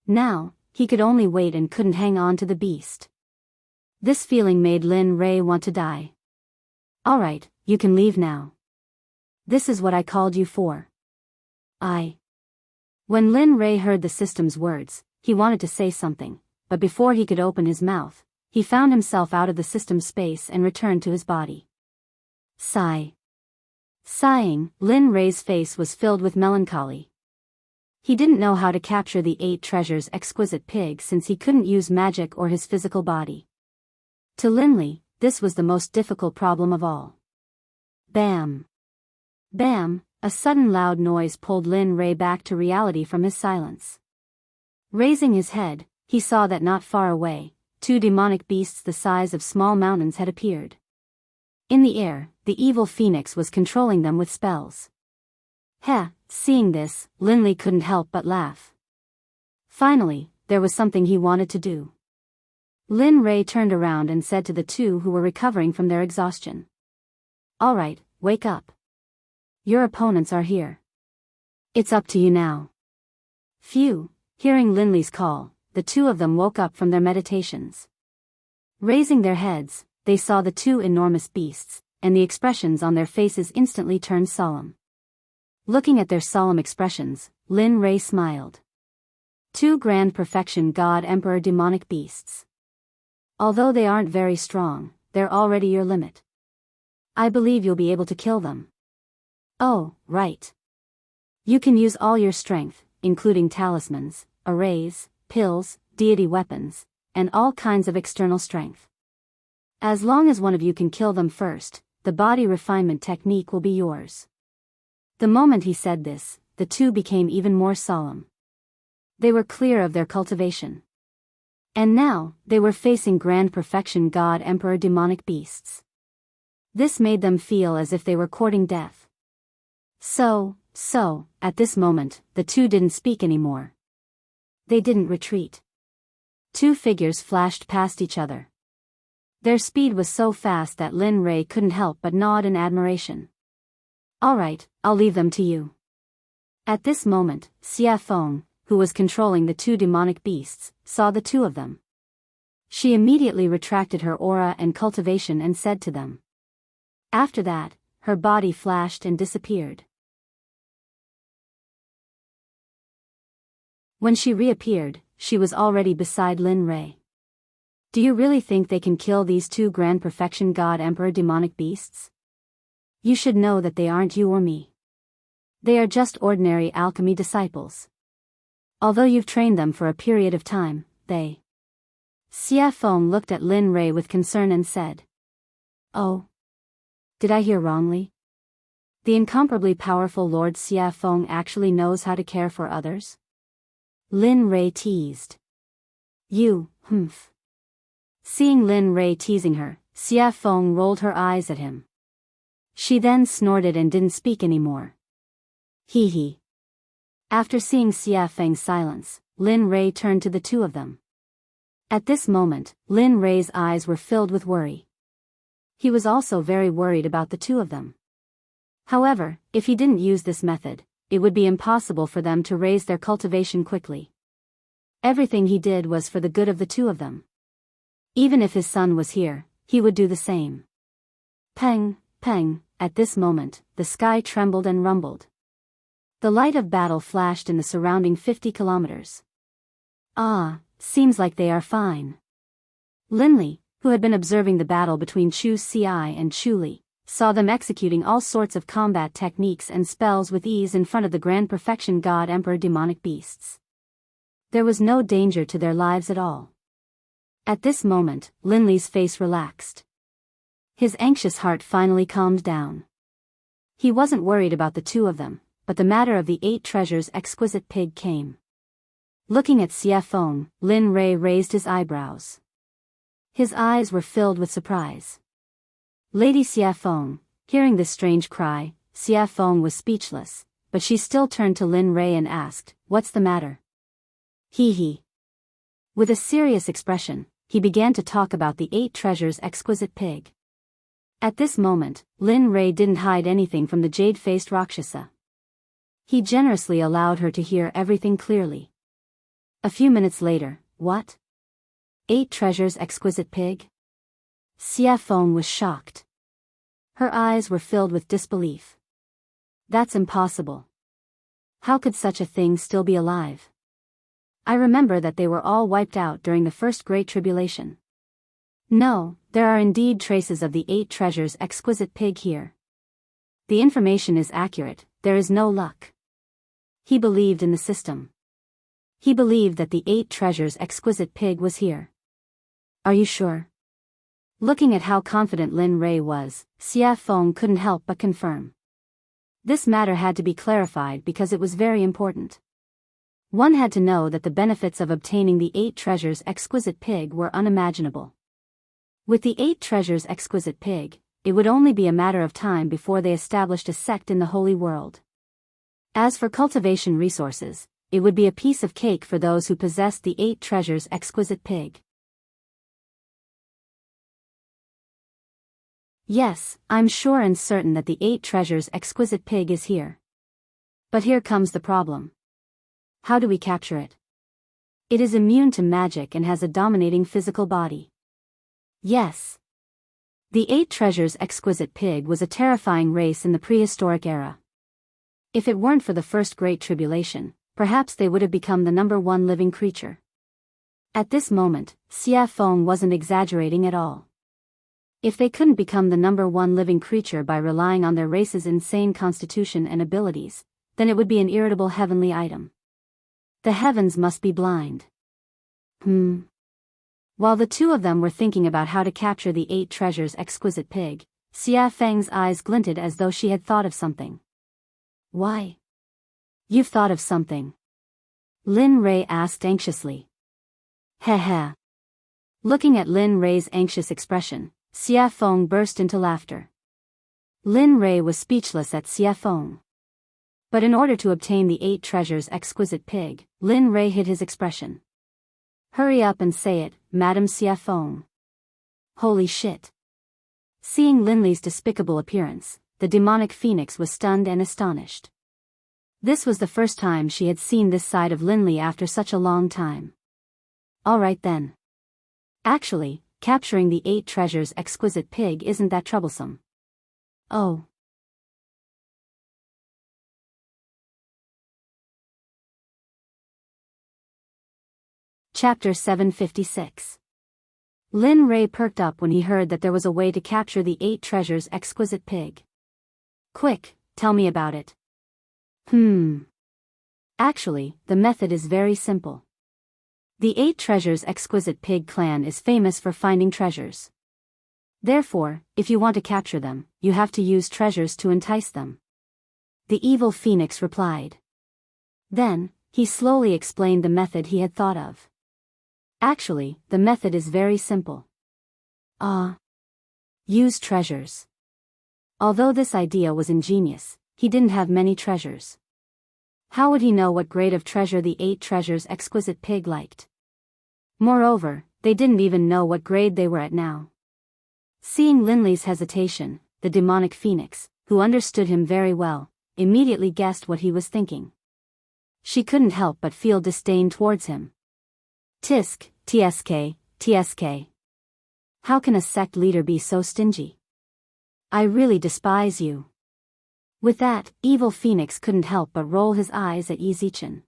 Now, he could only wait and couldn't hang on to the beast. This feeling made Lin Rei want to die. Alright, you can leave now. This is what I called you for. When Lin Rei heard the system's words, he wanted to say something, but before he could open his mouth, he found himself out of the system's space and returned to his body. Sigh. Sighing, Lin Rei's face was filled with melancholy. He didn't know how to capture the 8 treasures exquisite pig since he couldn't use magic or his physical body. To Linley, this was the most difficult problem of all. Bam! Bam! A sudden loud noise pulled Lin Rei back to reality from his silence. Raising his head, he saw that not far away, 2 demonic beasts the size of small mountains had appeared. In the air, the evil phoenix was controlling them with spells. Seeing this, Linley couldn't help but laugh. Finally, there was something he wanted to do. Lin Rei turned around and said to the 2 who were recovering from their exhaustion. Alright, wake up. Your opponents are here. It's up to you now. Phew, hearing Linley's call, the 2 of them woke up from their meditations. Raising their heads, they saw the 2 enormous beasts, and the expressions on their faces instantly turned solemn. Looking at their solemn expressions, Lin Rei smiled. 2 grand perfection god emperor demonic beasts. Although they aren't very strong, they're already your limit. I believe you'll be able to kill them. Oh, right. You can use all your strength, including talismans, arrays, pills, deity weapons, and all kinds of external strength. As long as one of you can kill them first, the body refinement technique will be yours. The moment he said this, the 2 became even more solemn. They were clear of their cultivation. And now, they were facing grand perfection god emperor demonic beasts. This made them feel as if they were courting death. So, at this moment, the 2 didn't speak anymore. They didn't retreat. 2 figures flashed past each other. Their speed was so fast that Lin Rei couldn't help but nod in admiration. Alright, I'll leave them to you. At this moment, Xia Feng, who was controlling the 2 demonic beasts, saw the 2 of them. She immediately retracted her aura and cultivation and said to them. After that, her body flashed and disappeared. When she reappeared, she was already beside Lin Rei. Do you really think they can kill these 2 grand perfection god emperor demonic beasts? You should know that they aren't you or me. They are just ordinary alchemy disciples. Although you've trained them for a period of time, they... Xia Feng looked at Lin Rei with concern and said. Oh. Did I hear wrongly? The incomparably powerful Lord Xia Feng actually knows how to care for others? Lin Rei teased. You, humph. Seeing Lin Rei teasing her, Xia Feng rolled her eyes at him. She then snorted and didn't speak anymore. Hee hee. After seeing Xia Feng's silence, Lin Rei turned to the 2 of them. At this moment, Lin Rei's eyes were filled with worry. He was also very worried about the 2 of them. However, if he didn't use this method, it would be impossible for them to raise their cultivation quickly. Everything he did was for the good of the 2 of them. Even if his son was here, he would do the same. Peng, peng, at this moment, the sky trembled and rumbled. The light of battle flashed in the surrounding 50 kilometers. Seems like they are fine. Linley, who had been observing the battle between Chu Xi and Chu Li, saw them executing all sorts of combat techniques and spells with ease in front of the grand perfection god emperor demonic beasts. There was no danger to their lives at all. At this moment, Linley's face relaxed. His anxious heart finally calmed down. He wasn't worried about the 2 of them, but the matter of the 8 treasures exquisite pig came. Looking at Xia Feng, Lin Rei raised his eyebrows. His eyes were filled with surprise. Lady Xiafeng, hearing this strange cry, Xiafeng was speechless, but she still turned to Lin Rei and asked, "What's the matter?" He. With a serious expression, he began to talk about the 8 treasures exquisite pig. At this moment, Lin Rei didn't hide anything from the jade-faced Rakshasa. He generously allowed her to hear everything clearly. A few minutes later, "What? 8 treasures exquisite pig?" Xiafeng was shocked. Her eyes were filled with disbelief. "That's impossible. How could such a thing still be alive? I remember that they were all wiped out during the first Great Tribulation." "No, there are indeed traces of the 8 treasures exquisite pig here. The information is accurate, there is no luck." He believed in the system. He believed that the 8 treasures exquisite pig was here. "Are you sure?" Looking at how confident Lin Rei was, Xiafeng couldn't help but confirm. This matter had to be clarified because it was very important. One had to know that the benefits of obtaining the 8 treasures exquisite pig were unimaginable. With the 8 treasures exquisite pig, it would only be a matter of time before they established a sect in the Holy World. As for cultivation resources, it would be a piece of cake for those who possessed the 8 treasures exquisite pig. "Yes, I'm sure and certain that the 8 treasures exquisite pig is here. But here comes the problem. How do we capture it? It is immune to magic and has a dominating physical body." Yes. The 8 treasures exquisite pig was a terrifying race in the prehistoric era. If it weren't for the first Great Tribulation, perhaps they would have become the #1 living creature. At this moment, Xiafeng wasn't exaggerating at all. If they couldn't become the #1 living creature by relying on their race's insane constitution and abilities, then it would be an irritable heavenly item. The heavens must be blind. While the two of them were thinking about how to capture the 8 treasures exquisite pig, Xia Feng's eyes glinted as though she had thought of something. "Why? You've thought of something?" Lin Rei asked anxiously. Heh. Looking at Lin Rei's anxious expression, Xia Feng burst into laughter. Lin Rei was speechless at Xia Feng. But in order to obtain the 8 treasures exquisite pig, Lin Rei hid his expression. "Hurry up and say it, Madame Xia Feng." Holy shit. Seeing Linley's despicable appearance, the demonic phoenix was stunned and astonished. This was the first time she had seen this side of Linley after such a long time. Alright then. Actually, capturing the 8 treasures exquisite pig isn't that troublesome. Oh. Chapter 756. Lin Rei perked up when he heard that there was a way to capture the 8 treasures exquisite pig. "Quick, tell me about it." Actually, the method is very simple. The 8 treasures exquisite pig clan is famous for finding treasures. Therefore, if you want to capture them, you have to use treasures to entice them. The evil phoenix replied. Then, he slowly explained the method he had thought of. Actually, the method is very simple. Use treasures. Although this idea was ingenious, he didn't have many treasures. How would he know what grade of treasure the 8 treasures exquisite pig liked? Moreover, they didn't even know what grade they were at now. Seeing Linley's hesitation, the demonic phoenix, who understood him very well, immediately guessed what he was thinking. She couldn't help but feel disdain towards him. TSK. How can a sect leader be so stingy? I really despise you. With that, evil phoenix couldn't help but roll his eyes at Yi Zichen.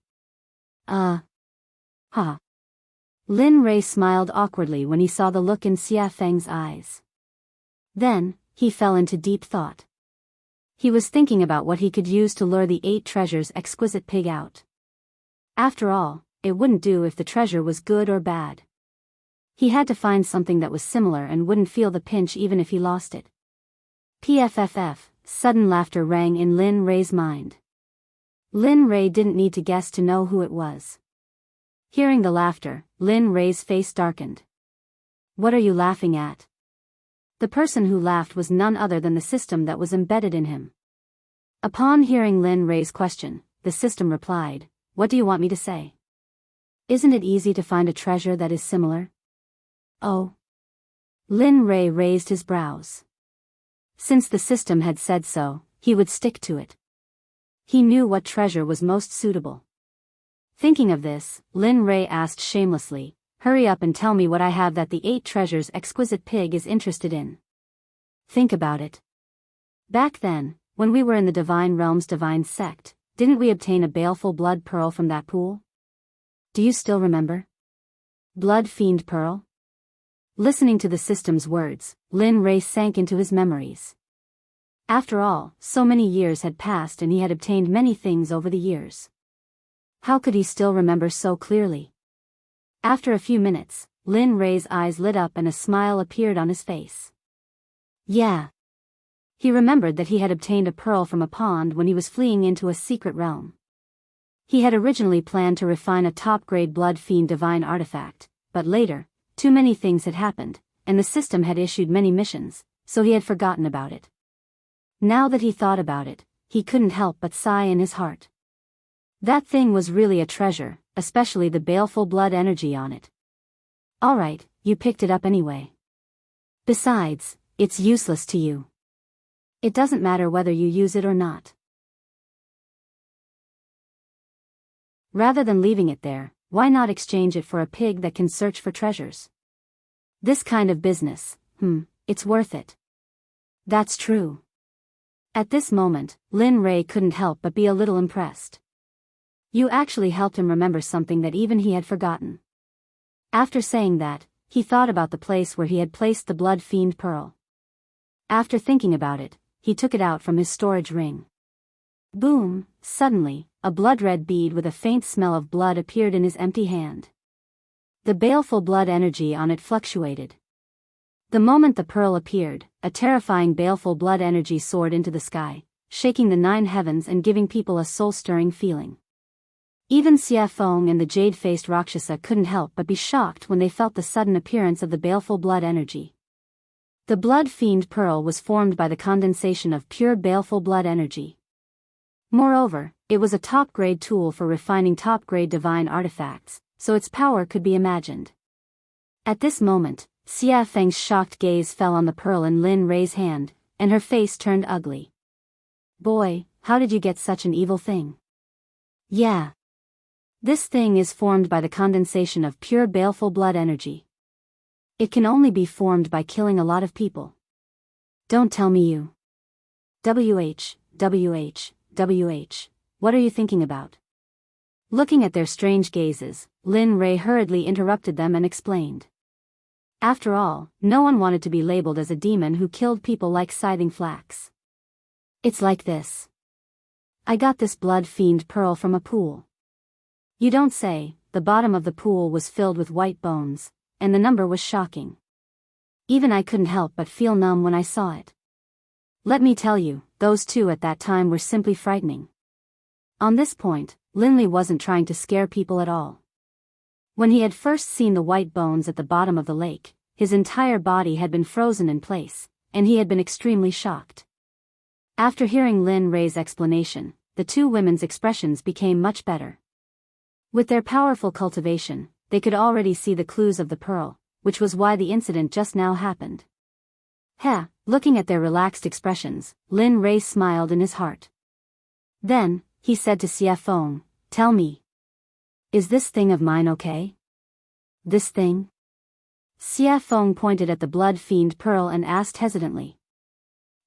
Lin Rei smiled awkwardly when he saw the look in Xia Feng's eyes. Then, he fell into deep thought. He was thinking about what he could use to lure the 8 treasures exquisite pig out. After all, it wouldn't do if the treasure was good or bad. He had to find something that was similar and wouldn't feel the pinch even if he lost it. PFFF, sudden laughter rang in Lin Rei's mind. Lin Rei didn't need to guess to know who it was. Hearing the laughter, Lin Rei's face darkened. What are you laughing at? The person who laughed was none other than the system that was embedded in him. Upon hearing Lin Rei's question, the system replied, "What do you want me to say? Isn't it easy to find a treasure that is similar?" Oh. Lin Rei raised his brows. Since the system had said so, he would stick to it. He knew what treasure was most suitable. Thinking of this, Lin Rei asked shamelessly, "Hurry up and tell me what I have that the 8 treasures exquisite pig is interested in." Think about it. Back then, when we were in the Divine Realm's Divine Sect, didn't we obtain a baleful blood pearl from that pool? Do you still remember? Blood fiend pearl? Listening to the system's words, Lin Rei sank into his memories. After all, so many years had passed and he had obtained many things over the years. How could he still remember so clearly? After a few minutes, Lin Rei's eyes lit up and a smile appeared on his face. Yeah. He remembered that he had obtained a pearl from a pond when he was fleeing into a secret realm. He had originally planned to refine a top-grade blood fiend divine artifact, but later, too many things had happened, and the system had issued many missions, so he had forgotten about it. Now that he thought about it, he couldn't help but sigh in his heart. That thing was really a treasure, especially the baleful blood energy on it. Alright, you picked it up anyway. Besides, it's useless to you. It doesn't matter whether you use it or not. Rather than leaving it there, why not exchange it for a pig that can search for treasures? This kind of business, it's worth it. That's true. At this moment, Lin Rei couldn't help but be a little impressed. You actually helped him remember something that even he had forgotten. After saying that, he thought about the place where he had placed the blood fiend pearl. After thinking about it, he took it out from his storage ring. Boom! Suddenly, a blood-red bead with a faint smell of blood appeared in his empty hand. The baleful blood energy on it fluctuated. The moment the pearl appeared, a terrifying baleful blood energy soared into the sky, shaking the 9 heavens and giving people a soul-stirring feeling. Even Xia Feng and the jade-faced Rakshasa couldn't help but be shocked when they felt the sudden appearance of the baleful blood energy. The blood fiend pearl was formed by the condensation of pure baleful blood energy. Moreover, it was a top-grade tool for refining top-grade divine artifacts, so its power could be imagined. At this moment, Xia Feng's shocked gaze fell on the pearl in Lin Rei's hand, and her face turned ugly. Boy, how did you get such an evil thing? Yeah. This thing is formed by the condensation of pure baleful blood energy. It can only be formed by killing a lot of people. Don't tell me you. WH, what are you thinking about? Looking at their strange gazes, Lin Rei hurriedly interrupted them and explained. After all, no one wanted to be labeled as a demon who killed people like scything flax. It's like this. I got this blood fiend pearl from a pool. You don't say. The bottom of the pool was filled with white bones, and the number was shocking. Even I couldn't help but feel numb when I saw it. Let me tell you, those 2 at that time were simply frightening. On this point, Linley wasn't trying to scare people at all. When he had first seen the white bones at the bottom of the lake, his entire body had been frozen in place, and he had been extremely shocked. After hearing Lin Rei's explanation, the 2 women's expressions became much better. With their powerful cultivation, they could already see the clues of the pearl, which was why the incident just now happened. Looking at their relaxed expressions, Lin Rei smiled in his heart. Then, he said to Xia Feng, "Tell me. Is this thing of mine okay?" This thing? Xia Feng pointed at the blood fiend pearl and asked hesitantly.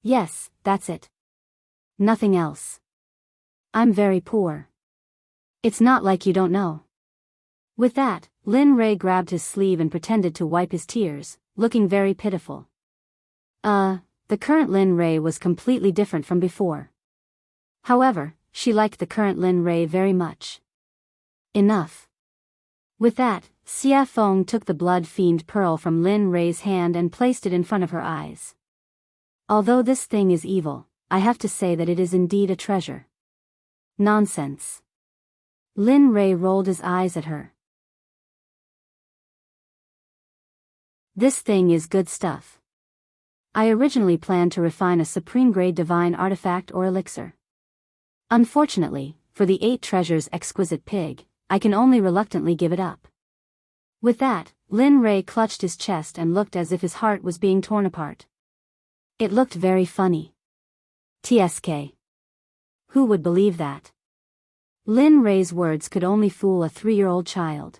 Yes, that's it. Nothing else. I'm very poor. It's not like you don't know. With that, Lin Rei grabbed his sleeve and pretended to wipe his tears, looking very pitiful. The current Lin Rei was completely different from before. However, she liked the current Lin Rei very much. Enough. With that, Xia Feng took the blood fiend pearl from Lin Rei's hand and placed it in front of her eyes. Although this thing is evil, I have to say that it is indeed a treasure. Nonsense. Lin Rei rolled his eyes at her. This thing is good stuff. I originally planned to refine a supreme-grade divine artifact or elixir. Unfortunately, for the 8 treasures exquisite pig, I can only reluctantly give it up. With that, Lin Rei clutched his chest and looked as if his heart was being torn apart. It looked very funny. TSK. Who would believe that? Lin Rei's words could only fool a 3-year-old child.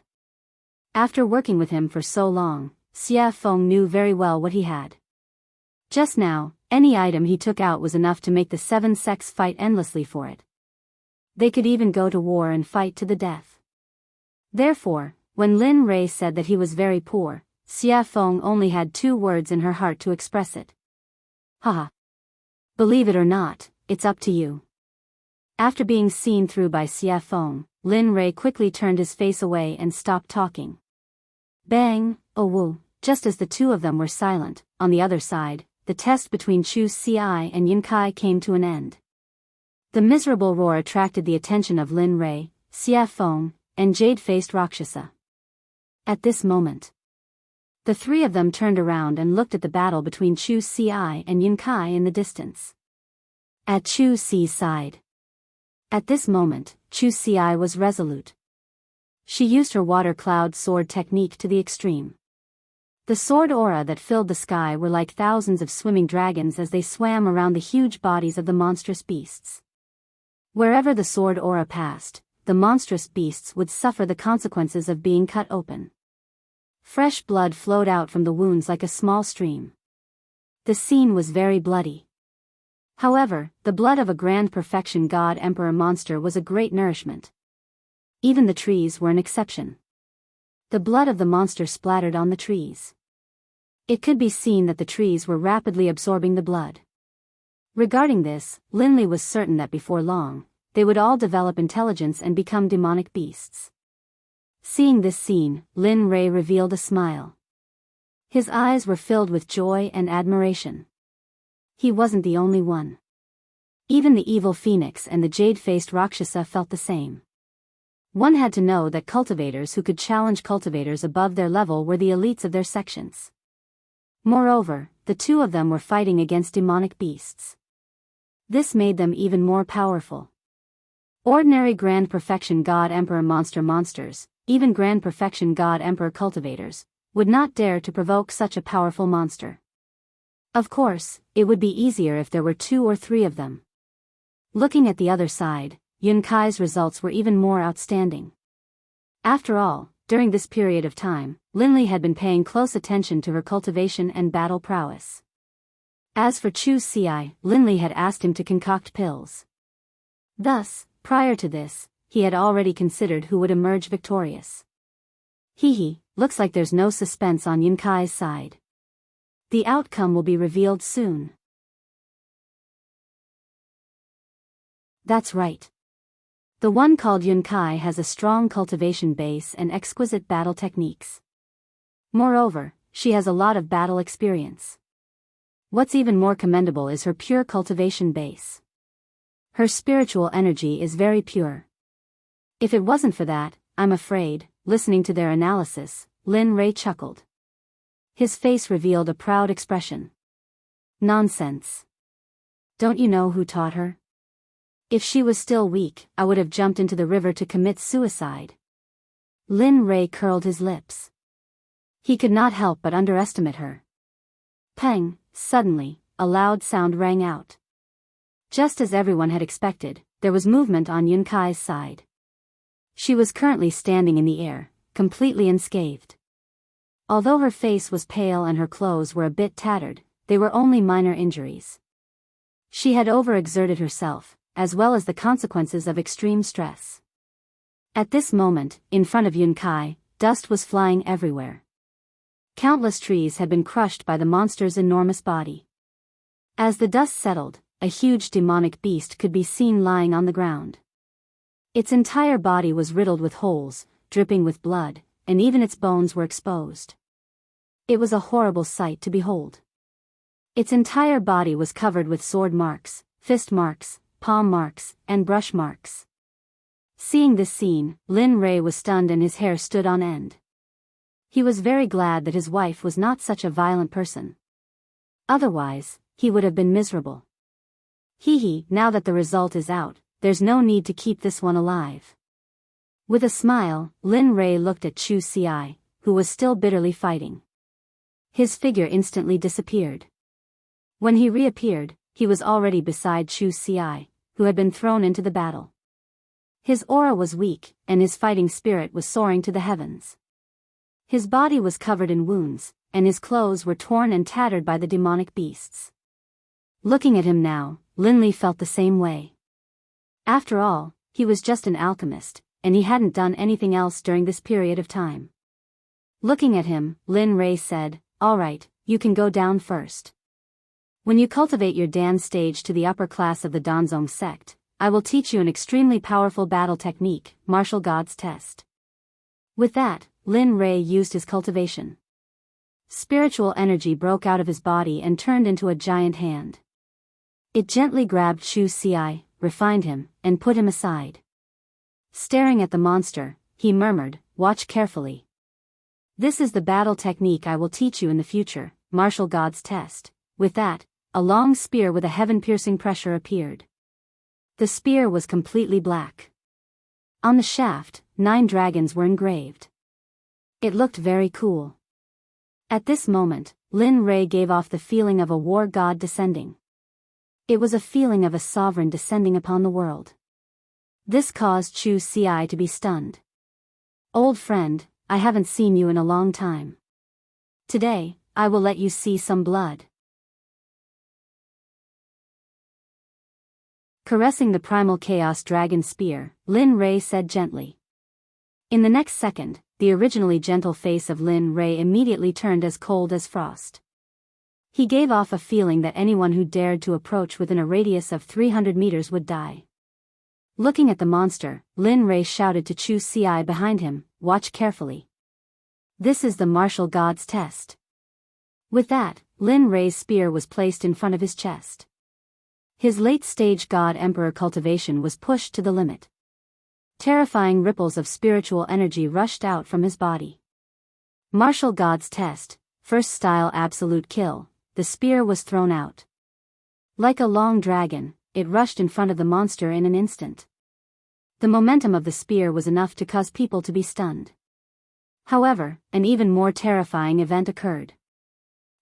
After working with him for so long, Xia Feng knew very well what he had. Just now, any item he took out was enough to make the 7 sects fight endlessly for it. They could even go to war and fight to the death. Therefore, when Lin Rei said that he was very poor, Xia Feng only had 2 words in her heart to express it. Haha. Believe it or not, it's up to you. After being seen through by Xia Feng, Lin Rei quickly turned his face away and stopped talking. Bang, oh woo, just as the 2 of them were silent, on the other side, the test between Chu Xi and Yun Kai came to an end. The miserable roar attracted the attention of Lin Rei, Xia Feng, and jade-faced Rakshasa. At this moment, the 3 of them turned around and looked at the battle between Chu Xi and Yun Kai in the distance. At Chu Xi's side. At this moment, Chu Xi was resolute. She used her water cloud sword technique to the extreme. The sword aura that filled the sky were like thousands of swimming dragons as they swam around the huge bodies of the monstrous beasts. Wherever the sword aura passed, the monstrous beasts would suffer the consequences of being cut open. Fresh blood flowed out from the wounds like a small stream. The scene was very bloody. However, the blood of a grand perfection god emperor monster was a great nourishment. Even the trees were an exception. The blood of the monster splattered on the trees. It could be seen that the trees were rapidly absorbing the blood. Regarding this, Lin Li was certain that before long, they would all develop intelligence and become demonic beasts. Seeing this scene, Lin Rei revealed a smile. His eyes were filled with joy and admiration. He wasn't the only one. Even the evil phoenix and the jade-faced Rakshasa felt the same. One had to know that cultivators who could challenge cultivators above their level were the elites of their sections. Moreover, the 2 of them were fighting against demonic beasts. This made them even more powerful. Ordinary Grand Perfection God Emperor monsters, even Grand Perfection God Emperor cultivators, would not dare to provoke such a powerful monster. Of course, it would be easier if there were 2 or 3 of them. Looking at the other side, Yun Kai's results were even more outstanding. After all, during this period of time, Lin Li had been paying close attention to her cultivation and battle prowess. As for Chu Xi, Lin Li had asked him to concoct pills. Thus, prior to this, he had already considered who would emerge victorious. Looks like there's no suspense on Yun Kai's side. The outcome will be revealed soon. That's right. The one called Yun Kai has a strong cultivation base and exquisite battle techniques. Moreover, she has a lot of battle experience. What's even more commendable is her pure cultivation base. Her spiritual energy is very pure. If it wasn't for that, I'm afraid, listening to their analysis, Lin Rei chuckled. His face revealed a proud expression. Nonsense. Don't you know who taught her? If she was still weak, I would have jumped into the river to commit suicide. Lin Rei curled his lips. He could not help but underestimate her. Pang, suddenly, a loud sound rang out. Just as everyone had expected, there was movement on Yun Kai's side. She was currently standing in the air, completely unscathed. Although her face was pale and her clothes were a bit tattered, they were only minor injuries. She had overexerted herself, as well as the consequences of extreme stress. At this moment, in front of Yun Kai, dust was flying everywhere. Countless trees had been crushed by the monster's enormous body. As the dust settled, a huge demonic beast could be seen lying on the ground. Its entire body was riddled with holes, dripping with blood, and even its bones were exposed. It was a horrible sight to behold. Its entire body was covered with sword marks, fist marks, palm marks, and brush marks. Seeing this scene, Lin Rei was stunned and his hair stood on end. He was very glad that his wife was not such a violent person. Otherwise, he would have been miserable. Now that the result is out, there's no need to keep this one alive. With a smile, Lin Rei looked at Chu Xi, who was still bitterly fighting. His figure instantly disappeared. When he reappeared, he was already beside Chu Xi, who had been thrown into the battle. His aura was weak, and his fighting spirit was soaring to the heavens. His body was covered in wounds, and his clothes were torn and tattered by the demonic beasts. Looking at him now, Linley felt the same way. After all, he was just an alchemist, and he hadn't done anything else during this period of time. Looking at him, Lin Rei said, "All right, you can go down first. When you cultivate your Dan stage to the upper class of the Danzong sect, I will teach you an extremely powerful battle technique, Martial God's Test." With that, Lin Rei used his cultivation. Spiritual energy broke out of his body and turned into a giant hand. It gently grabbed Chu Xi, refined him, and put him aside. Staring at the monster, he murmured, "Watch carefully. This is the battle technique I will teach you in the future, Martial God's Test." With that, a long spear with a heaven-piercing pressure appeared. The spear was completely black. On the shaft, 9 dragons were engraved. It looked very cool. At this moment, Lin Rei gave off the feeling of a war god descending. It was a feeling of a sovereign descending upon the world. This caused Chu Xi to be stunned. "Old friend, I haven't seen you in a long time. Today, I will let you see some blood." Caressing the primal chaos dragon spear, Lin Rei said gently. In the next second, the originally gentle face of Lin Rei immediately turned as cold as frost. He gave off a feeling that anyone who dared to approach within a radius of 300 meters would die. Looking at the monster, Lin Rei shouted to Chu Xi behind him, "Watch carefully. This is the Martial God's Test." With that, Lin Rei's spear was placed in front of his chest. His late-stage God-Emperor cultivation was pushed to the limit. Terrifying ripples of spiritual energy rushed out from his body. Martial God's Test, first style absolute kill, the spear was thrown out. Like a long dragon, it rushed in front of the monster in an instant. The momentum of the spear was enough to cause people to be stunned. However, an even more terrifying event occurred.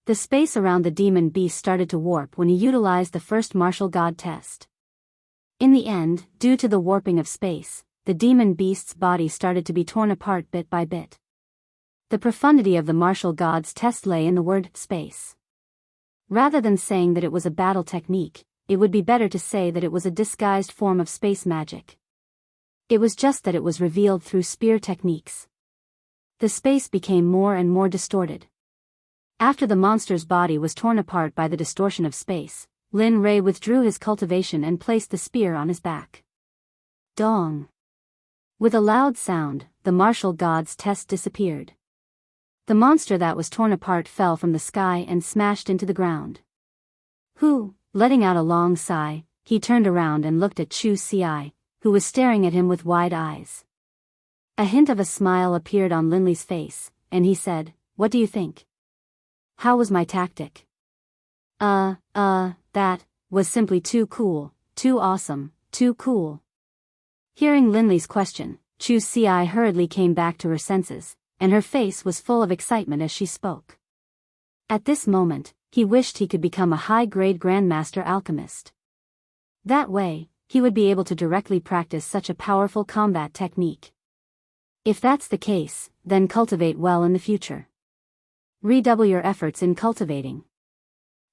The space around the demon beast started to warp when he utilized the first martial god test. In the end, due to the warping of space, the demon beast's body started to be torn apart bit by bit. The profundity of the martial god's test lay in the word space. Rather than saying that it was a battle technique, it would be better to say that it was a disguised form of space magic. It was just that it was revealed through spear techniques. The space became more and more distorted. After the monster's body was torn apart by the distortion of space, Lin Rei withdrew his cultivation and placed the spear on his back. Dong! With a loud sound, the martial god's test disappeared. The monster that was torn apart fell from the sky and smashed into the ground. Letting out a long sigh, he turned around and looked at Chu Xi, who was staring at him with wide eyes. A hint of a smile appeared on Linley's face, and he said, "What do you think? How was my tactic?" That was simply too cool, too awesome, too cool." Hearing Linley's question, Chu Xi hurriedly came back to her senses, and her face was full of excitement as she spoke. At this moment, he wished he could become a high-grade Grandmaster Alchemist. That way, he would be able to directly practice such a powerful combat technique. If that's the case, then cultivate well in the future. Redouble your efforts in cultivating.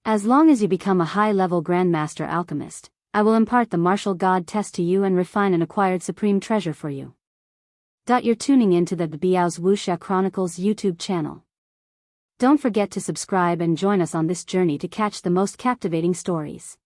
As long as you become a high-level Grandmaster Alchemist, I will impart the martial god test to you and refine an acquired supreme treasure for you. You're tuning into the Biyao's Wuxia Chronicles YouTube channel. Don't forget to subscribe and join us on this journey to catch the most captivating stories.